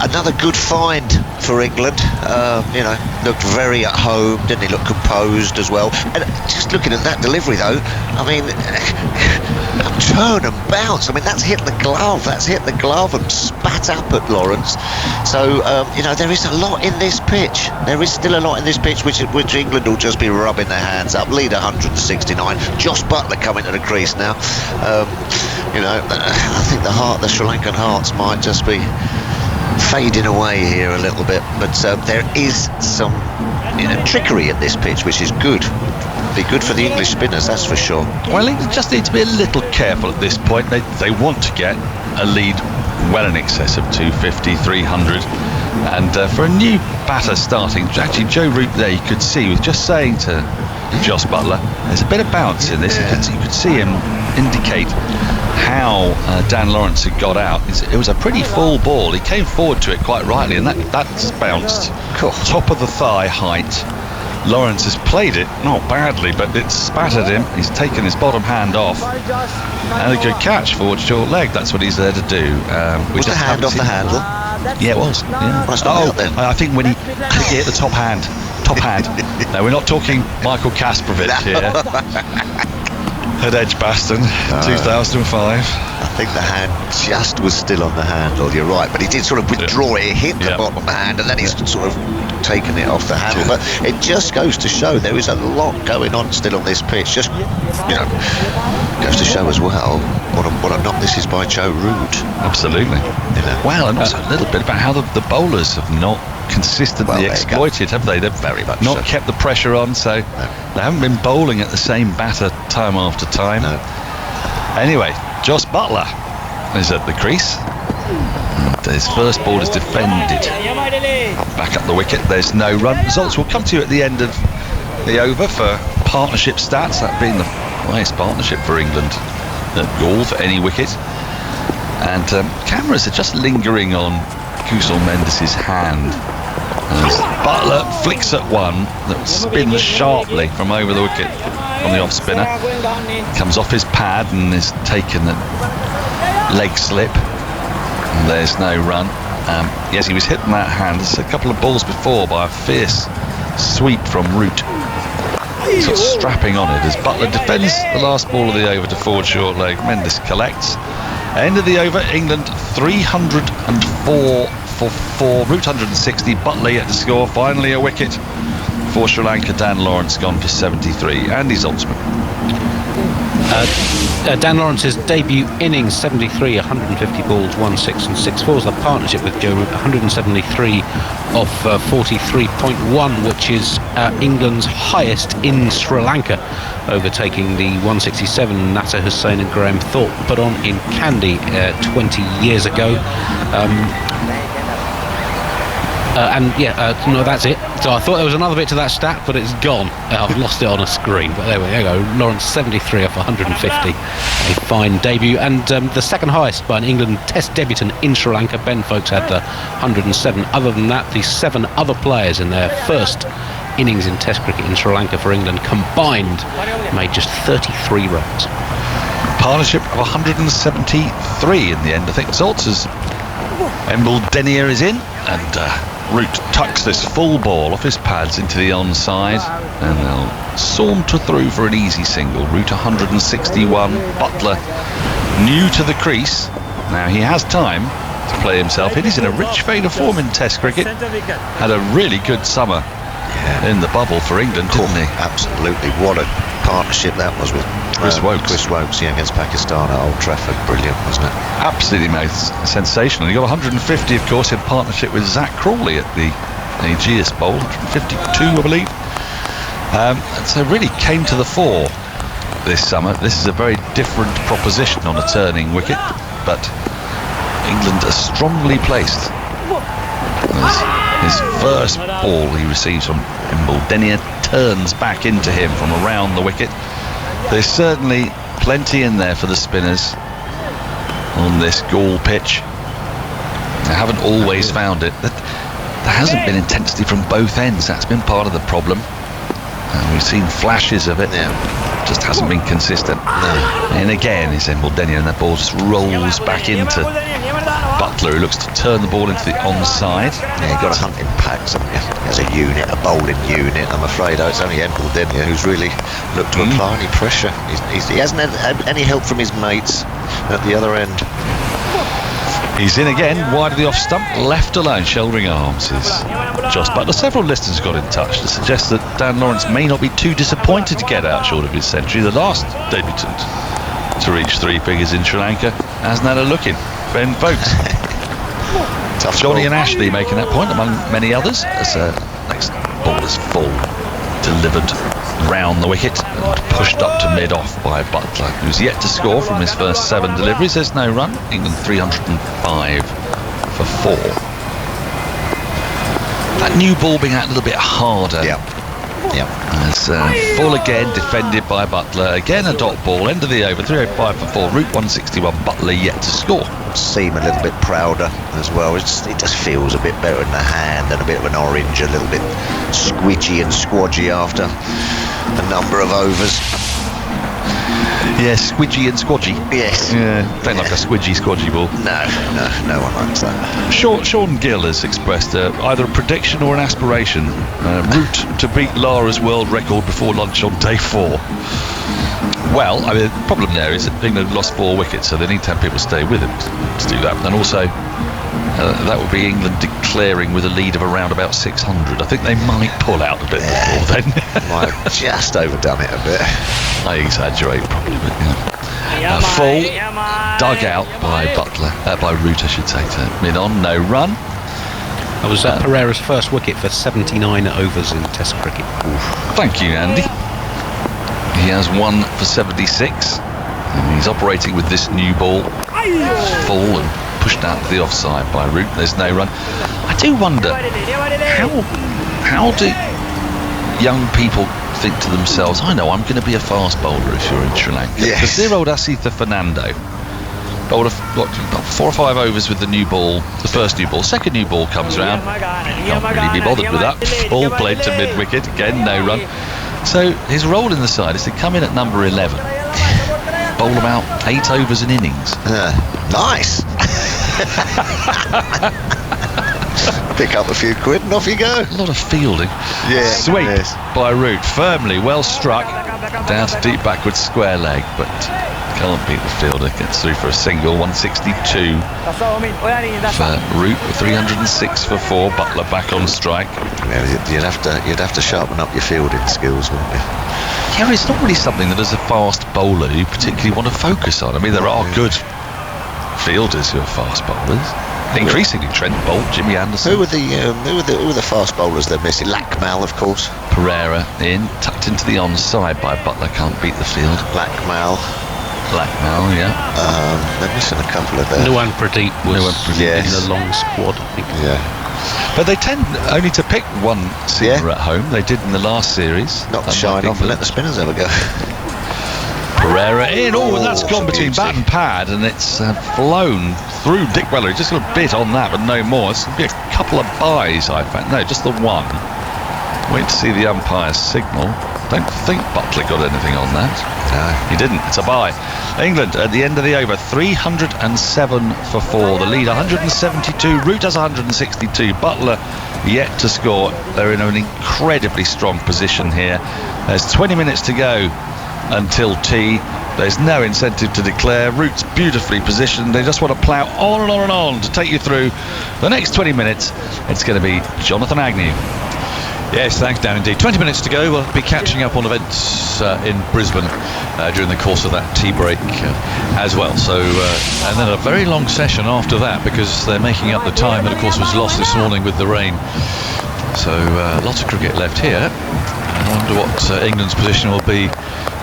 Another good find for England. Looked very at home, didn't he? Looked composed as well. And just looking at that delivery, though, I mean, turn and bounce. I mean, that's hit the glove. That's hit the glove and spat up at Lawrence. So, there is a lot in this pitch. There is still a lot in this pitch, which England will just be rubbing their hands up. Lead 169. Josh Buttler coming to the crease now. I think the Sri Lankan hearts might just be fading away here a little bit, but there is some trickery in this pitch, which is good. Be good for the English spinners, that's for sure. Well, England just need to be a little careful at this point. They want to get a lead well in excess of 250, 300, and for a new batter starting, actually Joe Root there, you could see, was just saying to Josh Buttler, there's a bit of bounce in this. You could see him indicate how Dan Lawrence had got out. It was a pretty full ball. He came forward to it quite rightly, and that's bounced top of the thigh height. Lawrence has played it, not badly, but it's spattered him. He's taken his bottom hand off, and a good catch forward short leg. That's what he's there to do. Was the hand off the handle? Yeah, it was. Yeah. Well, then. I think when he hit the top hand. No, we're not talking Michael Kasparovic here. At Edgbaston, 2005. I think the hand just was still on the handle, you're right, but he did sort of withdraw it, hit the bottom hand, and then he's sort of taken it off the handle. But it just goes to show there is a lot going on still on this pitch. Just, goes to show as well what a knock this is by Joe Root. Absolutely. Well, and also a little bit about how the bowlers have not consistently exploited, have they? They've very much not kept the pressure on, so they haven't been bowling at the same batter time after time. No. Anyway, Josh Buttler is at the crease. And his first ball is defended. Back up the wicket, there's no run. Results will come to you at the end of the over for partnership stats, that being the highest partnership for England at Gaul for any wicket. And cameras are just lingering on Kusal Mendes' hand as Buttler flicks at one that spins sharply from over the wicket from the off spinner, comes off his pad and is taken a leg slip, and there's no run. Yes, he was hit in that hand. There's a couple of balls before by a fierce sweep from Root. Sort of strapping on it as Buttler defends the last ball of the over to forward short leg. Mendes collects. End of the over, England 304 for 4, Root 160, Buttler yet to score. Finally a wicket for Sri Lanka. Dan Lawrence gone for 73, and his ultimate. Dan Lawrence's debut innings, 73, 150 balls, 1/6 and 6/4. The partnership with Joe Root, 173 off 43.1, which is England's highest in Sri Lanka, overtaking the 167 Nasser Hussain and Graham Thorpe put on in Kandy 20 years ago. No, that's it. So I thought there was another bit to that stat, but it's gone. I've lost it on a screen. But there we go. Lawrence 73 off 150. A fine debut. And the second highest by an England Test debutant in Sri Lanka. Ben Folkes had the 107. Other than that, the 7 other players in their first innings in Test cricket in Sri Lanka for England combined made just 33 runs. Partnership of 173 in the end. I think Zoltz's Embledenia is in, and Root tucks this full ball off his pads into the onside, and they'll saunter through for an easy single. Root 161. Butler new to the crease. Now he has time to play himself in. He's in a rich vein of form in Test cricket. Had a really good summer in the bubble for England, didn't he? Absolutely. What a partnership that was with Chris Wokes, against Pakistan at Old Trafford. Brilliant, wasn't it? Absolutely made sensational. He got 150, of course, in partnership with Zach Crawley at the Aegeus Bowl, 152, I believe. And so really came to the fore this summer. This is a very different proposition on a turning wicket, but England are strongly placed. His first ball he receives from Embledenia turns back into him from around the wicket. There's certainly plenty in there for the spinners on this Gaul pitch. They haven't always found it. There hasn't been intensity from both ends. That's been part of the problem. And we've seen flashes of it. Just hasn't been consistent. And again, it's Embledenia, and that ball just rolls back into Butler, who looks to turn the ball into the onside. Yeah, you've got to hunt in packs, haven't you? As a unit, a bowling unit. I'm afraid it's only Embledenia who's really looked to apply any pressure. He hasn't had any help from his mates at the other end. He's in again, wide of the off stump, left alone, shouldering arms is Joss Butler. Several listeners got in touch to suggest that Dan Lawrence may not be too disappointed to get out short of his century. The last debutant to reach 3 figures in Sri Lanka hasn't had a look in. Ben Folkes. Johnny and Ashley making that point, among many others, as next ball is full, delivered round the wicket and pushed up to mid-off by Butler, who's yet to score from his first 7 deliveries. There's no run. England 305 for 4. That new ball being out a little bit harder. As full again, defended by Butler. Again a dot ball, end of the over, 305 for 4. Root 161. Butler yet to score. Seem a little bit prouder as well. It just feels a bit better in the hand, and a bit of an orange, a little bit squidgy and squodgy after a number of overs. Yes, squidgy and squodgy. Yes. Yeah, don't like a squidgy, squodgy ball. No one likes that. Sean Gill has expressed either a prediction or an aspiration. Root to beat Lara's world record before lunch on day 4. Well, I mean, the problem there is that England lost 4 wickets, so they need to have people stay with him to do that. And also, that would be England declaring with a lead of around about 600. I think they might pull out a bit before then. Might have just overdone it a bit. I exaggerate probably, but full dug out by Butler, by Root I should say, to mid-on, no run. That was Pereira's first wicket for 79 overs in Test cricket. Thank you, Andy. He has 1 for 76, and he's operating with this new ball, full and pushed out to the offside by Root. There's no run. I do wonder, how do young people think to themselves, I know I'm going to be a fast bowler if you're in Sri Lanka? Because dear old Asitha Fernando bowled about 4 or 5 overs with the new ball, the first new ball. Second new ball comes round, can't really be bothered with that. Ball played to mid-wicket, again no run. So his role in the side is to come in at number 11, bowl about 8 overs an innings. Nice. Pick up a few quid and off you go. A lot of fielding. Sweep by Root, firmly, well struck, down to deep backward square leg, but can't beat the fielder. Gets through for a single. 162 for Root. 306 for 4. Butler back on strike. Yeah, you'd have to sharpen up your fielding skills, wouldn't you? Yeah, it's not really something that as a fast bowler you particularly want to focus on. I mean, there are good fielders who are fast bowlers. Increasingly, Trent Bolt, Jimmy Anderson. Who are the fast bowlers they're missing? Lackmal, of course. Pereira in, tucked into the onside by Butler. Can't beat the field. Lackmal, yeah. they're missing a couple of them. Nuwan Pradeep was Yes. in the long squad, I think. Yeah. But they tend only to pick one seamer at home. They did in the last series. Not the shine off and let the spinners have a go. Pereira in. Oh, and that's gone between bat and pad, and it's flown through Dick Weller. He just got a bit on that, but no more. It's going to be a couple of byes, I found. No, just the one. Wait to see the umpire's signal. Don't think Buckley got anything on that. No, he didn't. It's a bye. England at the end of the over, 307 for 4. The lead 172. Root has 162. Butler yet to score. They're in an incredibly strong position here. There's 20 minutes to go until tea. There's no incentive to declare. Root's beautifully positioned. They just want to plough on and on and on to take you through the next 20 minutes. It's going to be Jonathan Agnew. Yes, thanks, Dan, indeed. 20 minutes to go. We'll be catching up on events in Brisbane during the course of that tea break as well. So, and then a very long session after that, because they're making up the time that, of course, was lost this morning with the rain. So, lots of cricket left here. I wonder what England's position will be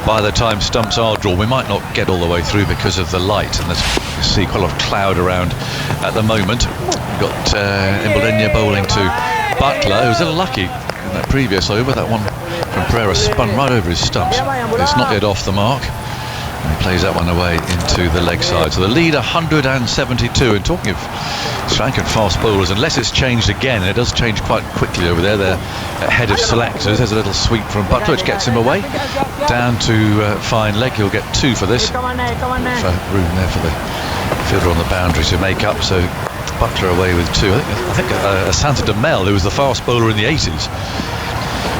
by the time stumps are drawn. We might not get all the way through because of the light, and there's, you see quite a lot of cloud around at the moment. We've got Imbolenya bowling to Butler, who was a little lucky in that previous over. That one from Pereira spun right over his stumps. It's not yet off the mark, and he plays that one away into the leg side. So the lead 172. And talking of Sri Lankan fast bowlers, unless it's changed again, it does change quite quickly over there. They're ahead of selectors. There's a little sweep from Butler, which gets him away down to fine leg. He'll get 2 for this. For room there for the fielder on the boundary to make up. So Butler away with 2. I think Asanta de Mel, who was the fast bowler in the 80s,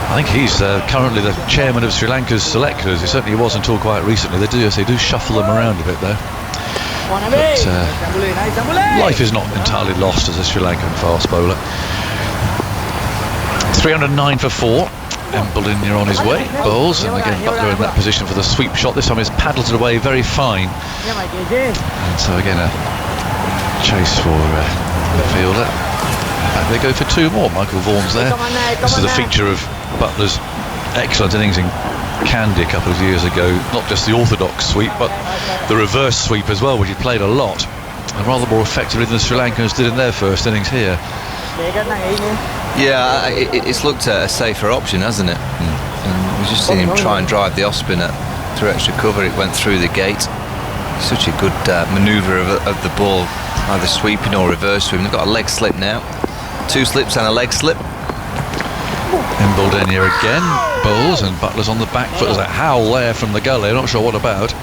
I think he's currently the chairman of Sri Lanka's selectors. He certainly was until quite recently. They do shuffle them around a bit there. But life is not entirely lost as a Sri Lankan fast bowler. 309 for 4. Imbolenya on his way, bowls, and again Butler in that position for the sweep shot. This time he's paddled it away very fine, and so again a chase for the fielder. In fact, they go for 2 more. Michael Vaughan's there. This is a feature of Butler's excellent innings in Kandy a couple of years ago. Not just the orthodox sweep, but the reverse sweep as well, which he played a lot, and rather more effectively than the Sri Lankans did in their first innings here. Yeah, it's looked at a safer option, hasn't it? And we've just seen him try and drive the off spinner through extra cover. It went through the gate. Such a good manoeuvre of the ball, either sweeping or reverse sweeping. They've got a leg slip now. 2 slips and a leg slip. Imbolenya again bowls, and Butler's on the back foot. There's a howl there from the gully. I'm not sure what about,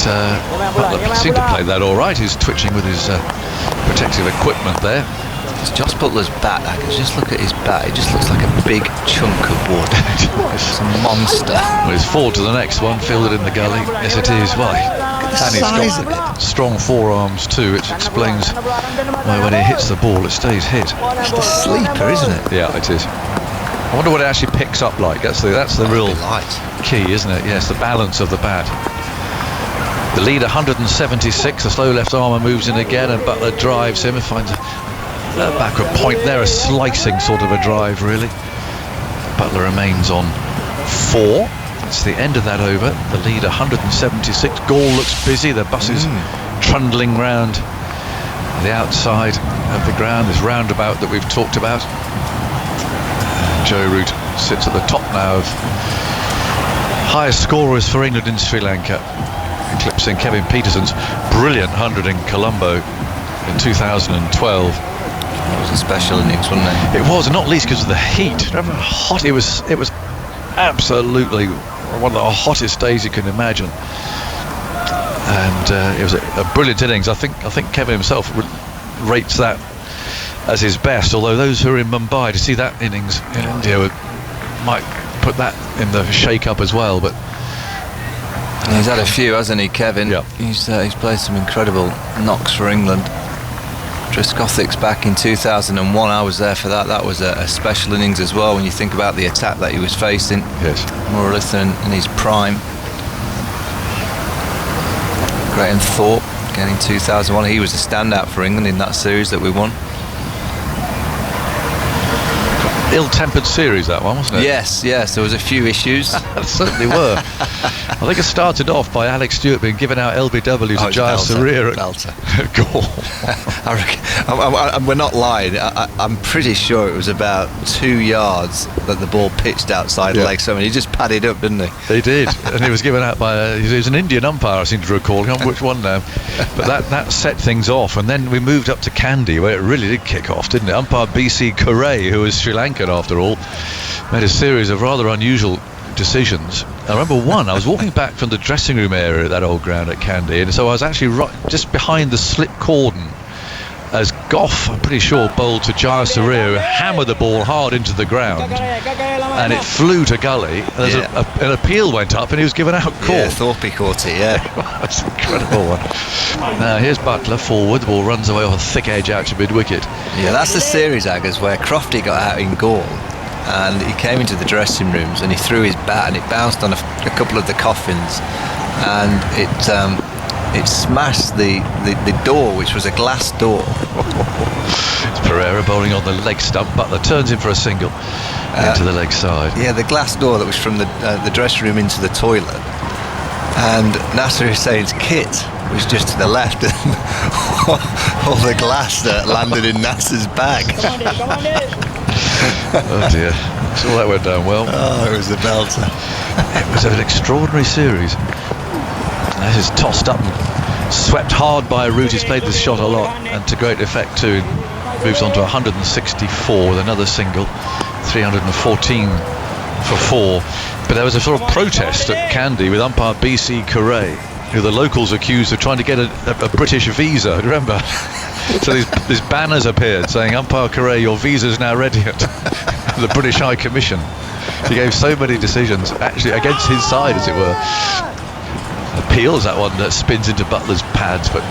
but Butler seemed to play that all right. He's twitching with his protective equipment there. It's Josh Butler's bat. I can just look at his bat. It just looks like a big chunk of wood. It's a monster. Well, he's forward to the next one, fielded in the gully. Yes, it is. Why? And he's got strong forearms too, which explains why when he hits the ball, it stays hit. It's the sleeper, isn't it? Yeah, it is. I wonder what it actually picks up like. That's the real key, isn't it? Yes, the balance of the bat. The lead 176. The slow left armour moves in again, and Butler drives him and finds a backward point there, a slicing sort of a drive really. Butler remains on 4. It's the end of that over. The lead 176. Gall looks busy. The bus is trundling round the outside of the ground, this roundabout that we've talked about. Joe Root sits at the top now of highest scorers for England in Sri Lanka, eclipsing Kevin Peterson's brilliant 100 in Colombo in 2012. It was a special innings, wasn't it? It was, and not least because of the heat. Remember how hot it was? It was absolutely one of the hottest days you can imagine. And it was a brilliant innings. I think Kevin himself rates that as his best. Although those who are in Mumbai to see that innings in India might put that in the shake-up as well. But He's had a few, hasn't he, Kevin? Yeah. He's played some incredible knocks for England. Trescothick's back in 2001. I was there for that. That was a special innings as well when you think about the attack that he was facing. Yes. More or less in his prime. Graham Thorpe, again in 2001. He was a standout for England in that series that we won. Ill-tempered series, that one, wasn't it? Yes, there was a few issues. There certainly were. I think it started off by Alex Stewart being given out LBW to Jaya Sarir at goal. We're not lying. I'm pretty sure it was about 2 yards that the ball pitched outside the leg. So he just padded up, didn't he? He did, and he was given out by he was an Indian umpire, I seem to recall. I can't remember which one now, but that set things off. And then we moved up to Kandy, where it really did kick off, didn't it? Umpire BC Correa, who was Sri Lankan after all, made a series of rather unusual decisions. I remember one, I was walking back from the dressing room area at that old ground at Kandy, and so I was actually just behind the slip cordon as Goff, I'm pretty sure, bowled to Jaya Sarir, who hammered the ball hard into the ground, and it flew to gully. An appeal went up and he was given out caught. Yeah, Thorpe caught it, yeah. That's an incredible one. Now here's Butler forward, the ball runs away off a thick edge out to mid-wicket. Yeah, that's the series, Aggers, where Crofty got out in goal and he came into the dressing rooms and he threw his bat and it bounced on a couple of the coffins and it smashed the door, which was a glass door. It's Pereira bowling on the leg stump. Butler turns in for a single into the leg side. Yeah, the glass door that was from the dressing room into the toilet. And Nasser Hussain's kit was just to the left, and all the glass landed in Nasser's bag. Oh dear, so that went down well. Oh, it was a belter. It was an extraordinary series. This is tossed up and swept hard by Root, who's played this shot a lot and to great effect too. Moves on to 164 with another single, 314 for 4. But there was a sort of protest at Kandy with umpire BC Correa, who the locals accused of trying to get a British visa, remember? So these banners appeared saying, umpire Correa, your visa's now ready at the British High Commission. He gave so many decisions actually against his side, as it were. Appeals, that one that spins into Butler's pads, but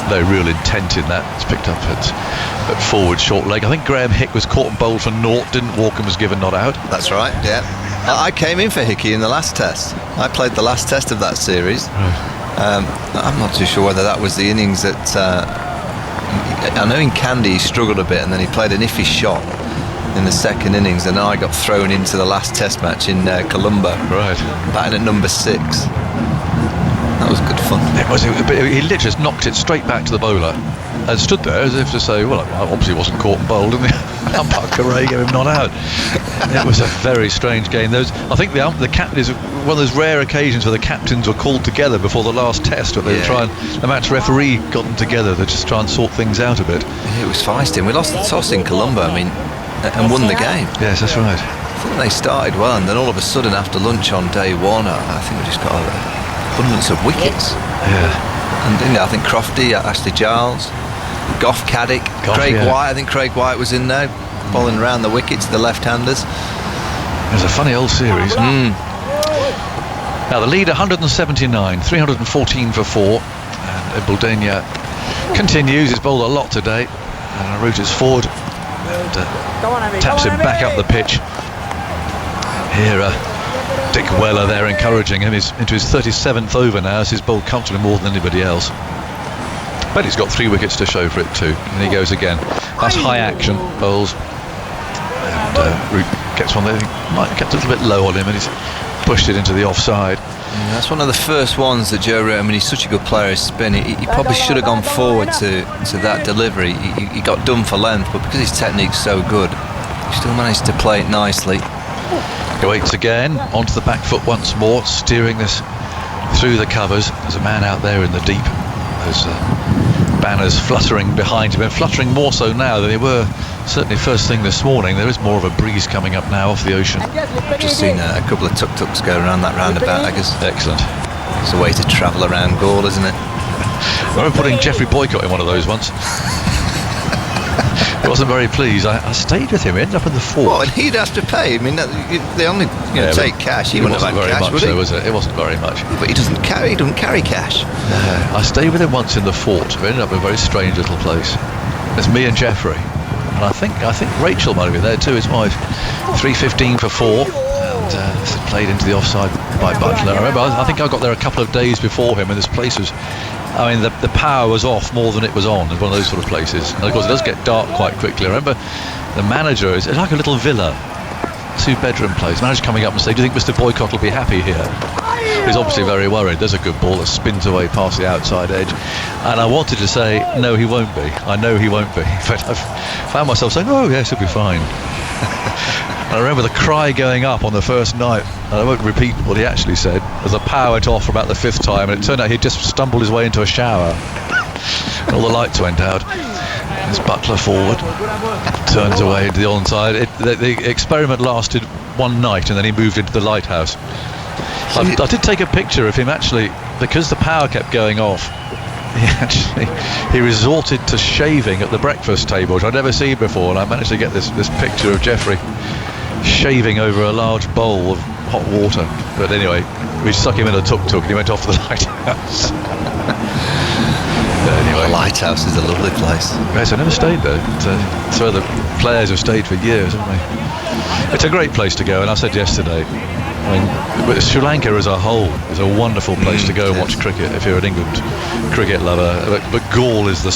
no real intent in that. It's picked up at forward short leg. I think Graham Hick was caught and bowled for naught, didn't walk and was given not out. That's right, yeah. I came in for Hickey in the last test. I played the last test of that series. I'm not too sure whether that was the innings that I know in Kandy he struggled a bit and then he played an iffy shot in the second innings, and then I got thrown into the last test match in Colombo, right, batting at number 6. That was good fun. He literally just knocked it straight back to the bowler and stood there as if to say, well, I obviously wasn't caught and bowled, and the umpire Correa gave him not out. It was a very strange game. I think the captain is one of those rare occasions where the captains were called together before the last test, where they were trying, the match referee got them together to just try and sort things out a bit. It was feisty, and we lost the toss in Colombo, and won the game. Yes, that's right. I think they started well, and then all of a sudden after lunch on day 1, I think we just got abundance of wickets. Yeah. And then I think Crofty, Ashley Giles, Goff Caddick, Craig White. I think Craig White was in there, bowling around the wickets, the left-handers. It was a funny old series. Now the lead 179, 314 for 4, and Buldania continues. He's bowled a lot today, and Root is forward and taps him back up the pitch. Here Dick Weller there encouraging him. He's into his 37th over now, as he's bowled comfortably more than anybody else. But he's got 3 wickets to show for it too. And he goes again. That's high action bowls. And Root gets one there. He might have kept a little bit low on him, and he's pushed it into the offside. Yeah, that's one of the first ones that Joe Root, he's such a good player as spin. He probably should have gone forward to that delivery. He got done for length, but because his technique's so good, he still managed to play it nicely. He waits again, onto the back foot once more, steering this through the covers. There's a man out there in the deep. There's banners fluttering behind him, and fluttering more so now than they were certainly first thing this morning. There is more of a breeze coming up now off the ocean. I've just seen a couple of tuk-tuks go around that roundabout, I guess. Excellent. It's a way to travel around Gaul, isn't it? I remember putting Geoffrey Boycott in one of those once. He wasn't very pleased. I stayed with him. He ended up in the fourth. What? And he'd have to pay. I mean, they only take cash. He wouldn't have had very cash, much, would he? though, was it? It wasn't very much. But he doesn't carry cash. I stayed with him once in the fort. We ended up in a very strange little place. It's me and Jeffrey, and I think Rachel might have been there too, his wife. 3:15 for 4, and played into the offside by Butler. I remember, I think I got there a couple of days before him, and this place was, I mean, the power was off more than it was on. It's one of those sort of places. And of course, it does get dark quite quickly. I remember the manager, it's like a little villa, 2-bedroom place. The manager coming up and saying, "Do you think Mr. Boycott will be happy here?" He's obviously very worried. There's a good ball that spins away past the outside edge. And I wanted to say, no, he won't be. I know he won't be. But I found myself saying, oh, yes, he'll be fine. I remember the cry going up on the first night, and I won't repeat what he actually said, as the power went off for about the 5th time, and it turned out he'd just stumbled his way into a shower. And all the lights went out. There's Butler forward, turns away into the onside. The experiment lasted one night, and then he moved into the lighthouse. I did take a picture of him actually, because the power kept going off. He resorted to shaving at the breakfast table, which I'd never seen before, and I managed to get this picture of Jeffrey shaving over a large bowl of hot water. But anyway, we stuck him in a tuk-tuk and he went off to the lighthouse. Anyway, The lighthouse is a lovely place. yes, I never stayed there. So the players have stayed for years, haven't they? It's a great place to go, and I said yesterday, I mean, Sri Lanka as a whole is a wonderful place to go and watch cricket if you're an England cricket lover. But Gaul is the.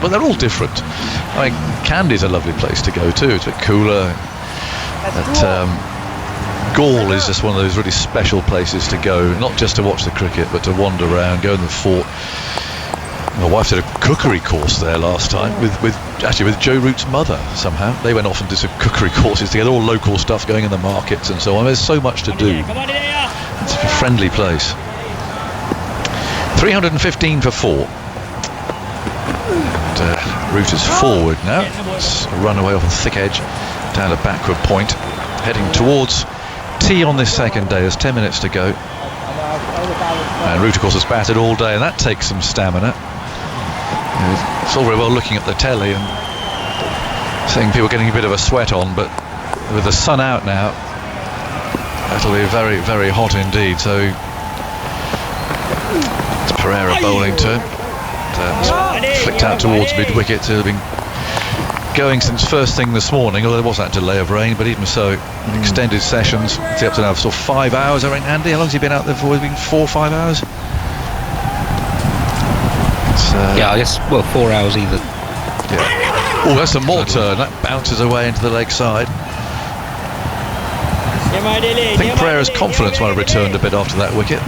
But they're all different. I mean, Kandy's a lovely place to go too. It's a bit cooler. But Gaul is just one of those really special places to go, not just to watch the cricket, but to wander around, go in the fort. My wife did a cookery course there last time with Joe Root's mother. Somehow they went off and did some cookery courses together, all local stuff going in the markets and so on. There's so much to do. It's a friendly place. 315 for 4. Root is forward now. It's a run away off the thick edge down a backward point, heading towards tee on this second day. There's 10 minutes to go. And Root, of course, has batted all day, and that takes some stamina. It's all very well looking at the telly and seeing people getting a bit of a sweat on, but with the sun out now, that'll be very, very hot indeed. So it's Pereira bowling to it. Flicked out towards mid-wicket. It's been going since first thing this morning, although there was that delay of rain, but even so, extended sessions. It's up to now sort of 5 hours, I think. Andy, how long has he been out there for? Has it been 4 or 5 hours? Yeah, I guess, 4 hours either. Yeah. Oh, that's a more turn. That bounces away into the leg side. I think Pereira's confidence might have returned a bit after that wicket.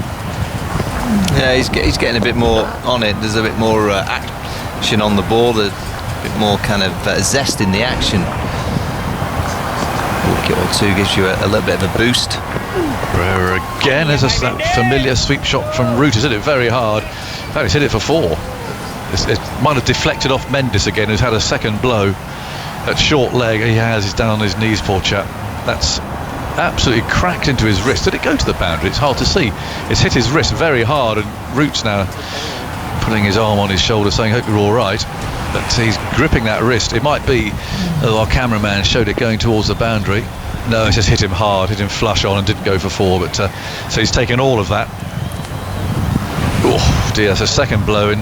Yeah, he's getting a bit more on it. There's a bit more action on the ball. A bit more kind of zest in the action. A wicket or two gives you a little bit of a boost. Pereira again has that familiar sweep shot from Root. He's hit it very hard. In fact, he's hit it for 4. It might have deflected off Mendes again, who's had a second blow at short leg. He's down on his knees, poor chap. That's absolutely cracked into his wrist. Did it go to the boundary? It's hard to see. It's hit his wrist very hard, and Root's now putting his arm on his shoulder saying, hope you're all right. But he's gripping that wrist. It might be, our cameraman showed it going towards the boundary. No, it just hit him hard, hit him flush on and didn't go for 4. But so he's taken all of that. Oh dear, that's a second blow in,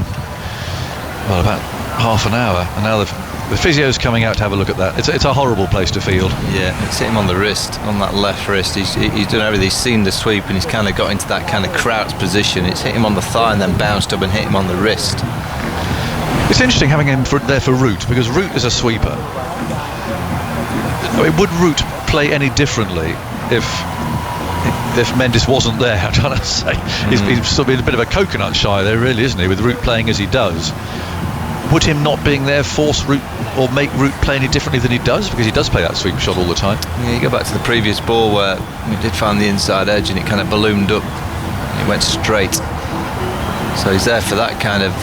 about half an hour. And now the physio's coming out to have a look at that. It's a horrible place to field. Yeah, it's hit him on the wrist, on that left wrist. He's done everything. He's seen the sweep and he's kind of got into that kind of crouched position. It's hit him on the thigh and then bounced up and hit him on the wrist. It's interesting having him there for Root, because Root is a sweeper. I mean, would Root play any differently if Mendes wasn't there? I'm trying to say he's still been a bit of a coconut shy there, really, isn't he, with Root playing as he does. Would him not being there force Root or make Root play any differently than he does, because he does play that sweep shot all the time? Yeah, you go back to the previous ball where he did find the inside edge and it kind of ballooned up. It went straight. So he's there for that kind of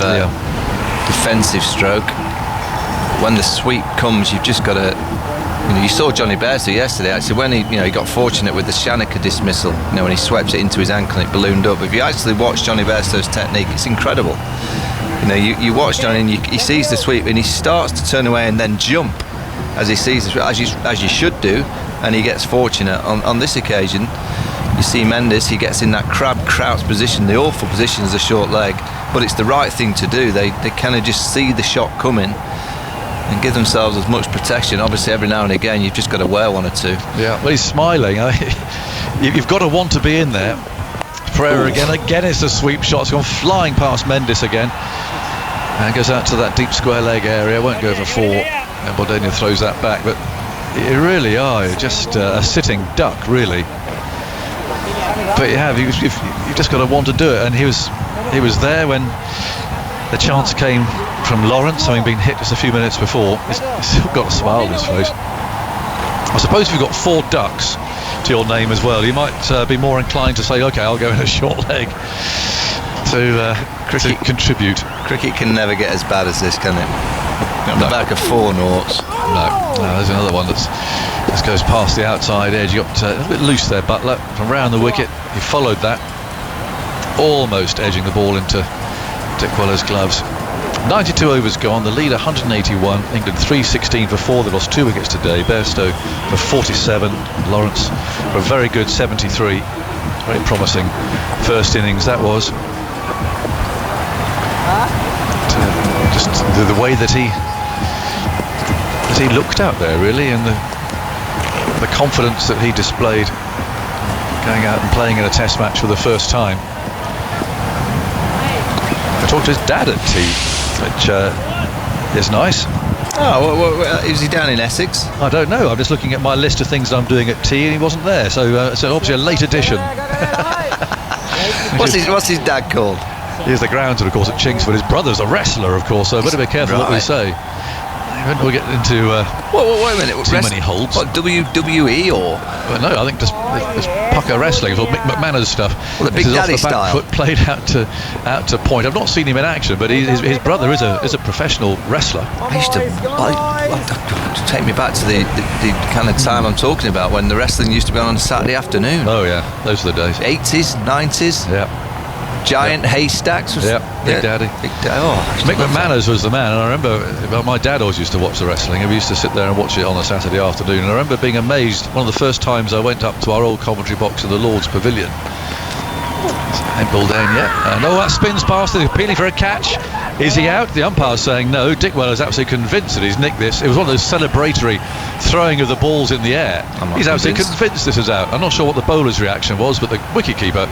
defensive stroke. When the sweep comes, you've just got to. You saw Johnny Bairstow yesterday. Actually, when he got fortunate with the Shanaka dismissal. When he swept it into his ankle and it ballooned up. If you actually watch Johnny Bairstow's technique, it's incredible. You know, you watch John, and he sees the sweep, and he starts to turn away and then jump as he sees the sweep, as you should do, and he gets fortunate. On this occasion, you see Mendes, he gets in that crab crouch position, the awful position as a short leg, but it's the right thing to do. They kind of just see the shot coming and give themselves as much protection. Obviously, every now and again, you've just got to wear one or two. Yeah, well, he's smiling. You've got to want to be in there. Pereira again it's a sweep shot. It's gone flying past Mendes again. And goes out to that deep square leg area. Won't go for 4. And Bordenia throws that back. But you really are just a sitting duck, really. But you've just got to want to do it. And he was there when the chance came from Lawrence, having been hit just a few minutes before. He's still got a smile on his face. I suppose if you've got 4 ducks to your name as well, you might be more inclined to say, OK, I'll go in a short leg to contribute. Cricket can never get as bad as this, can it? On the back of 4 noughts. No, there's another one that just goes past the outside edge. You got a bit loose there, Butler, from round the wicket. He followed that, almost edging the ball into Dick Weller's gloves. 92 overs gone, the lead 181, England 316 for 4, they lost 2 wickets today. Bairstow for 47, Lawrence for a very good 73. Very promising first innings that was. Just the way that he looked out there, really, and the confidence that he displayed going out and playing in a test match for the first time. I talked to his dad at tea, which is nice. Oh, is he down in Essex? I don't know. I'm just looking at my list of things that I'm doing at tea, and he wasn't there. So obviously a late addition. What's his dad called? He's the groundsman, of course, at Chingsford. His brother's a wrestler, of course, so better be careful what we say. We'll get into wait a minute. too many holds. What, WWE or? Well, no, I think just pucker wrestling, or Mick McMahon's stuff. Well, the Big Daddy style. Foot played out to point. I've not seen him in action, but his brother is a professional wrestler. I used to take me back to the kind of time I'm talking about, when the wrestling used to be on a Saturday afternoon. Oh yeah, those are the days. 80s, 90s. Yeah. Giant haystacks. Big Daddy. Mick McMahon was the man, and I remember my dad always used to watch the wrestling, and we used to sit there and watch it on a Saturday afternoon, and I remember being amazed. One of the first times I went up to our old commentary box in the Lord's Pavilion. Ball down yet, and that spins past it, appealing for a catch. Is he out? The umpire's saying no. Dick Weller's absolutely convinced that he's nicked this. It was one of those celebratory throwing of the balls in the air. He's absolutely convinced this is out. I'm not sure what the bowler's reaction was, but the wicketkeeper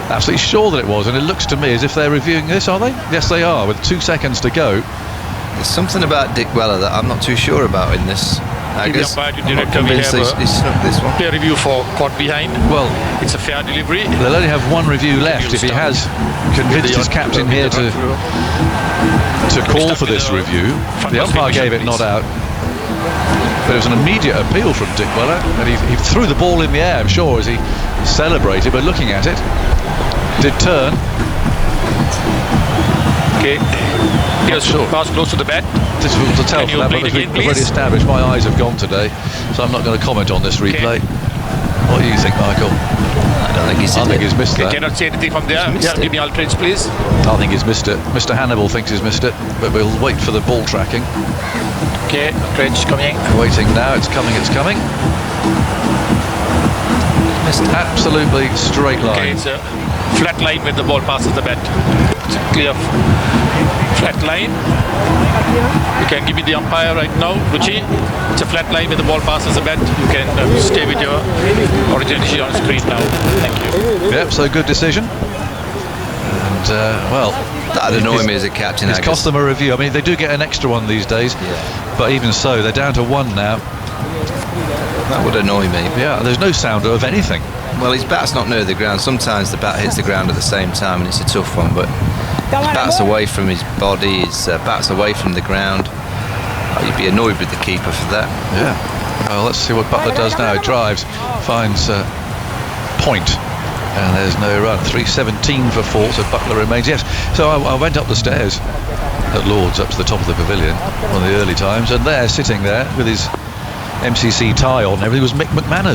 absolutely sure that it was, and it looks to me as if they're reviewing this, are they? Yes, they are, with 2 seconds to go. There's something about Dick Weller that I'm not too sure about in this. I'm not convinced he's snuck this one. Peer review for caught behind. Well, it's a fair delivery. They'll only have one review left if he has convinced his captain here to call for this review. The umpire gave it not out, but it was an immediate appeal from Dick Weller, and he threw the ball in the air, I'm sure, as he celebrated, but looking at it, did turn. Okay, here's pass close to the bat. Difficult to tell from that, but I've already established my eyes have gone today, so I'm not going to comment on this replay. What do you think, Michael? I don't think he's missed that. Cannot see anything from there. Give me Aldridge, please. I think he's missed it. Mr. Hannibal thinks he's missed it, but we'll wait for the ball tracking. Okay, Aldridge coming. Waiting now. It's coming. Absolutely straight line. Okay, it's a flat line when the ball passes the bat. It's a clear flat line. You can give me the umpire right now, Ruchi. It's a flat line when the ball passes the bat. You can stay with your original decision on screen now. Thank you. Yep, so good decision. And that'd annoy me as a captain. It's cost them a review. I mean, they do get an extra one these days, but even so, they're down to 1 now. That would annoy me. Yeah, there's no sound of anything. Well, his bat's not near the ground. Sometimes the bat hits the ground at the same time, and it's a tough one, but his bat's away from his body, his bat's away from the ground. You'd be annoyed with the keeper for that. Yeah. Well, let's see what Butler does now. He drives, finds point, and there's no run. 3:17 for 4, so Butler remains. Yes, so I went up the stairs at Lord's, up to the top of the pavilion, one of the early times, and there, sitting there with his MCC tie on and everything, was Mick McMahon.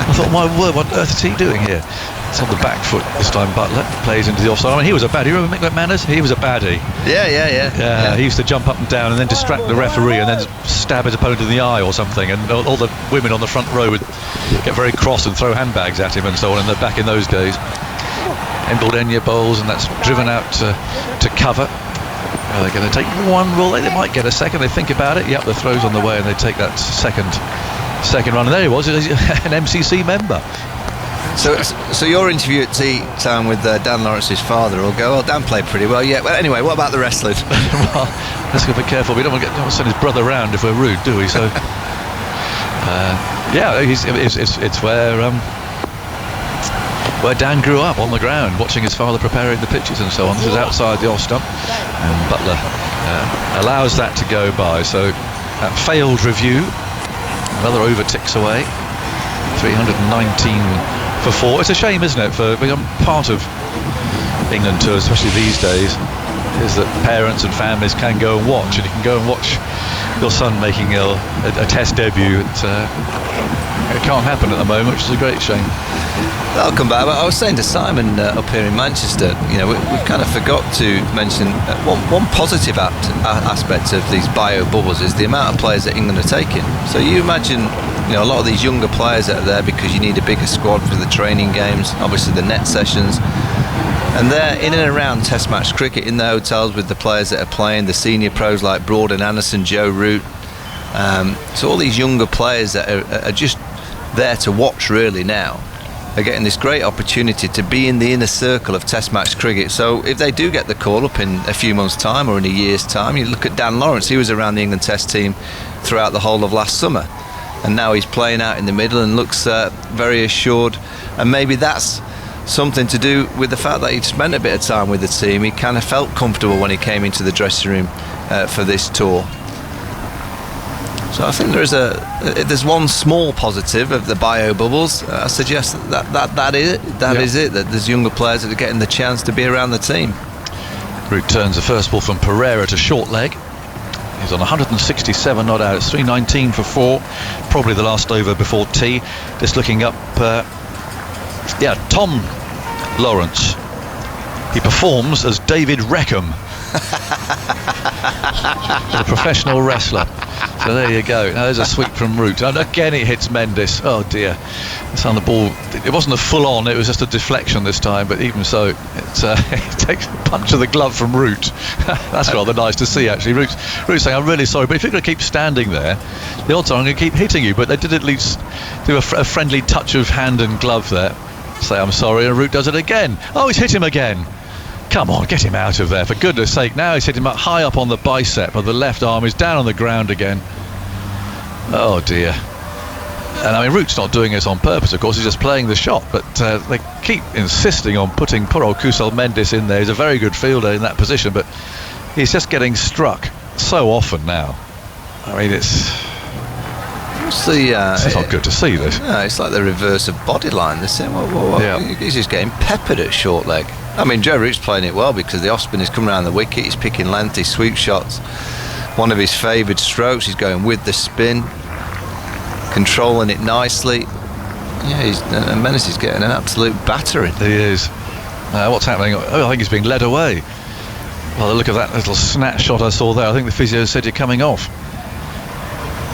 I thought, my word, what on earth is he doing here? It's on the back foot this time. Butler plays into the offside. I mean, he was a baddie. You remember Mick McManus? He was a baddie. Yeah. He used to jump up and down and then distract the referee and then stab his opponent in the eye or something. And all the women on the front row would get very cross and throw handbags at him and so on. And back in those days, Embledenia bowls, and that's driven out to cover. They're going to take one rule. They might get a second. They think about it. Yep, the throw's on the way, and they take that second run. And there he was, an MCC member. So your interview at tea time with Dan Lawrence's father will go, well, Dan played pretty well. Yeah. Well, anyway, what about the wrestling? Well, let's be careful. We don't want to send his brother round if we're rude, do we? So, it's where Dan grew up, on the ground, watching his father preparing the pitches and so on. This is outside the off stump, and Butler allows that to go by. So that failed review, another over ticks away. 319 for 4. It's a shame, isn't it, for part of England tours, especially these days, is that parents and families can go and watch, and you can go and watch your son making a test debut. It can't happen at the moment, which is a great shame. That'll come back. I was saying to Simon up here in Manchester, we've kind of forgot to mention one positive aspect of these bio bubbles is the amount of players that England are taking. So you imagine, a lot of these younger players that are there because you need a bigger squad for the training games, obviously the net sessions, and they're in and around Test match cricket in the hotels with the players that are playing, the senior pros like Broad and Anderson, Joe Root. So all these younger players that are just there to watch really now are getting this great opportunity to be in the inner circle of Test match cricket. So if they do get the call up in a few months' time or in a year's time, you look at Dan Lawrence. He was around the England Test team throughout the whole of last summer, and now he's playing out in the middle and looks very assured. And maybe that's something to do with the fact that he'd spent a bit of time with the team. He kind of felt comfortable when he came into the dressing room for this tour. So I think there's one small positive of the bio bubbles. I suggest that is it. That is it. That there's younger players that are getting the chance to be around the team. Root turns the first ball from Pereira to short leg. He's on 167 not out. It's 319 for 4. Probably the last over before tea. Just looking up. Tom Lawrence. He performs as David Reckham, a professional wrestler. So there you go. Now there's a sweep from Root. And again it hits Mendes. Oh dear. It's on the ball. It wasn't a full on, it was just a deflection this time, but even so, it takes a punch of the glove from Root. That's rather nice to see actually. Root's saying, I'm really sorry, but if you're going to keep standing there, the odds are I'm going to keep hitting you. But they did at least do a friendly touch of hand and glove there. Say I'm sorry, and Root does it again. Oh, he's hit him again. Come on, get him out of there, for goodness sake. Now he's hit him up high up on the bicep of the left arm. He's down on the ground again. Oh dear. And I mean, Root's not doing this on purpose, of course, he's just playing the shot, but they keep insisting on putting poor old Kusal Mendes in there. He's a very good fielder in that position, but he's just getting struck so often now. I mean, it's not good to see this. No, it's like the reverse of Bodyline. He's just getting peppered at short leg. I mean, Joe Root's playing it well because the off-spin is coming around the wicket. He's picking length, his sweep shots. One of his favoured strokes. He's going with the spin, controlling it nicely. Yeah, Menace is getting an absolute battering. He is. What's happening? Oh, I think he's being led away. Well, look at that little snapshot I saw there. I think the physio said you're coming off.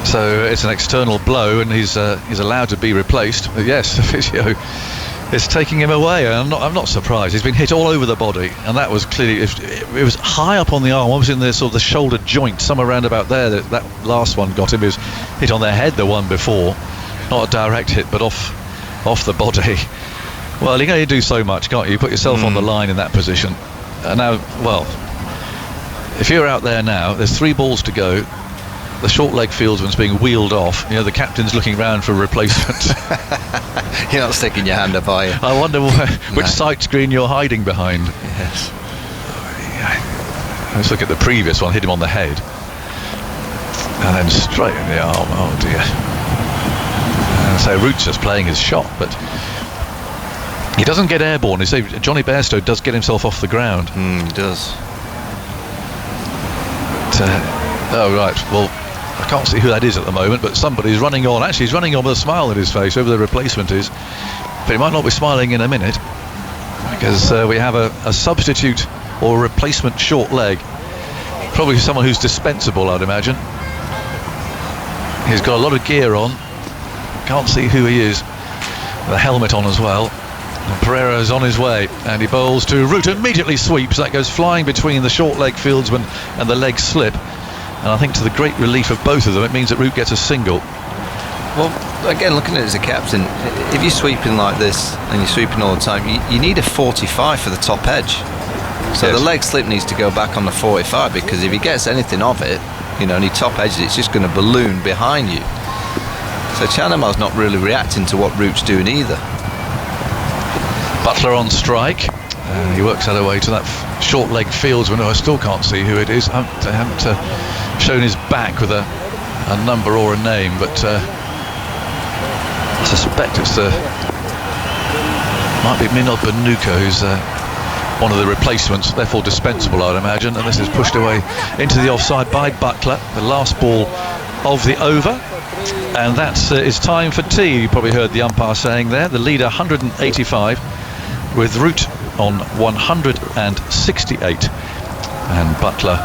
So it's an external blow, and he's allowed to be replaced. But yes, the physio is taking him away. And I'm not surprised. He's been hit all over the body, and that was clearly it was high up on the arm. What was in the sort of the shoulder joint, somewhere around about there. That last one got him. He was hit on the head, the one before. Not a direct hit, but off the body. Well, you can only do so much, can't you? You put yourself on the line in that position. Now, well, if you're out there now, there's 3 balls to go. The short leg fieldsman's being wheeled off. The captain's looking round for a replacement. You're not sticking your hand up, are you? I wonder which sight screen you're hiding behind. Yes. Let's look at the previous one. Hit him on the head, and then straight in the arm. Oh dear. So Root's just playing his shot, but he doesn't get airborne. You say Johnny Bairstow does get himself off the ground. He does. But, oh right. Well, I can't see who that is at the moment, but somebody's running on. Actually, he's running on with a smile on his face, whoever the replacement is. But he might not be smiling in a minute, because we have a substitute or a replacement short leg. Probably someone who's dispensable, I'd imagine. He's got a lot of gear on. Can't see who he is. The helmet on as well. And Pereira's on his way, and he bowls to Root. Immediately sweeps. That goes flying between the short leg fieldsman and the leg slip. And I think to the great relief of both of them, it means that Root gets a single. Well, again, looking at it as a captain, if you're sweeping like this and you're sweeping all the time, you need a 45 for the top edge. So yes. The leg slip needs to go back on the 45, because if he gets anything of it, you know, and he top edges, it's just going to balloon behind you. So Chanamal's not really reacting to what Root's doing either. Butler on strike. He works that away to that short leg fieldsman, who I still can't see who it is. I haven't shown his back with a number or a name, but I suspect it's might be Minod Banuka, who's one of the replacements, therefore dispensable, I'd imagine. And this is pushed away into the offside by Butler, the last ball of the over. And that's it's time for tea. You probably heard the umpire saying there. The leader 185, with Root on 168 and Butler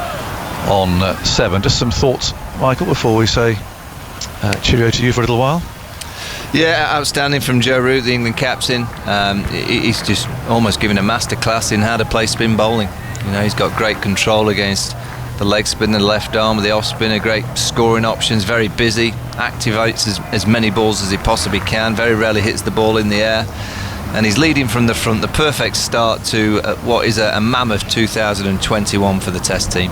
on 7. Just some thoughts, Michael, before we say cheerio to you for a little while. Yeah, outstanding from Joe Root, the England captain. He's just almost giving a masterclass in how to play spin bowling. You know, he's got great control against the leg spin, the left arm, with the off spinner, great scoring options, very busy, activates as many balls as he possibly can, very rarely hits the ball in the air. And he's leading from the front, the perfect start to what is a mammoth 2021 for the Test team.